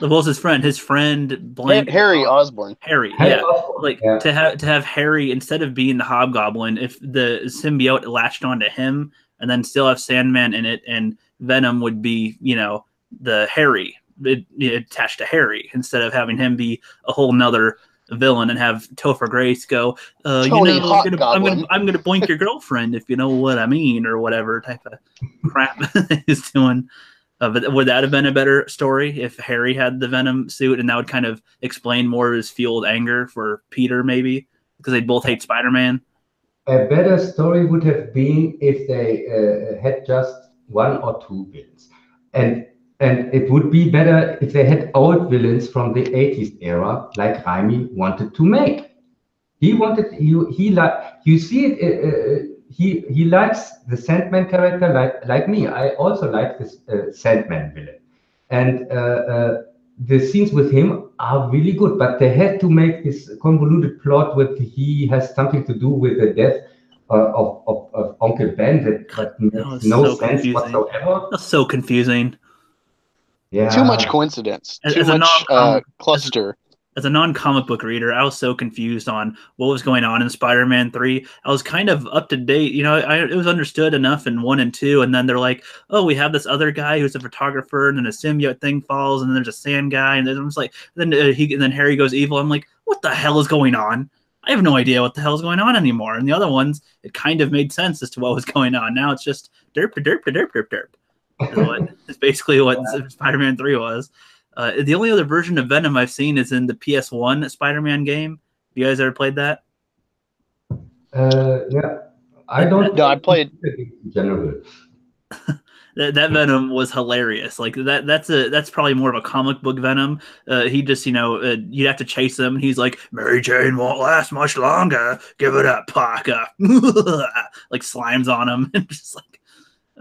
was his friend? His friend blank Harry Osborn. Harry, yeah. Like to have Harry, instead of being the Hobgoblin, if the symbiote latched onto him, and then still have Sandman in it, and Venom would be, the Harry attached to Harry, instead of having him be a whole nother villain and have Topher Grace go, I'm gonna boink your girlfriend, if you know what I mean, or whatever type of crap he's doing. But would that have been a better story if Harry had the Venom suit, and that would kind of explain more of his fueled anger for Peter, maybe, because they both hate Spider-Man? A better story would have been if they had just 1 or 2 villains, and it would be better if they had old villains from the 80s era, like Raimi wanted to make. He likes the Sandman character like me. I also like this Sandman villain, and the scenes with him are really good. But they had to make this convoluted plot with he has something to do with the death of Uncle Ben that makes no sense whatsoever. That's so confusing. Yeah. Too much coincidence. Too much cluster. as a non-comic book reader, I was so confused on what was going on in Spider-Man 3. I was kind of up to date, it was understood enough in 1 and 2, and then they're like, oh, we have this other guy who's a photographer, and then a symbiote thing falls, and then there's a sand guy, and then I'm just like, and then Harry goes evil. I'm like, what the hell is going on? I have no idea what the hell is going on anymore. And the other ones, it kind of made sense as to what was going on. Now it's just derp to derp to derp derp derp. It's basically what Spider-Man 3 was. The only other version of Venom I've seen is in the PS1 Spider-Man game. You guys ever played that? Yeah, I don't. No, I played in general. That Venom was hilarious. Like that's probably more of a comic book Venom. He just you'd have to chase him. And he's like, Mary Jane won't last much longer. Give it up, Parker. Like slimes on him and just like.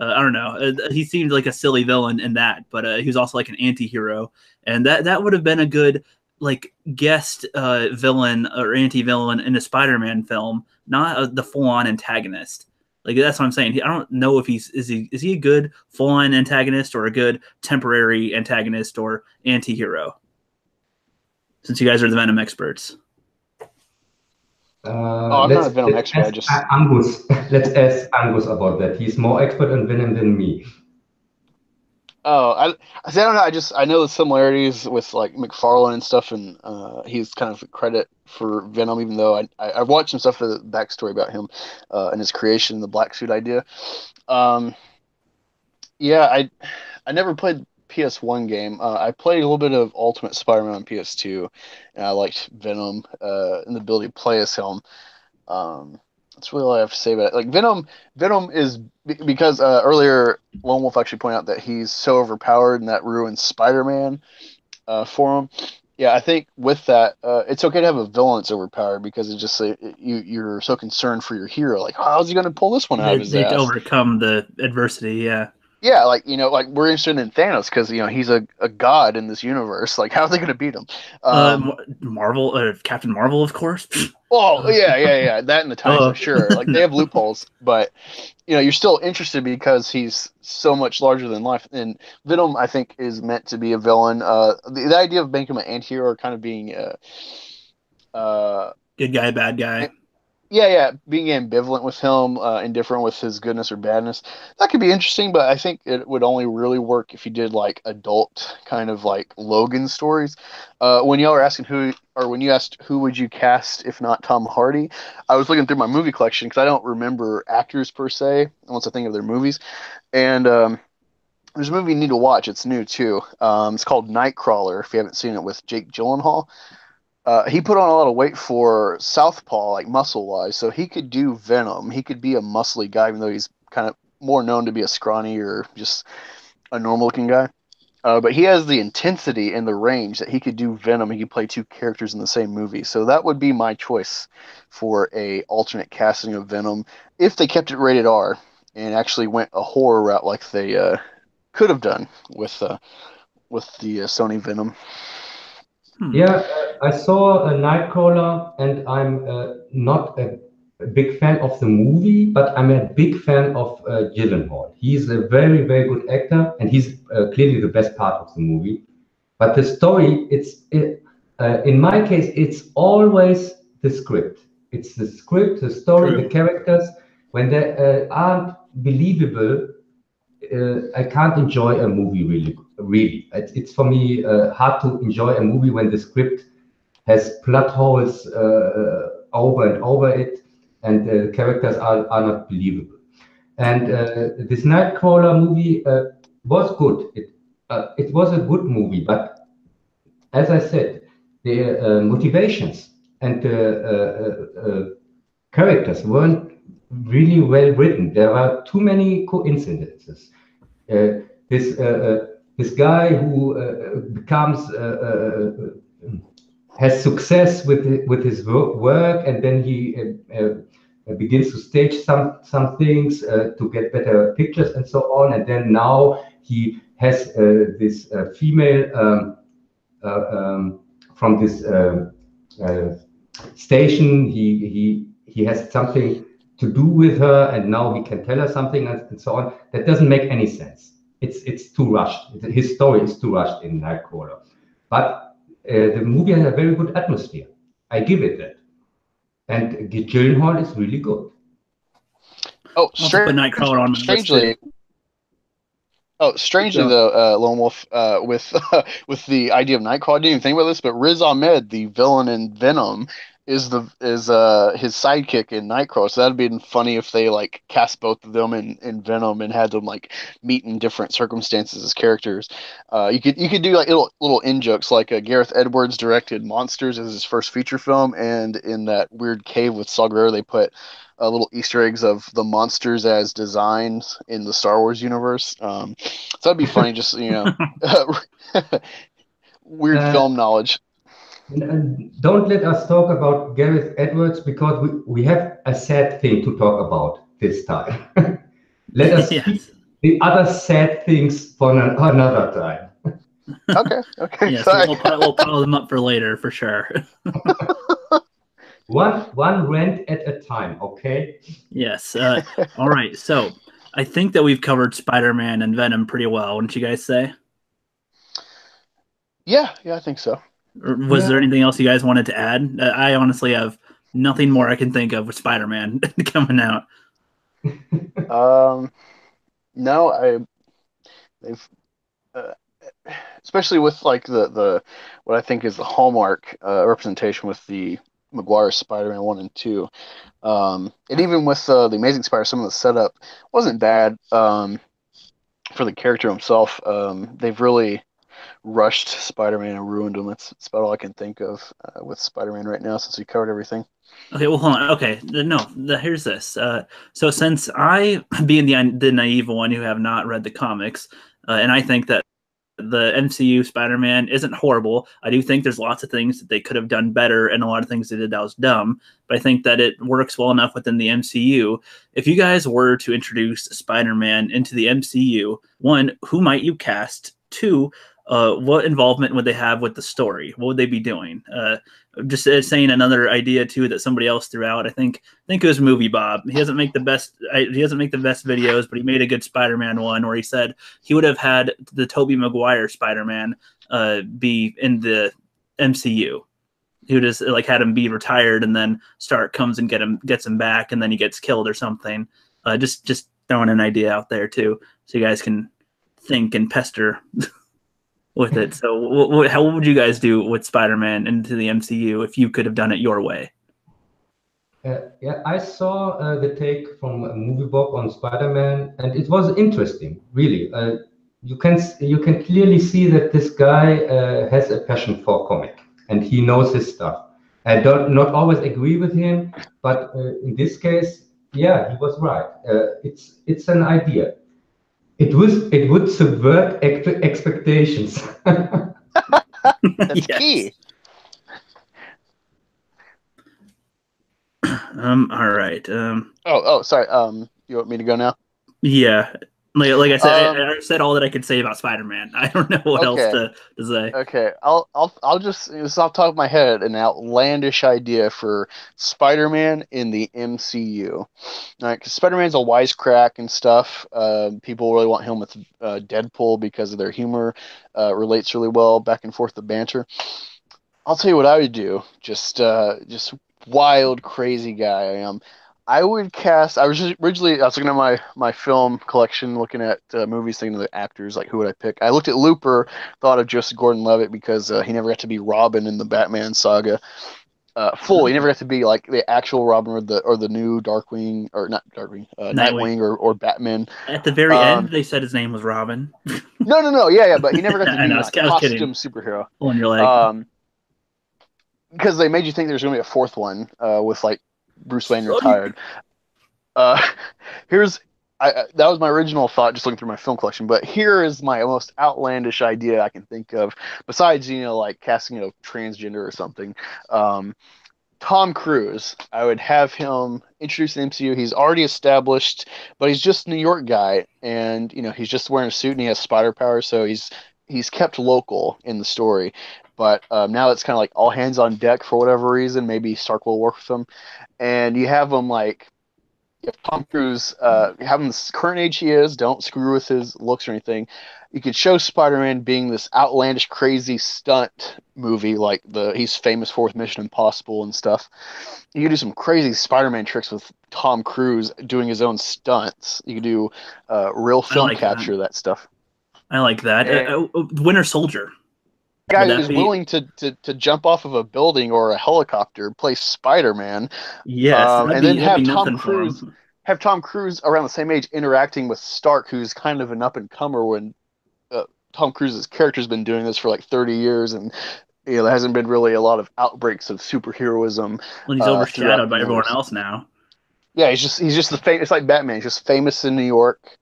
I don't know. He seemed like a silly villain in that, but he was also like an anti-hero, and that would have been a good like guest villain or anti-villain in a Spider-Man film, not the full-on antagonist. Like that's what I'm saying. I don't know if is he a good full-on antagonist or a good temporary antagonist or anti-hero. Since you guys are the Venom experts. I'm not a Venom expert. Angus. Let's ask Angus about that. He's more expert on Venom than me. Oh, I don't know. I know the similarities with like McFarlane and stuff, and he's kind of a credit for Venom, even though I watched some stuff for the backstory about him and his creation, the black suit idea. Yeah, I never played PS1 game. I played a little bit of Ultimate Spider-Man on PS2, and I liked Venom and the ability to play as him. That's really all I have to say about it. Like Venom is because earlier Lone Wolf actually pointed out that he's so overpowered and that ruins Spider-Man for him. Yeah, I think with that, it's okay to have a villain that's overpowered because it's just you're so concerned for your hero. Like, how's he going to pull this one out of his ass? To overcome the adversity, yeah. Yeah, like like we're interested in Thanos because he's a god in this universe. Like, how are they going to beat him? Marvel, Captain Marvel, of course. Oh yeah. That and the times, I'm sure. Like they have loopholes, but you're still interested because he's so much larger than life. And Venom, I think, is meant to be a villain. The idea of making him an anti-hero, kind of being good guy, bad guy. Yeah, being ambivalent with him, indifferent with his goodness or badness, that could be interesting. But I think it would only really work if you did like adult kind of like Logan stories. When y'all were asking when you asked who would you cast if not Tom Hardy, I was looking through my movie collection because I don't remember actors per se once I think of their movies. And there's a movie you need to watch. It's new too. It's called Nightcrawler. If you haven't seen it, with Jake Gyllenhaal. He put on a lot of weight for Southpaw, like muscle-wise, so he could do Venom. He could be a muscly guy, even though he's kind of more known to be a scrawny or just a normal-looking guy. But he has the intensity and the range that he could do Venom. He could play two characters in the same movie. So that would be my choice for a alternate casting of Venom if they kept it rated R and actually went a horror route like they could have done with the Sony Venom. Yeah, I saw a Nightcrawler, and I'm not a big fan of the movie, but I'm a big fan of Gyllenhaal. He's a very, very good actor, and he's clearly the best part of the movie. But the story, in my case, it's always the script. It's the script, the story, the characters. When they aren't believable, I can't enjoy a movie really. It's for me hard to enjoy a movie when the script has plot holes over and over it, and the characters are not believable. And this Nightcrawler movie was good. It was a good movie, but as I said, the motivations and the characters weren't really well written. There are too many coincidences. This guy who becomes has success with his work, and then he begins to stage some things to get better pictures and so on. And then now he has this female from this station. He has something to do with her, and now he can tell her something and so on. That doesn't make any sense. It's too rushed. His story is too rushed in Nightcrawler. But The movie has a very good atmosphere. I give it that. And Gyllenhaal is really good. Oh, I'll have to put Nightcrawler on my list too. strangely, strangely So, though, Lone Wolf, with with the idea of Nightcrawler, I didn't even think about this, but Riz Ahmed, the villain in Venom, is his sidekick in Nightcrawler. So that'd be funny if they like cast both of them in Venom and had them like meet in different circumstances as characters. You could do like little in jokes like Gareth Edwards directed Monsters as his first feature film, and in that weird cave with Saw Gerrera, they put little Easter eggs of the monsters as designs in the Star Wars universe. So that'd be funny, just weird uh, film knowledge. and don't let us talk about Gareth Edwards because we have a sad thing to talk about this time. Let us keep Yes. the other sad things for another time. Okay, okay, Yes, sorry. we'll pile them up for later for sure. One rant at a time, okay? Yes. All right. So I think that we've covered Spider-Man and Venom pretty well. Wouldn't you guys say? Yeah, yeah, I think so. Or was Yeah. there anything else you guys wanted to add? I honestly have nothing more I can think of with Spider-Man coming out. Um, no, they've uh, especially with like the what I think is the hallmark representation with the Maguire Spider-Man 1 and 2. And even with the Amazing Spider, some of the setup wasn't bad for the character himself. They've really rushed Spider-Man and ruined him. That's about all I can think of with Spider-Man right now since we covered everything. Okay, well, hold on. Okay, no, here's this. So since I, being the naive one who have not read the comics, and I think that the MCU Spider-Man isn't horrible. I do think there's lots of things that they could have done better, and a lot of things they did that was dumb. But I think that it works well enough within the MCU. If you guys were to introduce Spider-Man into the MCU, one, who might you cast? Two, what involvement would they have with the story? What would they be doing? Just saying another idea too that somebody else threw out. I think it was Movie Bob. He doesn't make the best videos, but he made a good Spider-Man one where he said he would have had the Tobey Maguire Spider-Man be in the MCU. He would just like had him be retired, and then Stark comes and gets him back, and then he gets killed or something. Just throwing an idea out there too, so you guys can think and pester with it. So, how would you guys do with Spider-Man into the MCU if you could have done it your way? Yeah, I saw the take from Movie Bob on Spider-Man, and it was interesting, really. You can clearly see that this guy has a passion for comic, and he knows his stuff. I don't not always agree with him, but in this case, yeah, he was right. It's an idea. It would subvert expectations. That's Yes. key. All right. Sorry. You want me to go now? Yeah. Like I said, Um, I said all that I could say about Spider-Man. I don't know what else okay. to say. Okay, I'll just this is off the top of my head an outlandish idea for Spider-Man in the MCU. All right, because Spider-Man's a wisecrack and stuff. People really want him with Deadpool because of their humor. Relates really well back and forth the banter. I'll tell you what I would do. Just wild, crazy guy I am. I would cast. I was just originally. I was looking at my film collection, looking at movies, thinking of the actors. Like, who would I pick? I looked at Looper, thought of Joseph Gordon-Levitt because he never got to be Robin in the Batman saga. Full. He never got to be like the actual Robin or the new Darkwing or not Darkwing, Nightwing. Nightwing or Batman. At the very end, Um, they said his name was Robin. no, yeah, yeah, but he never got to I know. be I like was kidding. costume superhero. Pulling your leg. Um, because they made you think there's going to be a fourth one with like Bruce Wayne Sonny. retired. Uh, here's that was my original thought just looking through my film collection, but here is my most outlandish idea I can think of besides like casting a transgender or something. Um, Tom Cruise, I would have him introduce the MCU. He's already established, but he's just a New York guy, and he's just wearing a suit and he has spider powers, so he's kept local in the story. But now it's kind of like all hands on deck for whatever reason. Maybe Stark will work with him, and you have him like if Tom Cruise, having the current age he is, don't screw with his looks or anything. You could show Spider-Man being this outlandish, crazy stunt movie like he's famous for with Mission Impossible and stuff. You could do some crazy Spider-Man tricks with Tom Cruise doing his own stunts. You could do real I film like that. capture of that stuff. I like that. And Winter Soldier. guy Would that who's be? willing to jump off of a building or a helicopter, play Spider-Man, Yes, and then that'd be nothing for him. Have Tom Cruise around the same age interacting with Stark, who's kind of an up and comer when Tom Cruise's character's been doing this for like 30 years, and there hasn't been really a lot of outbreaks of superheroism Well, he's throughout overshadowed the by everyone years. else now. Yeah, he's just the famous. It's like Batman. He's just famous in New York.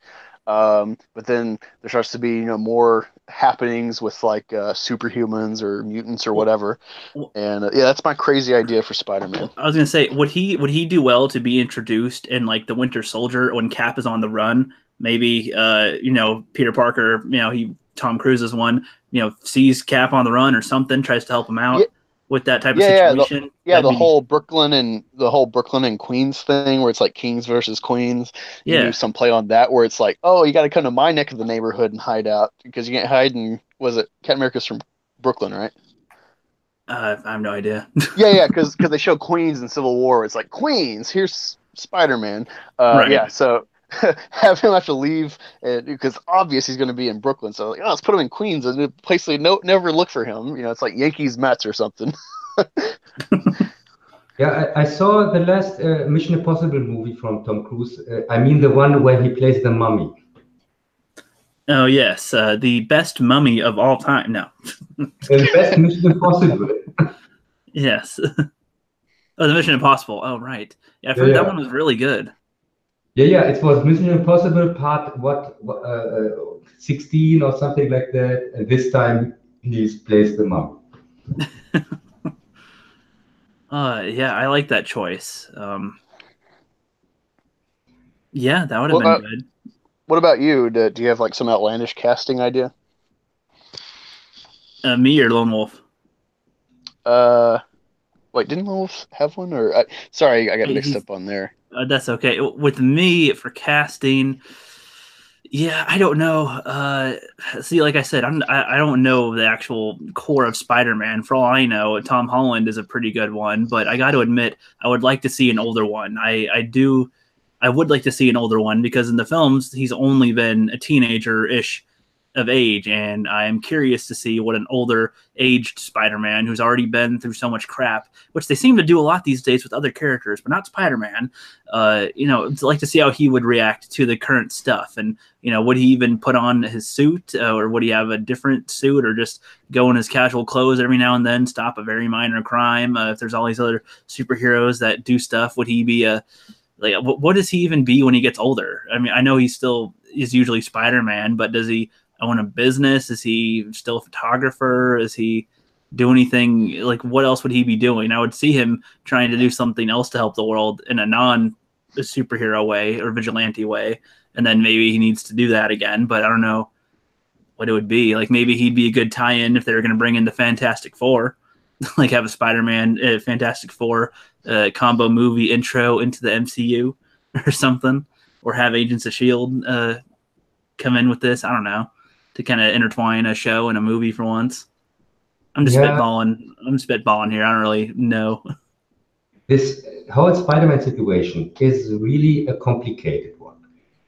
But then there starts to be more happenings with like superhumans or mutants or Well, whatever. well, And yeah, that's my crazy idea for Spider-Man. I was gonna say, would he do well to be introduced in like the Winter Soldier when Cap is on the run? Maybe Peter Parker, Tom Cruise is one, sees Cap on the run or something, tries to help him Yeah, out with that type of yeah, situation. yeah. That'd be The whole Brooklyn and Queens thing, where it's like Kings versus Queens. You can do yeah. some play on that, where it's like, oh, you got to come to my neck of the neighborhood and hide out because you can't hide in. Was it Captain America's from Brooklyn, right? I have no idea. Yeah, because they show Queens in Civil War. It's like Queens. Here's Spider-Man. Right. Yeah, so have him have to leave because obvious he's going to be in Brooklyn. So like, oh, let's put him in Queens, and a place they never look for him. It's like Yankees Mets or something. Yeah, I saw the last Mission Impossible movie from Tom Cruise. I mean, the one where he plays the mummy. Oh yes, the best mummy of all time. No. The best Mission Impossible. Yes. Oh, the Mission Impossible. Oh right. Yeah, I've Yeah, heard that yeah, one was really good. yeah. It was Mission Impossible part 16 or something like that. And this time he plays the mummy. Yeah, I like that choice. Yeah, that would have What been about good. what about you? Do you have like some outlandish casting idea? Me or Lone Wolf? Uh, Wait, didn't Wolf have one? Or sorry, I got mixed He's up on there. That's okay. With me for casting, yeah, I don't know. See, like I said, I don't know the actual core of Spider-Man. For all I know, Tom Holland is a pretty good one, but I got to admit, I would like to see an older one. I would like to see an older one because in the films, he's only been a teenager-ish of age, and I'm curious to see what an older aged Spider-Man who's already been through so much crap, which they seem to do a lot these days with other characters, but not Spider-Man. I'd like to see how he would react to the current stuff, and would he even put on his suit, or would he have a different suit, or just go in his casual clothes every now and then, stop a very minor crime? If there's all these other superheroes that do stuff, would he be a what does he even be when he gets older? I mean, I know he still is usually Spider-Man, but does he own a business? Is he still a photographer? Is he do anything like what else would he be doing? I would see him trying to do something else to help the world in a non superhero way or vigilante way. And then maybe he needs to do that again, but I don't know what it would be. Like maybe he'd be a good tie-in if they were going to bring in the Fantastic Four, like have a Spider-Man, Fantastic Four combo movie intro into the MCU or something, or have Agents of Shield come in with this. I don't know, to kind of intertwine a show and a movie for once. I'm just Yeah, spitballing. I'm spitballing here. I don't really know. this whole Spider-Man situation is really a complicated one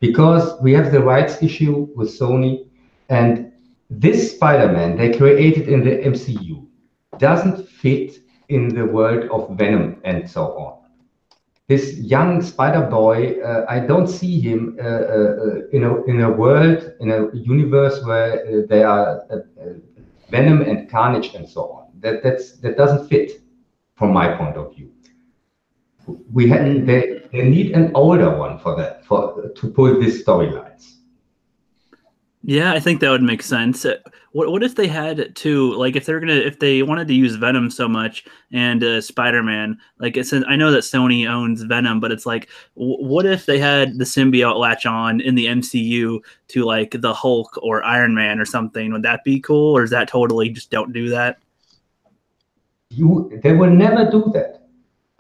because we have the rights issue with Sony, and this Spider-Man they created in the MCU doesn't fit in the world of Venom and so on. This young Spider Boy, I don't see him in a world, in a universe where there are Venom and Carnage and so on. That doesn't fit from my point of view. Mm. They need an older one for that to pull these storylines. Yeah, I think that would make sense. What if they had to like if they wanted to use Venom so much and Spider-Man, like it's I know that Sony owns Venom, but it's like what if they had the symbiote latch on in the MCU to like the Hulk or Iron Man or something? Would that be cool, or is that totally just don't do that? They will never do that.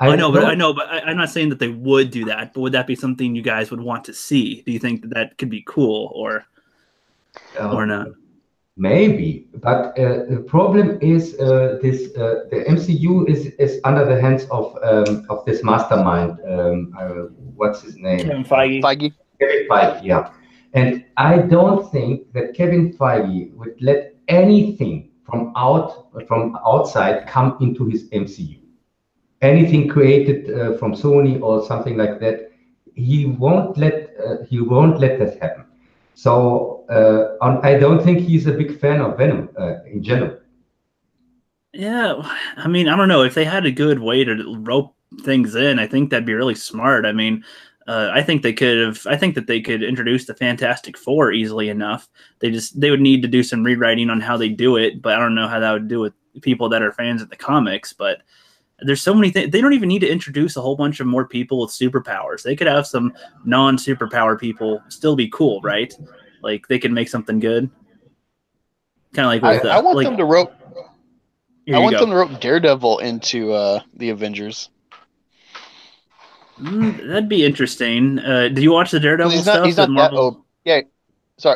I I don't. know, but I'm not saying that they would do that. But would that be something you guys would want to see? Do you think that that could be cool or Uh, not? Maybe, but the problem is this: the MCU is under the hands of this mastermind. What's his name? Kevin Feige. Feige. Kevin Feige. Yeah, and I don't think that Kevin Feige would let anything from outside come into his MCU. Anything created from Sony or something like that, he won't let that happen. So I don't think he's a big fan of Venom in general. Yeah, I mean, I don't know if they had a good way to rope things in. I think that'd be really smart. I mean, I think they could have. I think that they could introduce the Fantastic Four easily enough. They would need to do some rewriting on how they do it, but I don't know how that would do with people that are fans of the comics. But there's so many things. They don't even need to introduce a whole bunch of more people with superpowers. They could have some non-superpower people still be cool, right? Like they could make something good, kind of like with I want like them to rope. here I you want them go. to rope Daredevil into the Avengers That'd be interesting. Did you watch the because Daredevil he's stuff that not that Marvel? OP. Yeah,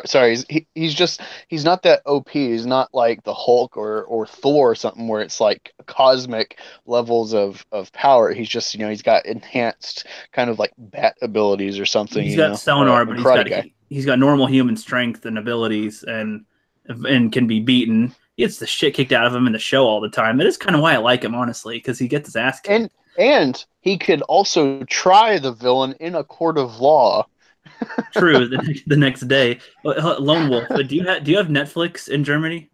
sorry. He's not that OP. He's not like the Hulk or Thor or something where it's like cosmic levels of power. He's just he's got enhanced kind of like bat abilities or something. He's got sonar, A but karate guy. he's got normal human strength and abilities, and can be beaten. He gets the shit kicked out of him in the show all the time. That is kind of why I like him, honestly, because he gets his ass kicked. And he could also try the villain in a court of law. True. The next day, Lone Wolf. Do you have Netflix in Germany?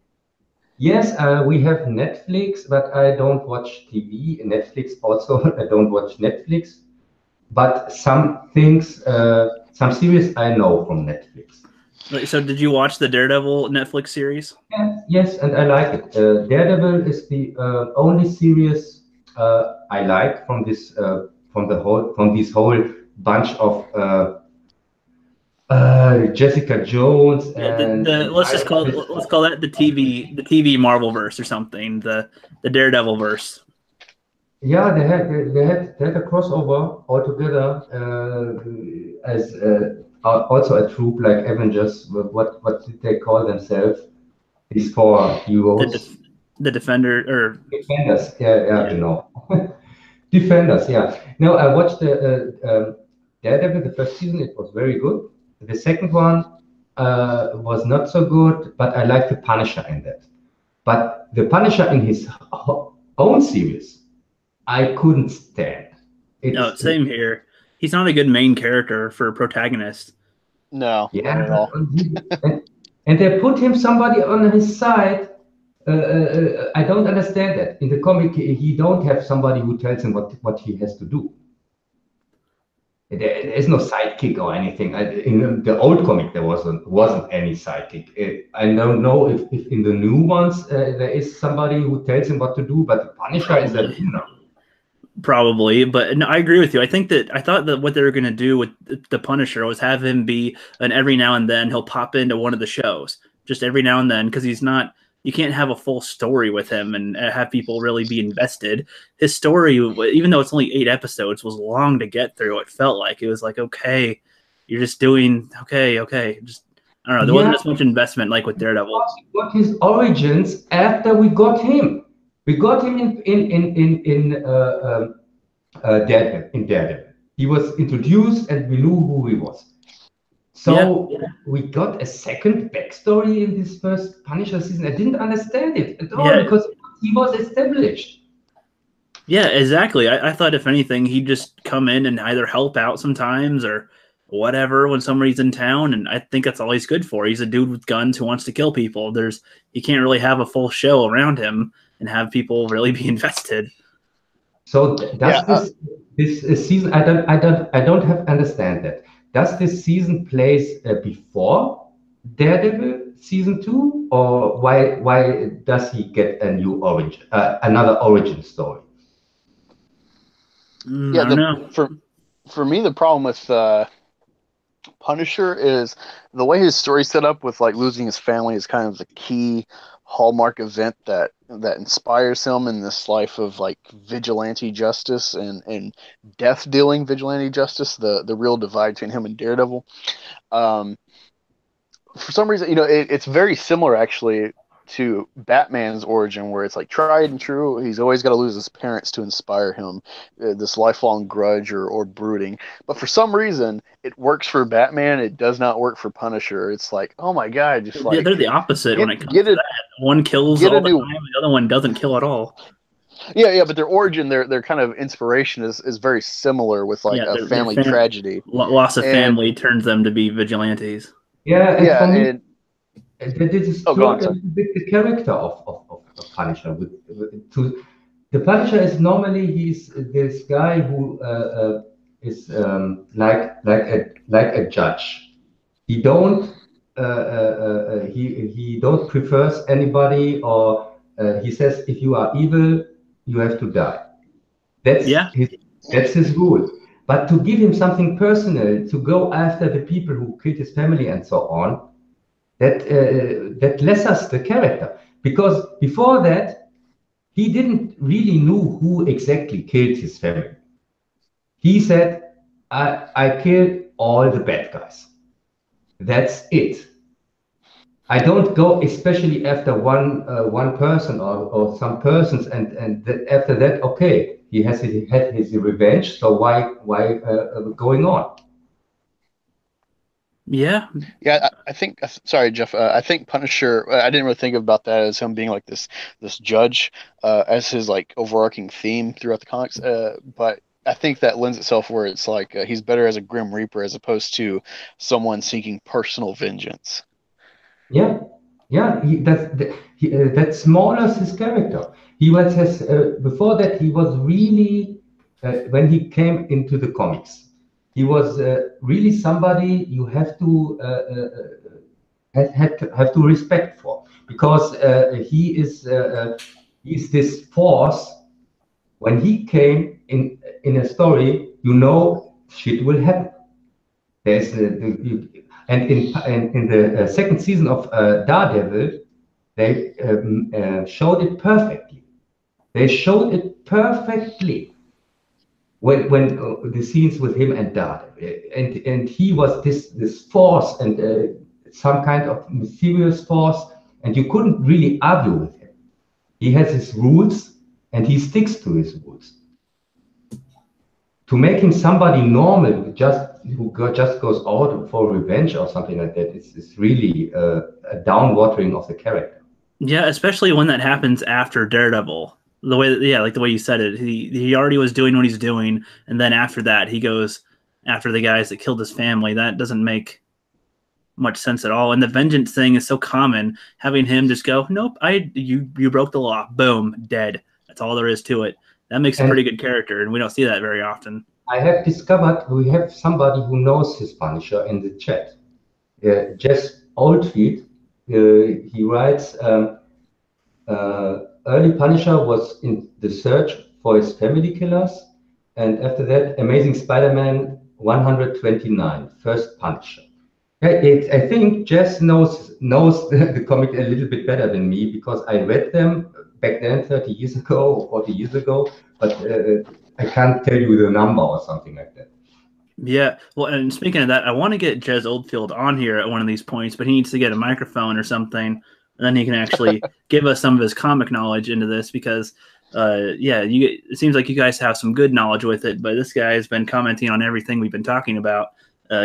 Yes, we have Netflix, but I don't watch TV. Netflix also, I don't watch Netflix. But some things, some series I know from Netflix. So, did you watch the Daredevil Netflix series? Yes, and I like it. Daredevil is the only series I like from this whole bunch of Jessica Jones Yeah, and let's call that the TV Marvel verse or something. The Daredevil verse. yeah, they had a crossover altogether as also a troop like Avengers. What did they call themselves? These four The heroes, def, the Defender or Defenders. Yeah, yeah, yeah. you know, Defenders. Yeah. No, I watched the Daredevil the first season. It was very good. The second one was not so good, but I like the Punisher in that. But the Punisher in his own series, I couldn't stand. No, It's same here. He's not a good main character for a protagonist. No, yeah, not at all. and they put him somebody on his side. I don't understand that. In the comic, he don't have somebody who tells him what he has to do. There is no sidekick or anything. In the old comic, there wasn't any sidekick. I don't know if in the new ones there is somebody who tells him what to do, but the Punisher is a Probably. loner. Probably, but no, I agree with you. I thought that what they were going to do with the Punisher was have him be and every now and then he'll pop into one of the shows, just every now and then, because he's not. You can't have a full story with him and have people really be invested. His story, even though it's only 8 episodes, was long to get through. It felt like it was like, okay, you're just doing okay. Just I don't know. There Yeah, wasn't as much investment like with Daredevil. we got his origins after we got him. We got him in Daredevil. He was introduced, and we knew who he was. Yeah, So we got a second backstory in this first Punisher season. I didn't understand it at all yeah, because he was established. yeah, exactly. I thought if anything, he'd just come in and either help out sometimes or whatever when somebody's in town, and I think that's all he's good for. He's a dude with guns who wants to kill people. You can't really have a full show around him and have people really be invested. So Yeah, does this season? I don't have understand that. Does this season plays before Daredevil season two, or why does he get a new origin, another origin story? I yeah. don't The know. for me, the problem with Punisher is the way his story's set up with like losing his family is kind of the key hallmark event that inspires him in this life of like vigilante justice and death dealing vigilante justice, the real divide between him and Daredevil. Um, for some reason, it's very similar actually to Batman's origin, where it's like tried and true. He's always got to lose his parents to inspire him, this lifelong grudge or brooding. But for some reason, it works for Batman. It does not work for Punisher. It's like, oh my god, just Yeah, they're like the opposite when it comes get to it, that. One kills get a all the new. time, the other one doesn't kill at all. Yeah, but their origin, their kind of inspiration is very similar with like Yeah, a their family tragedy, loss of and family turns them to be vigilantes. Yeah, and yeah, for me, and this oh, go destroyed on, a sorry. little bit the character of Punisher. The Punisher is normally he's this guy who is like a judge. He don't he don't prefers anybody, or he says if you are evil, you have to die. That's Yeah, his that's his rule. But to give him something personal, to go after the people who killed his family and so on, that lessens the character. Because before that, he didn't really know who exactly killed his family. He said, I killed all the bad guys. That's it. I don't go especially after one person or some persons, and after that, okay, he had his revenge. So why going on? yeah, Yeah, I think. Sorry, Jeff. I think Punisher. I didn't really think about that as him being like this judge, as his like overarching theme throughout the comics. But I think that lends itself where it's like he's better as a Grim Reaper as opposed to someone seeking personal vengeance. Yeah, yeah. That smallens his character. He was has before that he was really when he came into the comics, he was really somebody you have to have to respect for, because he's this force. When he came in a story, shit will happen. There's and in the second season of Daredevil, they showed it perfectly. They showed it perfectly when the scenes with him and Daredevil, and he was this force, and some kind of mysterious force, and you couldn't really argue with him. He has his rules, and he sticks to his rules. To make him somebody normal just goes out for revenge or something like that is really a downwatering of the character. yeah. Especially when that happens after Daredevil. The way that, yeah, like the way you said it, he already was doing what he's doing, and then after that, he goes after the guys that killed his family. That doesn't make much sense at all. And the vengeance thing is so common. Having him just go, nope, you broke the law, boom, dead. That's all there is to it. That makes a And pretty good character, and we don't see that very often. I have discovered we have somebody who knows his Punisher in the chat. Jess Oldfield, he writes, early Punisher was in the search for his family killers, and after that, Amazing Spider-Man 129, first Punisher. I think Jess knows the comic a little bit better than me, because I read them back then 30 years ago or 40 years ago, but I can't tell you the number or something like that. Yeah. Well, and speaking of that, I want to get Jez Oldfield on here at one of these points, but he needs to get a microphone or something, and then he can actually give us some of his comic knowledge into this, because yeah, it seems like you guys have some good knowledge with it, but this guy has been commenting on everything we've been talking about,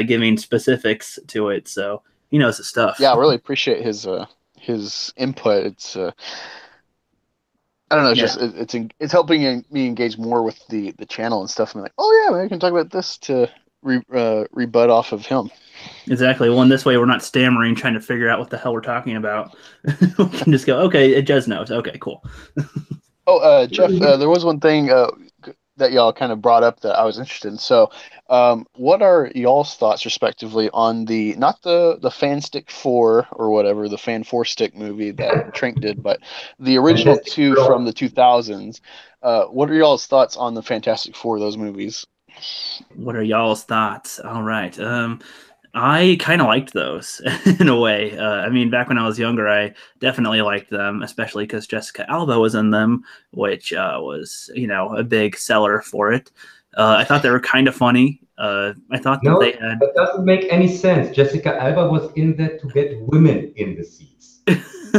giving specifics to it, so he knows his stuff. Yeah, I really appreciate his input. I don't know. It's Yeah. just it's helping me engage more with the channel and stuff. I'm like, oh yeah, man, I can talk about this to rebut off of him. Exactly. Well, in this way, we're not stammering trying to figure out what the hell we're talking about. We can just go, okay, it just knows. Okay, cool. Oh, Jeff, there was one thing that y'all kind of brought up that I was interested in. So, what are y'all's thoughts, respectively, on not the Fan Stick 4 or whatever, the Fan 4 Stick movie that Trank did, but the original Fantastic two from Four. the 2000s? What are y'all's thoughts on the Fantastic Four, those movies? What are y'all's thoughts? All right. I kind of liked those in a way. I mean, back when I was younger, I definitely liked them, especially because Jessica Alba was in them, which was, a big seller for it. I thought they were kind of funny. I thought that No, they had, that doesn't make any sense. Jessica Alba was in there to get women in the seats.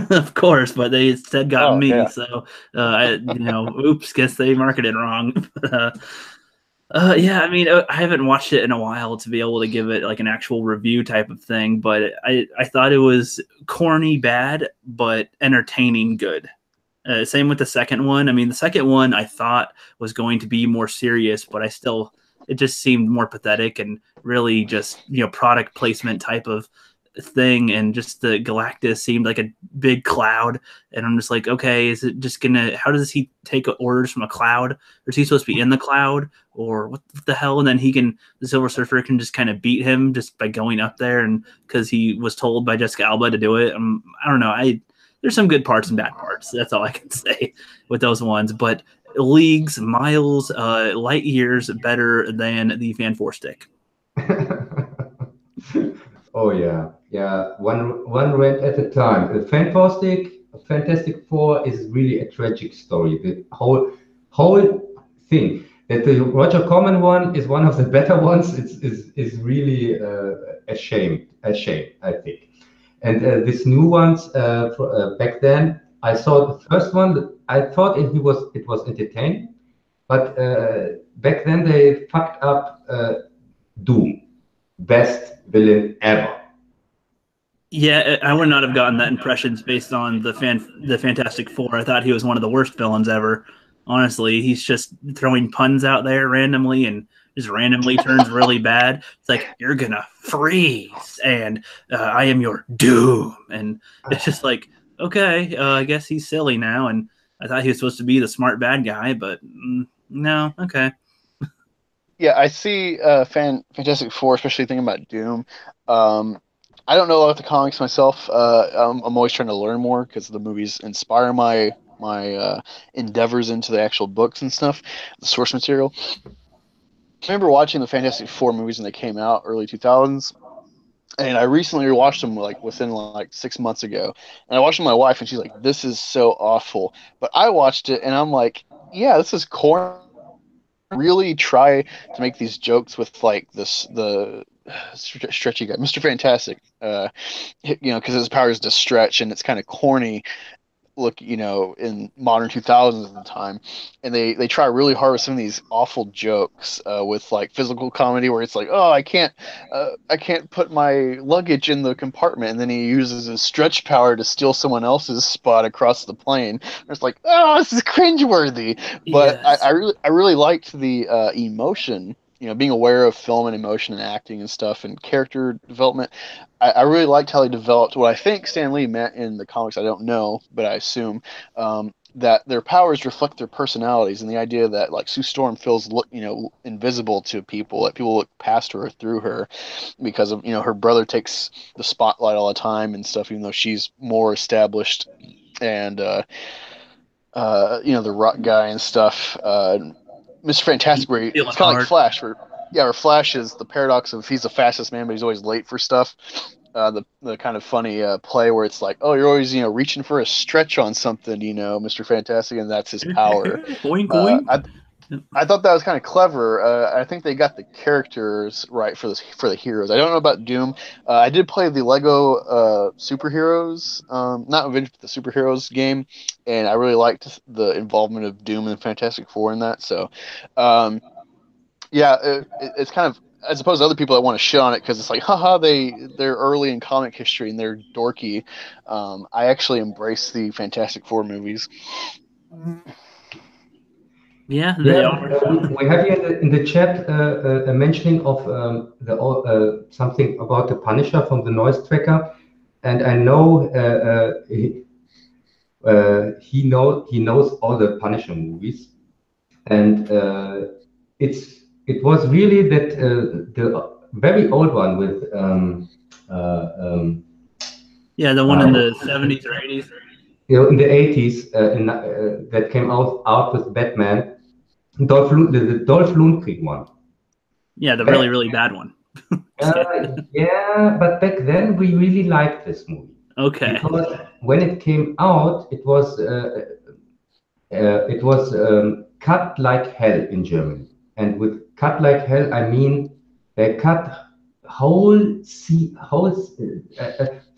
of course, but they instead got Oh me. yeah. So, oops, guess they marketed wrong. Yeah, I mean, I haven't watched it in a while to be able to give it like an actual review type of thing, but I thought it was corny bad, but entertaining good. Same with the second one. I mean, the second one I thought was going to be more serious, but it just seemed more pathetic and really just, product placement type of thing. And just the Galactus seemed like a big cloud. And I'm just like, okay, is it just how does he take orders from a cloud? Or is he supposed to be in the cloud? Or what the hell? And then the Silver Surfer can just kind of beat him just by going up there. And because he was told by Jessica Alba to do it. I don't know. There's some good parts and bad parts. That's all I can say with those ones. But leagues, miles, light years better than the Fan 4 stick. Oh yeah, yeah. One rant at a time. Fantastic Four is really a tragic story. The whole thing. That the Roger Corman one is one of the better ones. Is really a shame, I think. And these new ones back then, I saw the first one. I thought it was entertaining, but back then they fucked up Doom, best villain ever. Yeah, I would not have gotten that impressions based on the Fantastic Four. I thought he was one of the worst villains ever. Honestly, he's just throwing puns out there randomly and just randomly turns really bad. It's like you're gonna freeze, and I am your doom, and it's just like okay, I guess he's silly now. And I thought he was supposed to be the smart bad guy, but no, okay. Yeah, I see Fantastic Four, especially thinking about Doom. Um, I don't know about the comics myself. I'm always trying to learn more because the movies inspire my endeavors into the actual books and stuff, the source material. I remember watching the Fantastic Four movies when they came out early 2000s, and I recently watched them like within like 6 months ago. And I watched with my wife, and she's like, "This is so awful." But I watched it, and I'm like, "Yeah, this is corny." Really try to make these jokes with like the stretchy guy, Mr. Fantastic, because his power is to stretch and it's kind of corny look, in modern 2000s at the time, and they try really hard with some of these awful jokes with like physical comedy where it's like, oh, I can't put my luggage in the compartment, and then he uses his stretch power to steal someone else's spot across the plane. And it's like, oh, this is cringeworthy. But Yes. I really liked the emotion. Being aware of film and emotion and acting and stuff and character development. I really liked how they developed what I think Stan Lee meant in the comics. I don't know, but I assume that their powers reflect their personalities, and the idea that like Sue Storm feels invisible to people, that people look past her or through her because of her brother takes the spotlight all the time and stuff, even though she's more established and the rock guy and stuff. Mr. Fantastic, where Feeling it's kind of like hard. Flash, where Flash is the paradox of he's the fastest man, but he's always late for stuff. The kind of funny play where it's like, oh, you're always reaching for a stretch on something, Mr. Fantastic, and that's his power. Oink Uh, oink. I I thought that was kind of clever. I think they got the characters right for the heroes. I don't know about Doom. I did play the Lego superheroes, not Avengers, but the superheroes game, and I really liked the involvement of Doom and Fantastic Four in that. So, um, yeah, it's kind of as opposed to other people that want to shit on it because it's like, haha, they're early in comic history and they're dorky. I actually embrace the Fantastic Four movies. Yeah, Yeah, they are. we have here in the chat a mentioning of something about the Punisher from the Noise Tracker, and I know he knows all the Punisher movies, and it was really that the very old one with uh, um, Yeah, the one in uh, the 70s or 80s. in the 80s that came out with Batman, the Dolph Lundgren one. Yeah, the really, That really bad one. Just kidding. Yeah, but back then we really liked this movie Okay. because when it came out, it was cut like hell in Germany. And with cut like hell, I mean they cut whole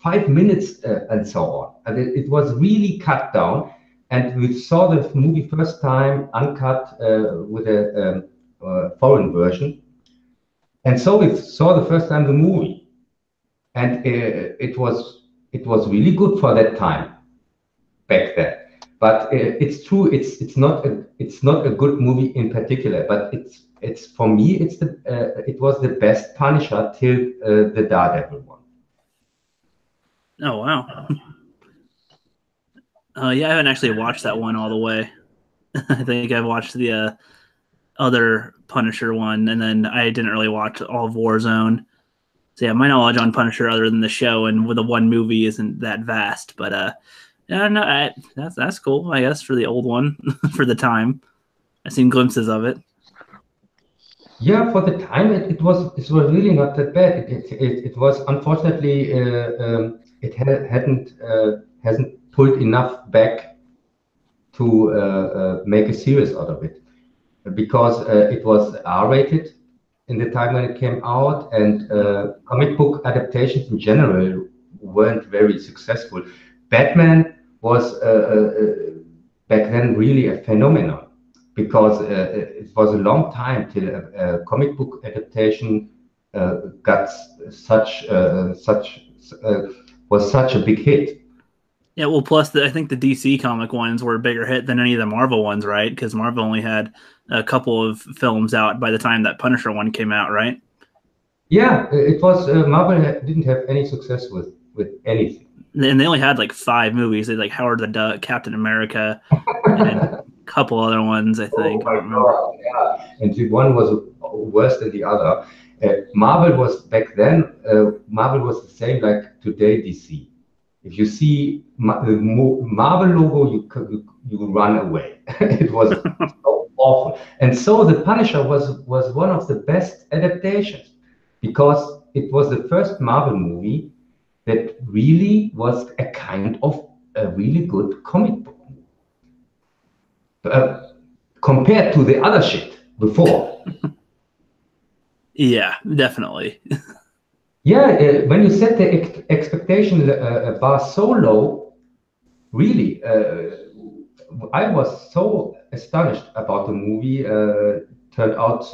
5 minutes and so on. And it was really cut down. And we saw the movie first time uncut with a foreign version. And so we saw the first time the movie, and it was really good for that time back then. But it's true. It's not a good movie in particular. But it's for me. It was the best Punisher till the Daredevil one. Oh wow. Yeah, I haven't actually watched that one all the way. I think I've watched the other Punisher one, and then I didn't really watch all of Warzone. So yeah, my knowledge on Punisher, other than the show and with the one movie, isn't that vast. But yeah, no, that's cool. I guess for the old one, for the time, I've seen glimpses of it. Yeah, for the time it was really not that bad. It was unfortunately it hadn't hasn't pulled enough back to make a series out of it, because it was R-rated in the time when it came out, and comic book adaptations in general weren't very successful. Batman was back then really a phenomenon, because it was a long time till a comic book adaptation got such uh, was such a big hit. Yeah, well, plus I think the DC comic ones were a bigger hit than any of the Marvel ones, right? Because Marvel only had a couple of films out by the time that Punisher one came out, right? Yeah, it was Marvel didn't have any success with anything. And they only had like 5 movies. They had, like Howard the Duck, Captain America, and a couple other ones. I Oh think I my don't remember. God, yeah. And the one was worse than the other. Marvel was back then, Marvel was the same like today, DC. If you see the Marvel logo, you run away. It was so awful. And so the Punisher was one of the best adaptations, because it was the first Marvel movie that really was a kind of a really good comic book, uh, compared to the other shit before. Yeah, definitely. Yeah, when you set the expectation bar so low, really, I was so astonished about the movie. Turned out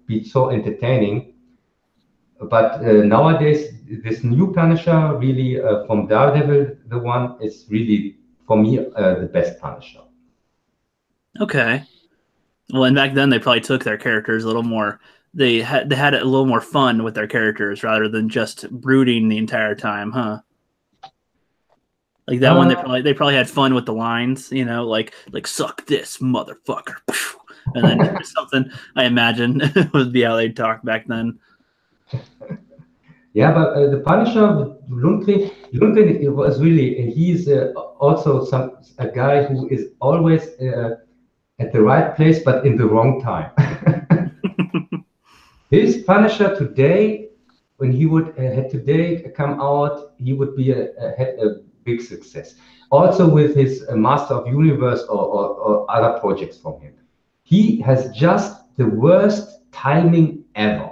be so entertaining. But nowadays, this new Punisher, really from Daredevil, the one is really for me the best Punisher. Okay. Well, and back then they probably took their characters a little more. They had a little more fun with their characters rather than just brooding the entire time, huh? Like that one, Uh, they probably had fun with the lines, like suck this motherfucker, and then something I imagine would be how they talked back then. Yeah, but the Punisher, Lundgren, it was really, he's also a guy who is always at the right place, but in the wrong time. His Punisher today, when he would had today come out, he would be had a big success. Also with his Master of Universe, or other projects from him. He has just the worst timing ever.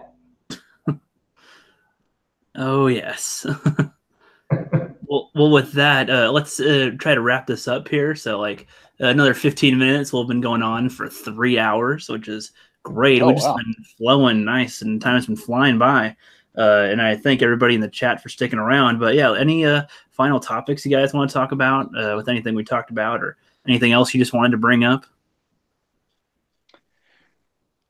Oh yes. Well, with that, let's try to wrap this up here. So, like another 15 minutes. We've been going on for 3 hours, which is great. Oh We've just wow. been flowing nice, and time's been flying by. And I thank everybody in the chat for sticking around. But yeah, any final topics you guys want to talk about with anything we talked about, or anything else you just wanted to bring up?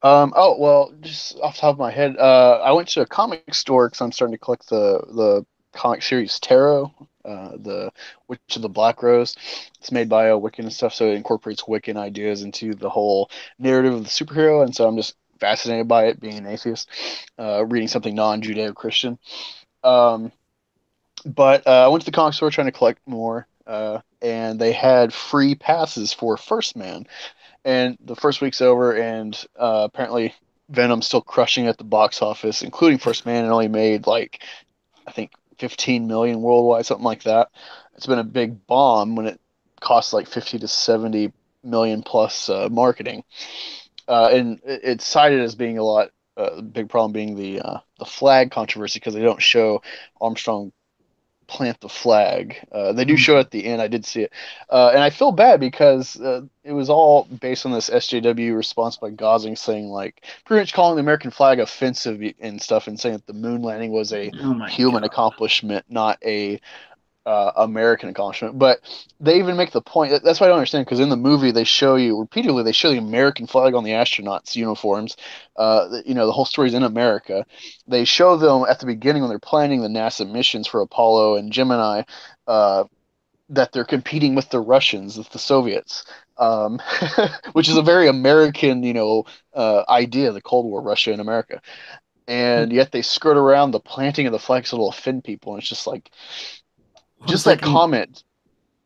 Oh well, just off the top of my head, I went to a comic store because I'm starting to collect the comic series Tarot, the Witch of the Black Rose. It's made by Wiccan and stuff, so it incorporates Wiccan ideas into the whole narrative of the superhero, and so I'm just fascinated by it, being an atheist, reading something non-Judeo-Christian. Um, but I went to the comic store trying to collect more, and they had free passes for First Man, and the first week's over, and apparently Venom still crushing at the box office, including First Man. It only made like I think 15 million worldwide, something like that. It's been a big bomb when it costs like 50 to 70 million plus marketing. And it's cited as being a lot. Big problem being the flag controversy because they don't show Armstrong plant the flag. They do show it at the end. I did see it, and I feel bad because it was all based on this SJW response by Gosling saying like pretty much calling the American flag offensive and stuff, and saying that the moon landing was a Oh my human god. accomplishment, not a American accomplishment. But they even make the point. That's what I don't understand because in the movie they show you repeatedly. They show the American flag on the astronauts' uniforms. The whole story's in America. They show them at the beginning when they're planning the NASA missions for Apollo and Gemini. That they're competing with the Russians, with the Soviets, which is a very American, idea, the Cold War, Russia and America. And yet they skirt around the planting of the flag so it'll offend people. And it's Well, it's just that like comment.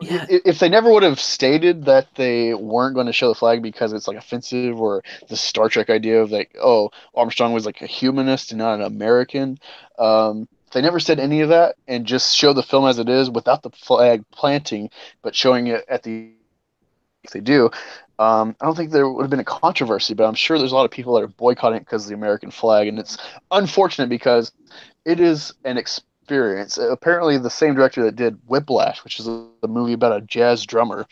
yeah, If they never would have stated that they weren't going to show the flag because it's like offensive, or the Star Trek idea of like, oh, Armstrong was like a humanist and not an American. If they never said any of that and just show the film as it is without the flag planting, but showing it at the they do. I don't think there would have been a controversy, but I'm sure there's a lot of people that are boycotting it because of the American flag, and it's unfortunate because it is an experience. Apparently, the same director that did Whiplash, which is a movie about a jazz drummer,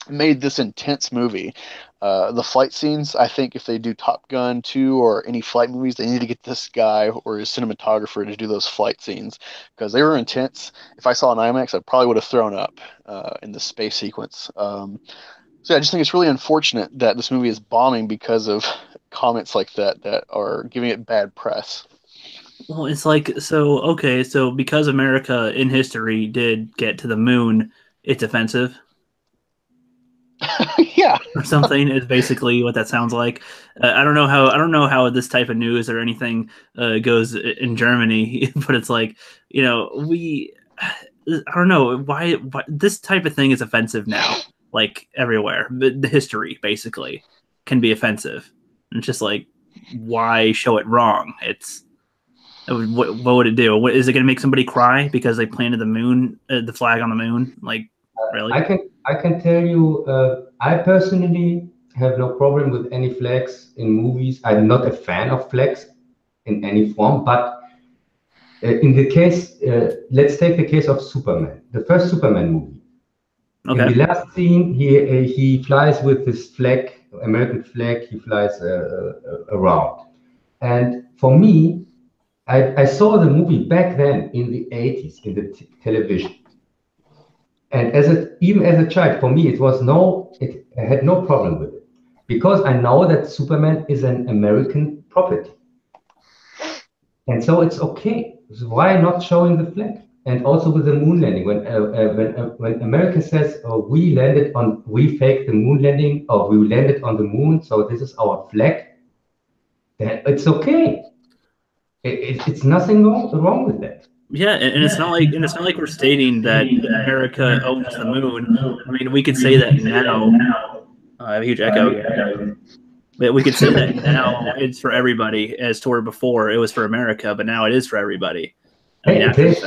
made this intense movie. The flight scenes, I think, if they do Top Gun 2 or any flight movies, they need to get this guy or his cinematographer to do those flight scenes because they were intense. If I saw an IMAX, I probably would have thrown up in the space sequence. So yeah, I just think it's really unfortunate that this movie is bombing because of comments like that that are giving it bad press. well, it's like so okay, so because America in history did get to the moon, it's offensive Yeah. or something is basically what that sounds like. I don't know how this type of news or anything goes in Germany, but it's like we I don't know why this type of thing is offensive now, like everywhere. The history basically can be offensive. It's just like why show it wrong? It's what would it do? Is it going to make somebody cry because they planted the flag on the moon? Like I really? can tell you, I personally have no problem with any flags in movies. I'm not a fan of flags in any form, but in the case, let's take the case of Superman, the first Superman movie. In Okay. the last scene, he flies with his flag, American flag. He flies around, and for me, I saw the movie back then in the 80s in the television. And even as a child, for me, I had no problem with it because I know that Superman is an American property. And so it's okay. So why not showing the flag? And also with the moon landing, when America says, "Oh, we faked the moon landing, or we landed on the moon, so this is our flag," then it's okay. It's nothing wrong with that. Yeah, and it's not like we're stating that America owns the moon. I mean, we could say that now. I have a huge echo here. But we could say that now it's for everybody, as to where before it was for America, but now it is for everybody. I mean, They, after they, the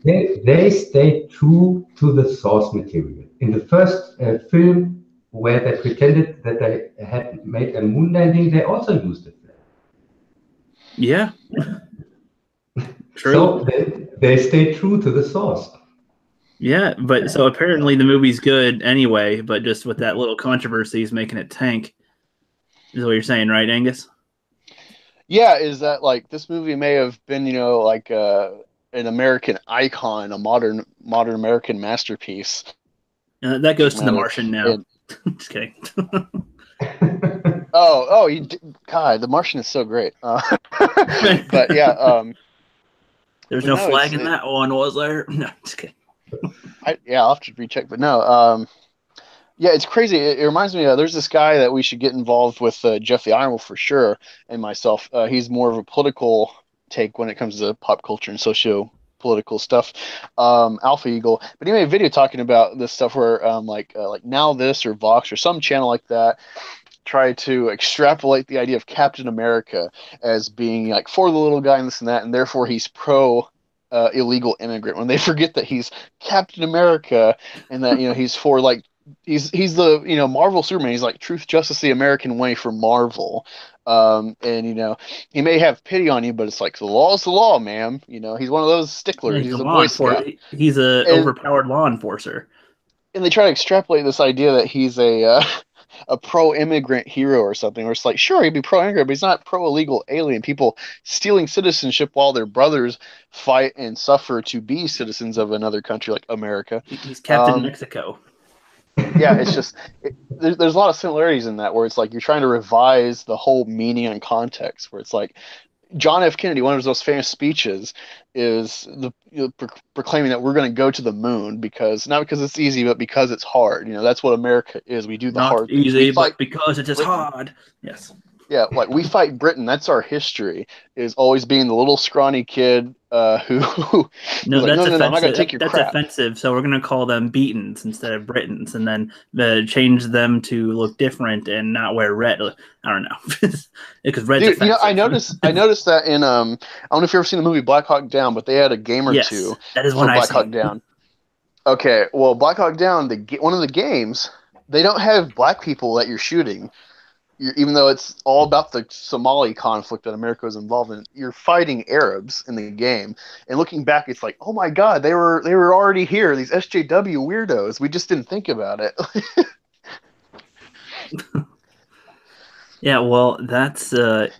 fact. they stay true to the source material. In the first film, where they pretended that they had made a moon landing, they also used it. Yeah, true. So they stay true to the source. Yeah, but so apparently the movie's good anyway, but just with that little controversy is making it tank, is what you're saying, right, Angus? Yeah, is that like this movie may have been, like an American icon, a modern American masterpiece. That goes Subject to The matter. Martian now. And Just kidding. God, The Martian is so great. But yeah, There's but no no, flag in that one, was there? No, just kidding. I'll have to recheck. But no, yeah, it's crazy. It reminds me. There's this guy that we should get involved with, Jeff the Iron Wolf for sure, and myself. He's more of a political take when it comes to pop culture and socio political stuff. Alpha Eagle, but he made a video talking about this stuff where like Now This or Vox or some channel like that try to extrapolate the idea of Captain America as being like for the little guy and this and that, and therefore he's pro illegal immigrant, when they forget that he's Captain America and that he's for like he's the Marvel Superman. He's like truth, justice, the American way for Marvel. And he may have pity on you, but it's like the law is the law, ma'am. He's one of those Yeah, sticklers. he's He's a a Boy Scout. he's a and overpowered law enforcer. and they try to extrapolate this idea that he's a pro-immigrant hero or something. Where it's like, sure, he'd be pro-immigrant, but he's not pro-illegal alien. People stealing citizenship while their brothers fight and suffer to be citizens of another country like America. He's Captain Mexico. Yeah, it's just there's a lot of similarities in that, where it's like you're trying to revise the whole meaning and context. Where it's like John F. Kennedy, one of his most famous speeches, is proclaiming that we're going to go to the moon not because it's easy, but because it's hard. That's what America is. We do the Not hard easy, things. but because it is hard. Yes. Yeah, like we fight Britain. That's our history. Is always being the little scrawny kid who No, like, that's no, I'm not going to offensive. take your That's crap. offensive. So we're gonna call them Beatons instead of Britons, and then change them to look different and not wear red. I don't know, because red's Dude, offensive. I noticed that in I don't know if you've ever seen the movie Black Hawk Down, but they had a game or Yes, two that is for one I've Black Hawk seen. Down. Okay, well, Black Hawk Down, one of the games, they don't have black people that you're shooting. Even though it's all about the Somali conflict that America was involved in, you're fighting Arabs in the game. And looking back, it's like, oh my God, they were already here. These SJW weirdos. We just didn't think about it. Yeah, well, that's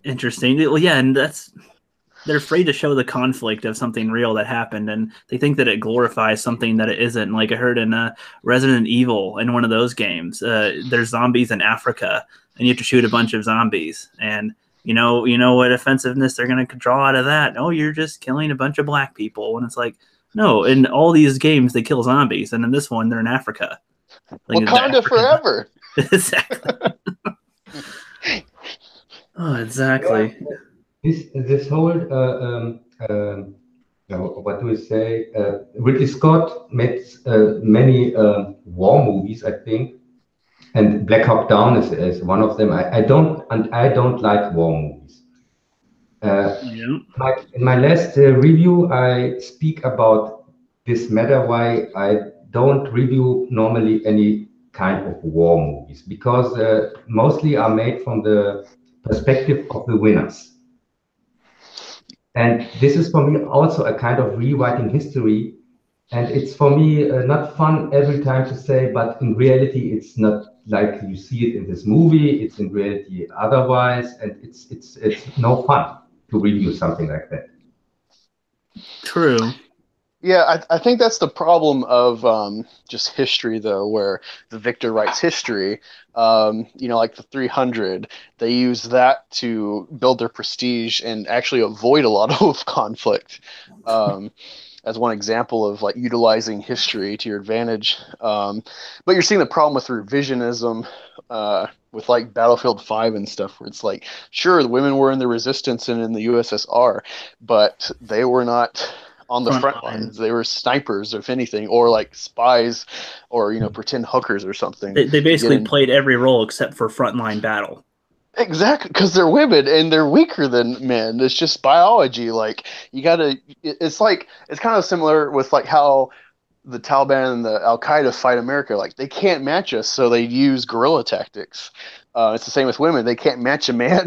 interesting. Well, yeah, and they're afraid to show the conflict of something real that happened, and they think that it glorifies something that it isn't. Like I heard in Resident Evil, in one of those games, there's zombies in Africa, and you have to shoot a bunch of zombies. And you know what offensiveness they're going to draw out of that? Oh, you're just killing a bunch of black people. And it's like, no, in all these games they kill zombies, and in this one they're in Africa. Like, Wakanda forever. Exactly. Oh, exactly. This whole what do we say? Ridley Scott made many war movies, I think, and Black Hawk Down is one of them. I don't like war movies. Yeah. In my last review, I speak about this matter why I don't review normally any kind of war movies, because mostly are made from the perspective of the winners. And this is for me also a kind of rewriting history. And it's for me not fun every time to say, but in reality, it's not like you see it in this movie. It's in reality otherwise. And it's no fun to review something like that. True. Yeah, I think that's the problem of just history, though, where the victor writes history. Like the 300, they use that to build their prestige and actually avoid a lot of conflict. As one example of like utilizing history to your advantage. But you're seeing the problem with revisionism, with like Battlefield 5 and stuff, where it's like, sure, the women were in the resistance and in the USSR, but they were not on the front lines. They were snipers, if anything, or like spies, or pretend hookers or something. They basically played every role except for frontline battle. Exactly, because they're women and they're weaker than men. It's just biology. Like it's kind of similar with like how the Taliban and the Al Qaeda fight America. Like they can't match us, so they use guerrilla tactics. It's the same with women. They can't match a man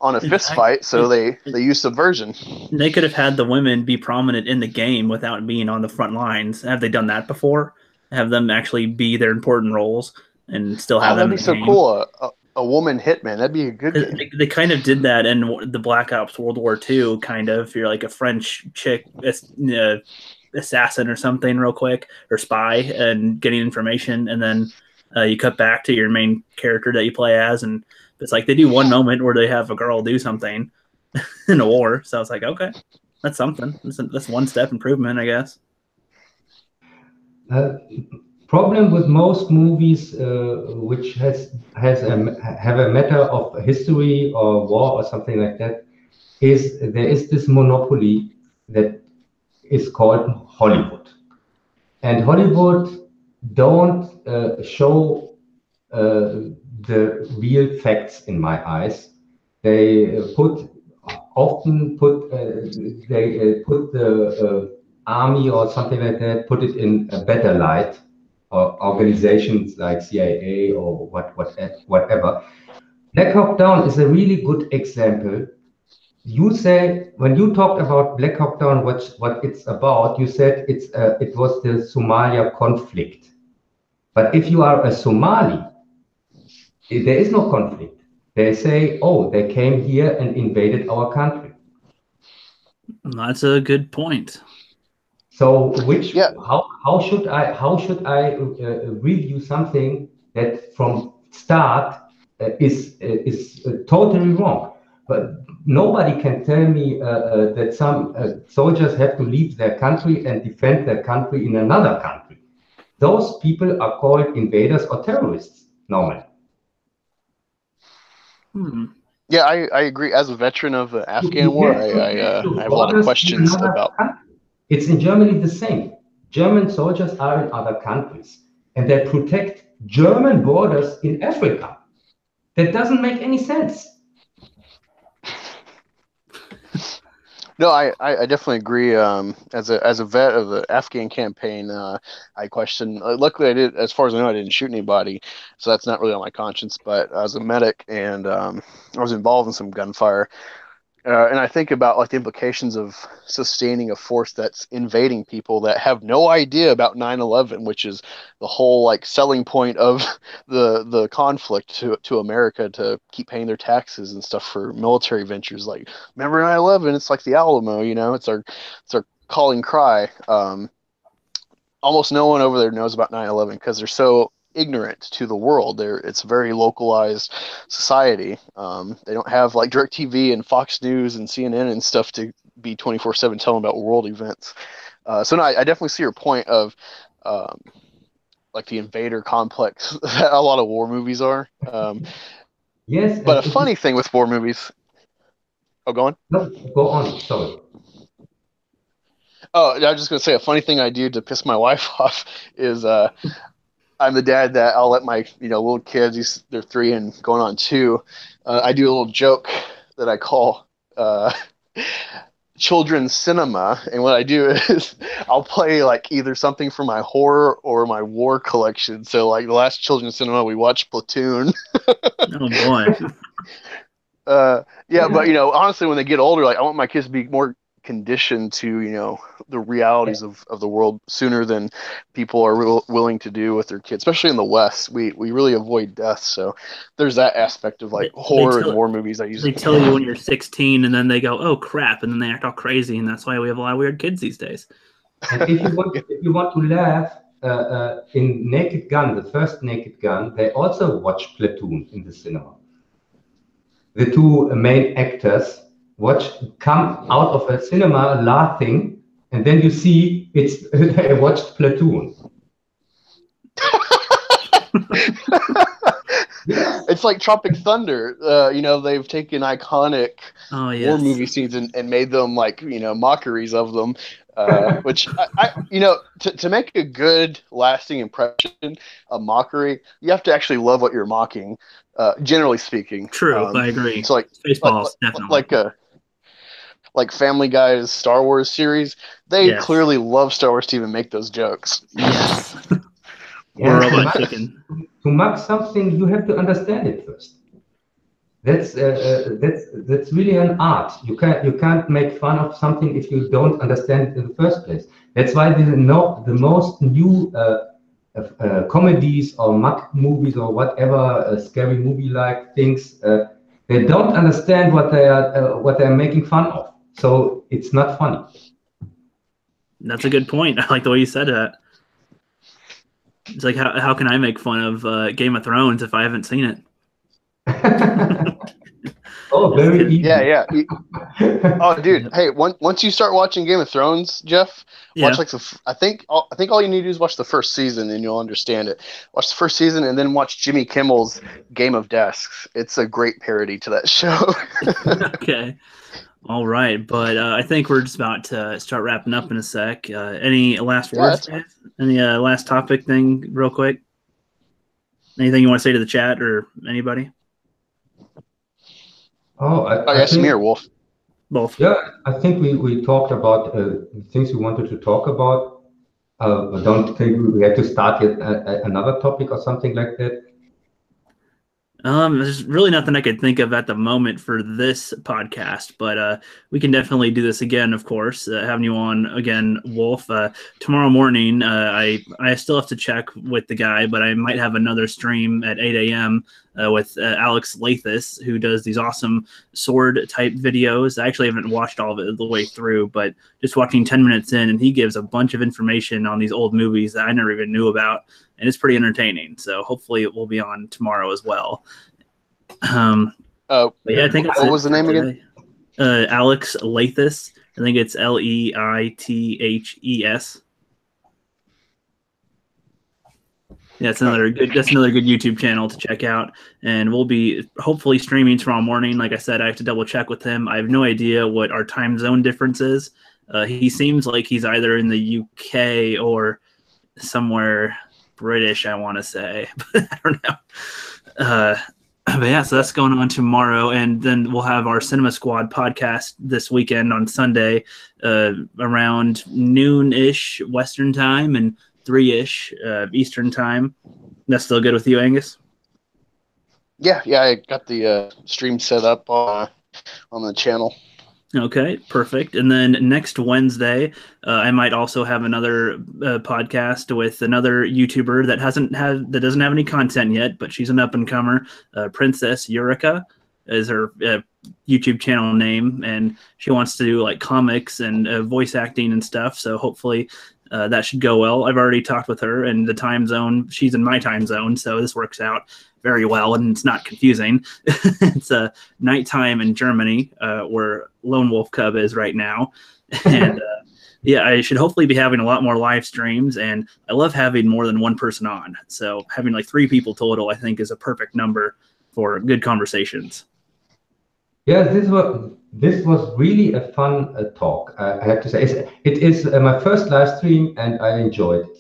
on a fist fight, so they use subversion. They could have had the women be prominent in the game without being on the front lines. Have they done that before? Have them actually be their important roles and still have them? That'd be so cool. A woman hitman. That'd be a good game. They kind of did that in the Black Ops World War II, kind of. If you're like a French chick assassin or something real quick, or spy, and getting information, and then you cut back to your main character that you play as, and it's like they do one moment where they have a girl do something in a war. So it's like, okay, that's something. That's one step improvement, I guess. Problem with most movies which have a matter of history or war or something like that is there is this monopoly that is called Hollywood, and Hollywood don't show the real facts in my eyes. They often put the army or something like that, put it in a better light, or organizations like CIA or whatever. Black Hawk Down is a really good example. You say, when you talked about Black Hawk Down, what it's about, you said it was the Somalia conflict. But if you are a Somali, there is no conflict. They say, oh, they came here and invaded our country. That's a good point. So how should I review something that from start is totally wrong? But nobody can tell me that some soldiers have to leave their country and defend their country in another country. Those people are called invaders or terrorists normally. Yeah, I agree. As a veteran of the Afghan war, I have a lot of questions about. It's in Germany the same. German soldiers are in other countries and they protect German borders in Africa. That doesn't make any sense. No, I definitely agree. As a vet of the Afghan campaign, I question. Luckily, I did. As far as I know, I didn't shoot anybody, so that's not really on my conscience. But I was a medic, and I was involved in some gunfire. And I think about like the implications of sustaining a force that's invading people that have no idea about 9/11, which is the whole like selling point of the conflict to America to keep paying their taxes and stuff for military ventures. Like, remember 9/11? It's like the Alamo, you know. It's our calling cry. Almost no one over there knows about 9/11 because they're so ignorant to the world. It's a very localized society. They don't have like DirecTV and Fox News and CNN and stuff to be 24/7 telling about world events. So no, I definitely see your point of like the invader complex that a lot of war movies are. Yes, but a funny thing with war movies. Oh, go on. No, go on. Sorry. Oh, I was just gonna say a funny thing I do to piss my wife off is I'm the dad that I'll let my little kids, they're 3 and going on 2. I do a little joke that I call children's cinema, and what I do is I'll play like either something from my horror or my war collection. So like the last children's cinema we watched Platoon. Oh boy. Yeah, but honestly, when they get older, like I want my kids to be more conditioned to the realities of the world sooner than people are willing to do with their kids, especially in the West. We really avoid death, so there's that aspect of like horror and war movies. They tell you when you're 16 and then they go, oh crap, and then they act all crazy, and that's why we have a lot of weird kids these days. And if you want to laugh, in Naked Gun, the first Naked Gun, they also watched Platoon in the cinema. The 2 main actors come out of a cinema laughing, and then you see they watched Platoon. It's like Tropic Thunder. They've taken iconic war movie scenes and made them like mockeries of them. Which to make a good lasting impression, a mockery, you have to actually love what you're mocking. Generally speaking. True, I agree. So like Spaceballs, definitely. Like Family Guy's Star Wars series, they clearly love Star Wars to even make those jokes. Yes. Or Robot Chicken. To mock something, you have to understand it first. That's really an art. You can't make fun of something if you don't understand it in the first place. That's why the most new comedies or mock movies or whatever scary movie like things, they don't understand what they're making fun of. So it's not funny. That's a good point. I like the way you said that. It's like, how can I make fun of Game of Thrones if I haven't seen it? Oh, very easy. Yeah. Oh, dude. Hey, once you start watching Game of Thrones, Jeff, watch like I think all you need to do is watch the first season and you'll understand it. Watch the first season and then watch Jimmy Kimmel's Game of Desks. It's a great parody to that show. Okay. All right, but I think we're just about to start wrapping up in a sec. Any last words, guys? Any last topic thing real quick? Anything you want to say to the chat or anybody? Oh, Oh, I yes, me think, or Wolf. Both. yeah, I think we talked about things we wanted to talk about. I don't think we have to start yet another topic or something like that. There's really nothing I could think of at the moment for this podcast, but we can definitely do this again. Of course, having you on again, Wolf. Tomorrow morning, I still have to check with the guy, but I might have another stream at 8 a.m. With Alex Lathis, who does these awesome sword type videos. I actually haven't watched all of it the way through, but just watching 10 minutes in, and he gives a bunch of information on these old movies that I never even knew about, and it's pretty entertaining. So hopefully it will be on tomorrow as well. But yeah, I think that's What it was the for name today. again? Alex Lathis. I think it's Leithes. Yeah, that's another good YouTube channel to check out. And we'll be hopefully streaming tomorrow morning. Like I said, I have to double check with him. I have no idea what our time zone difference is. He seems like he's either in the UK or somewhere British, I want to say, but I don't know. But yeah, so that's going on tomorrow, and then we'll have our Cinema Squad podcast this weekend on Sunday, around noon-ish Western time and 3-ish Eastern time. That's still good with you, Angus? Yeah, I got the stream set up on the channel. Okay, perfect. And then next Wednesday, I might also have another podcast with another YouTuber that doesn't have any content yet, but she's an up and comer. Princess Eureka is her YouTube channel name, and she wants to do like comics and voice acting and stuff. So hopefully that should go well. I've already talked with her, and the time zone, she's in my time zone, so this works out very well, and it's not confusing. It's nighttime in Germany, where Lone Wolf Cub is right now. And yeah, I should hopefully be having a lot more live streams, and I love having more than one person on. So having like 3 people total, I think, is a perfect number for good conversations. Yeah, this was really a fun talk. I have to say, it is my first live stream, and I enjoyed it.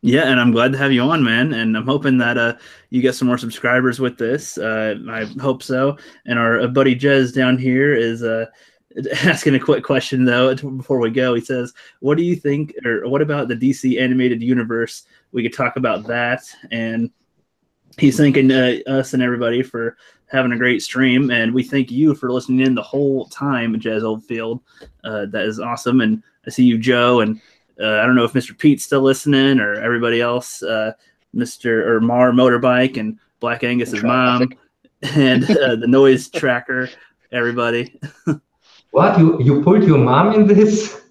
Yeah, and I'm glad to have you on, man. And I'm hoping that you get some more subscribers with this. I hope so. And our buddy Jez down here is asking a quick question, though, before we go. He says, what do you think, or what about the DC animated universe? We could talk about that. And he's thanking us and everybody for having a great stream. And we thank you for listening in the whole time, Jez Oldfield. That is awesome. And I see you, Joe, and I don't know if Mr. Pete's still listening or everybody else, Mr. or Mar Motorbike and Black Angus's mom and the noise tracker, everybody. What, you pulled your mom in this?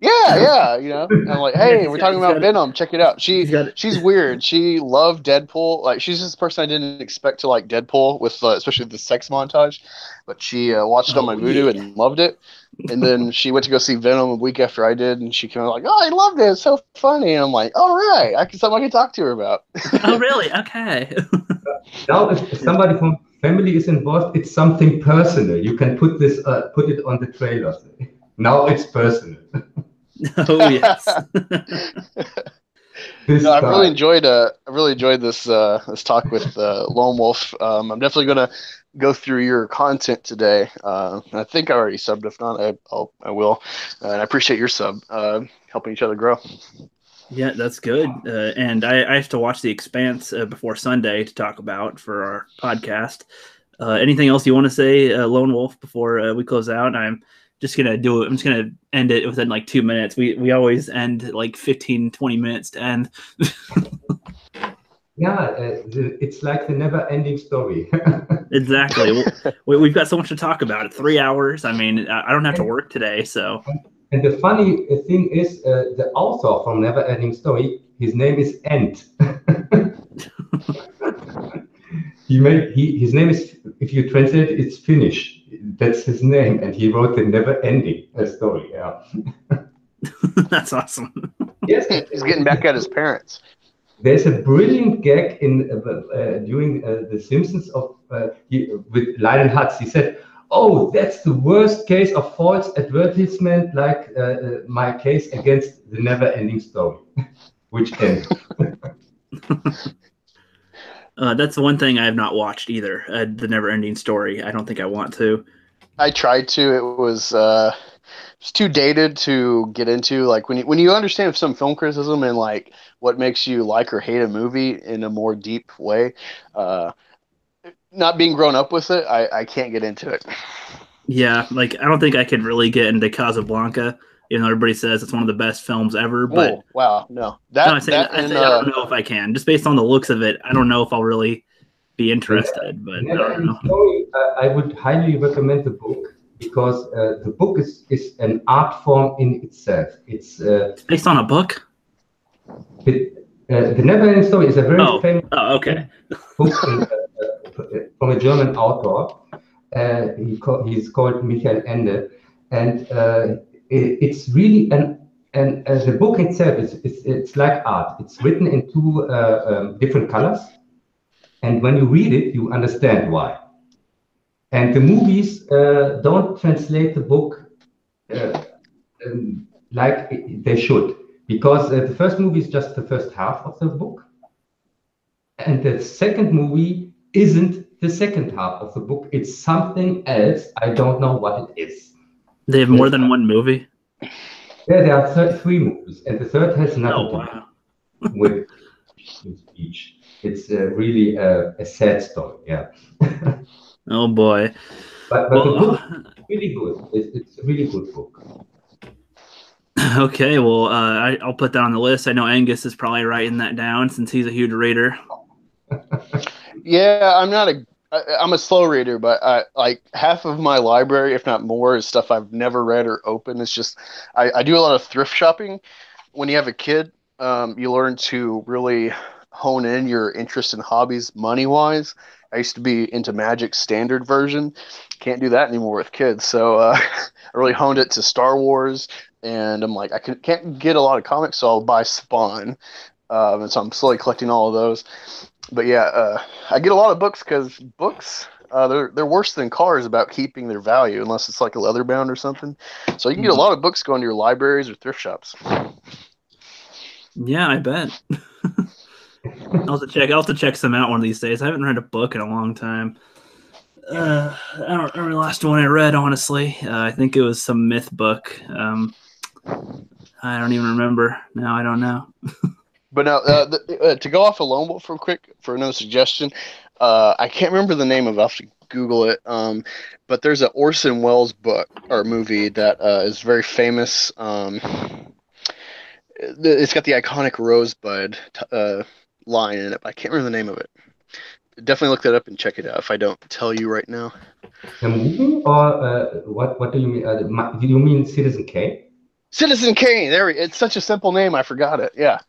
Yeah, you know. I'm like, hey, we're talking about Venom. Check it out. She's weird. She loved Deadpool. Like, she's just a person I didn't expect to like Deadpool with, especially the sex montage. But she watched it on my Voodoo and loved it. And then she went to go see Venom a week after I did, and she came out like, "Oh, I loved it. It's so funny." And I'm like, "All right, something I can talk to her about." Oh, really? Okay. Now, if somebody from family is involved, it's something personal. You can put it on the trailer. Now it's personal. Oh yes. No, I really enjoyed this this talk with Lone Wolf. I'm definitely gonna go through your content today. I think I already subbed. If not, I will. And I appreciate your sub, helping each other grow. Yeah, that's good. And I have to watch The Expanse before Sunday to talk about for our podcast. Anything else you want to say, Lone Wolf, before we close out? I'm just going to end it within like 2 minutes. We always end like 15, 20 minutes to end. Yeah, it's like the never-ending story. Exactly. We've got so much to talk about. 3 hours. I mean, I don't have to work today, so. And the funny thing is, the author from Never-Ending Story, his name is Ent. His name is, if you translate it, it's Finnish. That's his name, and he wrote the Never-Ending Story. Yeah. That's awesome. Yes, he's getting back at his parents. There's a brilliant gag in during The Simpsons with Lionel Hutz. He said, "Oh, that's the worst case of false advertisement, like my case against the Never-Ending Story," which ends. That's the one thing I have not watched either. The Never Ending Story. I don't think I want to. I tried to. It was it's too dated to get into. Like when you understand some film criticism and like what makes you like or hate a movie in a more deep way, uh, not being grown up with it, I can't get into it. Yeah, like I don't think I could really get into Casablanca, even though everybody says it's one of the best films ever. But Oh wow, no, no, that I and say I don't know if I can. Just based on the looks of it, I don't know if I'll really be The interested. But I Never don't Ending know. Story, I would highly recommend the book because the book is an art form in itself. It's based on a book. The Never Ending Story is a very Oh, famous oh, okay. book from a German author. He's called Michael Ende, and it's really and the book itself it's like art. It's written in two different colors, and when you read it, you understand why. And the movies don't translate the book uh, like they should, because the first movie is just the first half of the book, and the second movie isn't the second half of the book. It's something else. I don't know what it is. They have more There's, than one movie. there are three movies, and the third has nothing Oh to do wow. with speech. It's really a sad story, yeah. Oh boy. But the book Well, is really good. It's a really good book. okay. Well, I'll put that on the list. I know Angus is probably writing that down since he's a huge reader. yeah, I'm a slow reader, but I like half of my library, if not more, is stuff I've never read or opened. It's just I do a lot of thrift shopping. When you have a kid, you learn to really hone in your interest in hobbies money wise. I used to be into Magic Standard version. Can't do that anymore with kids. So I really honed it to Star Wars. And I'm like, can't get a lot of comics, so I'll buy Spawn. And so I'm slowly collecting all of those. But yeah, I get a lot of books because books they're worse than cars about keeping their value unless it's like a leather bound or something. So you can get a lot of books going to your libraries or thrift shops. Yeah, I bet. I'll have to check some out one of these days. I haven't read a book in a long time. I don't remember the last one I read, honestly. I think it was some myth book. I don't even remember. Now I don't know. But now, to go off of Lone Wolf real quick for another suggestion, I can't remember the name of it. I'll have to Google it. But there's an Orson Welles book or movie that is very famous. It's got the iconic Rosebud line in it, but I can't remember the name of it. Definitely look that up and check it out if I don't tell you right now. The movie, or what do you mean? Do you mean Citizen Kane? Citizen Kane. It's such a simple name. I forgot it. Yeah,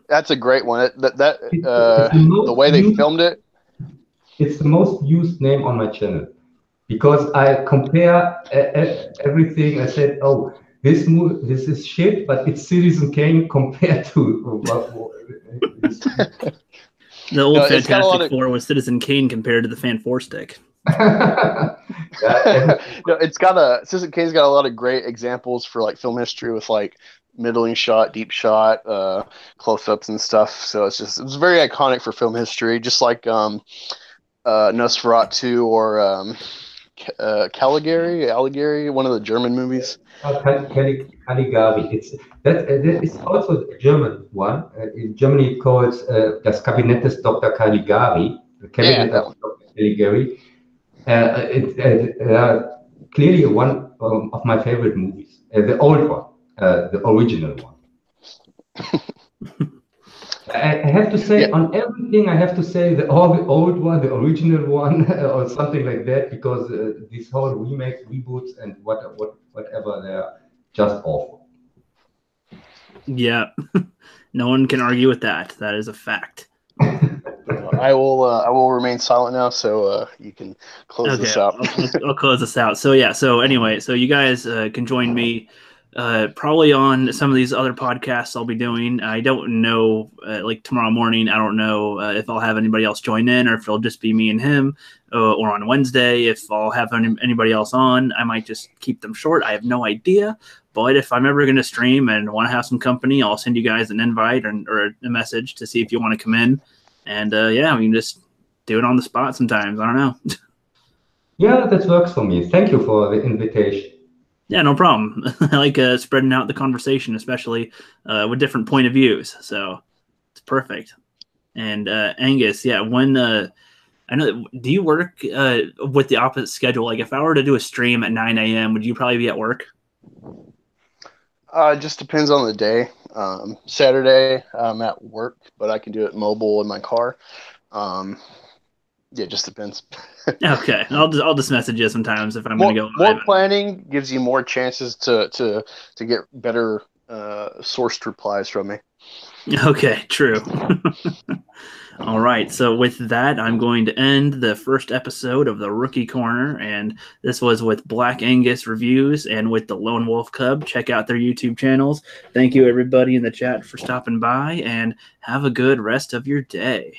that's a great one. It's the The most way they used. filmed it. It's the most used name on my channel because I compare everything. I said, "Oh, this is shit," but it's Citizen Kane compared to this. The old No, it's got a lot Fantastic of Four was Citizen Kane compared to the Fan Four Stick. Yeah, no, Citizen Kane's got a lot of great examples for like film history with like middling shot, deep shot, close-ups and stuff. So it's very iconic for film history, just like Nosferatu or Caligari, one of the German movies. Caligari. It's that is also a German one. In Germany, it calls Das Kabinett des Dr. Caligari, the Yeah, Cabinet that of one. Dr. Caligari. Clearly one of my favorite movies, the old one, the original one. I have to say, Yeah, on everything, I have to say the old one, the original one, or something like that, because these whole remakes, reboots, and whatever, they're just awful. Yeah, no one can argue with that. That is a fact. I will remain silent now, so you can close Okay, this out. I'll close this out. So yeah, so anyway, so you guys can join me probably on some of these other podcasts I'll be doing. I don't know, like tomorrow morning, I don't know if I'll have anybody else join in or if it'll just be me and him. Or on Wednesday, if I'll have anybody else on, I might just keep them short. I have no idea. But if I'm ever going to stream and want to have some company, I'll send you guys an invite or a message to see if you want to come in. And yeah, we can just do it on the spot sometimes. I don't know. Yeah, that works for me. Thank you for the invitation. Yeah, no problem. I like spreading out the conversation, especially with different point of views. So it's perfect. And Angus, yeah, when I know, do you work with the opposite schedule? Like if I were to do a stream at 9 a.m., would you probably be at work? It just depends on the day. Saturday, I'm at work, but I can do it mobile in my car. Um, yeah, it just depends. Okay, I'll just message you sometimes if I'm going to go More live. planning gives you more chances to get better sourced replies from me. Okay, true. All right, so with that, I'm going to end the first episode of the Rookie Corner, and this was with Black Angus Reviews and with the Lone Wolf Cub. Check out their YouTube channels. Thank you, everybody in the chat, for stopping by, and have a good rest of your day.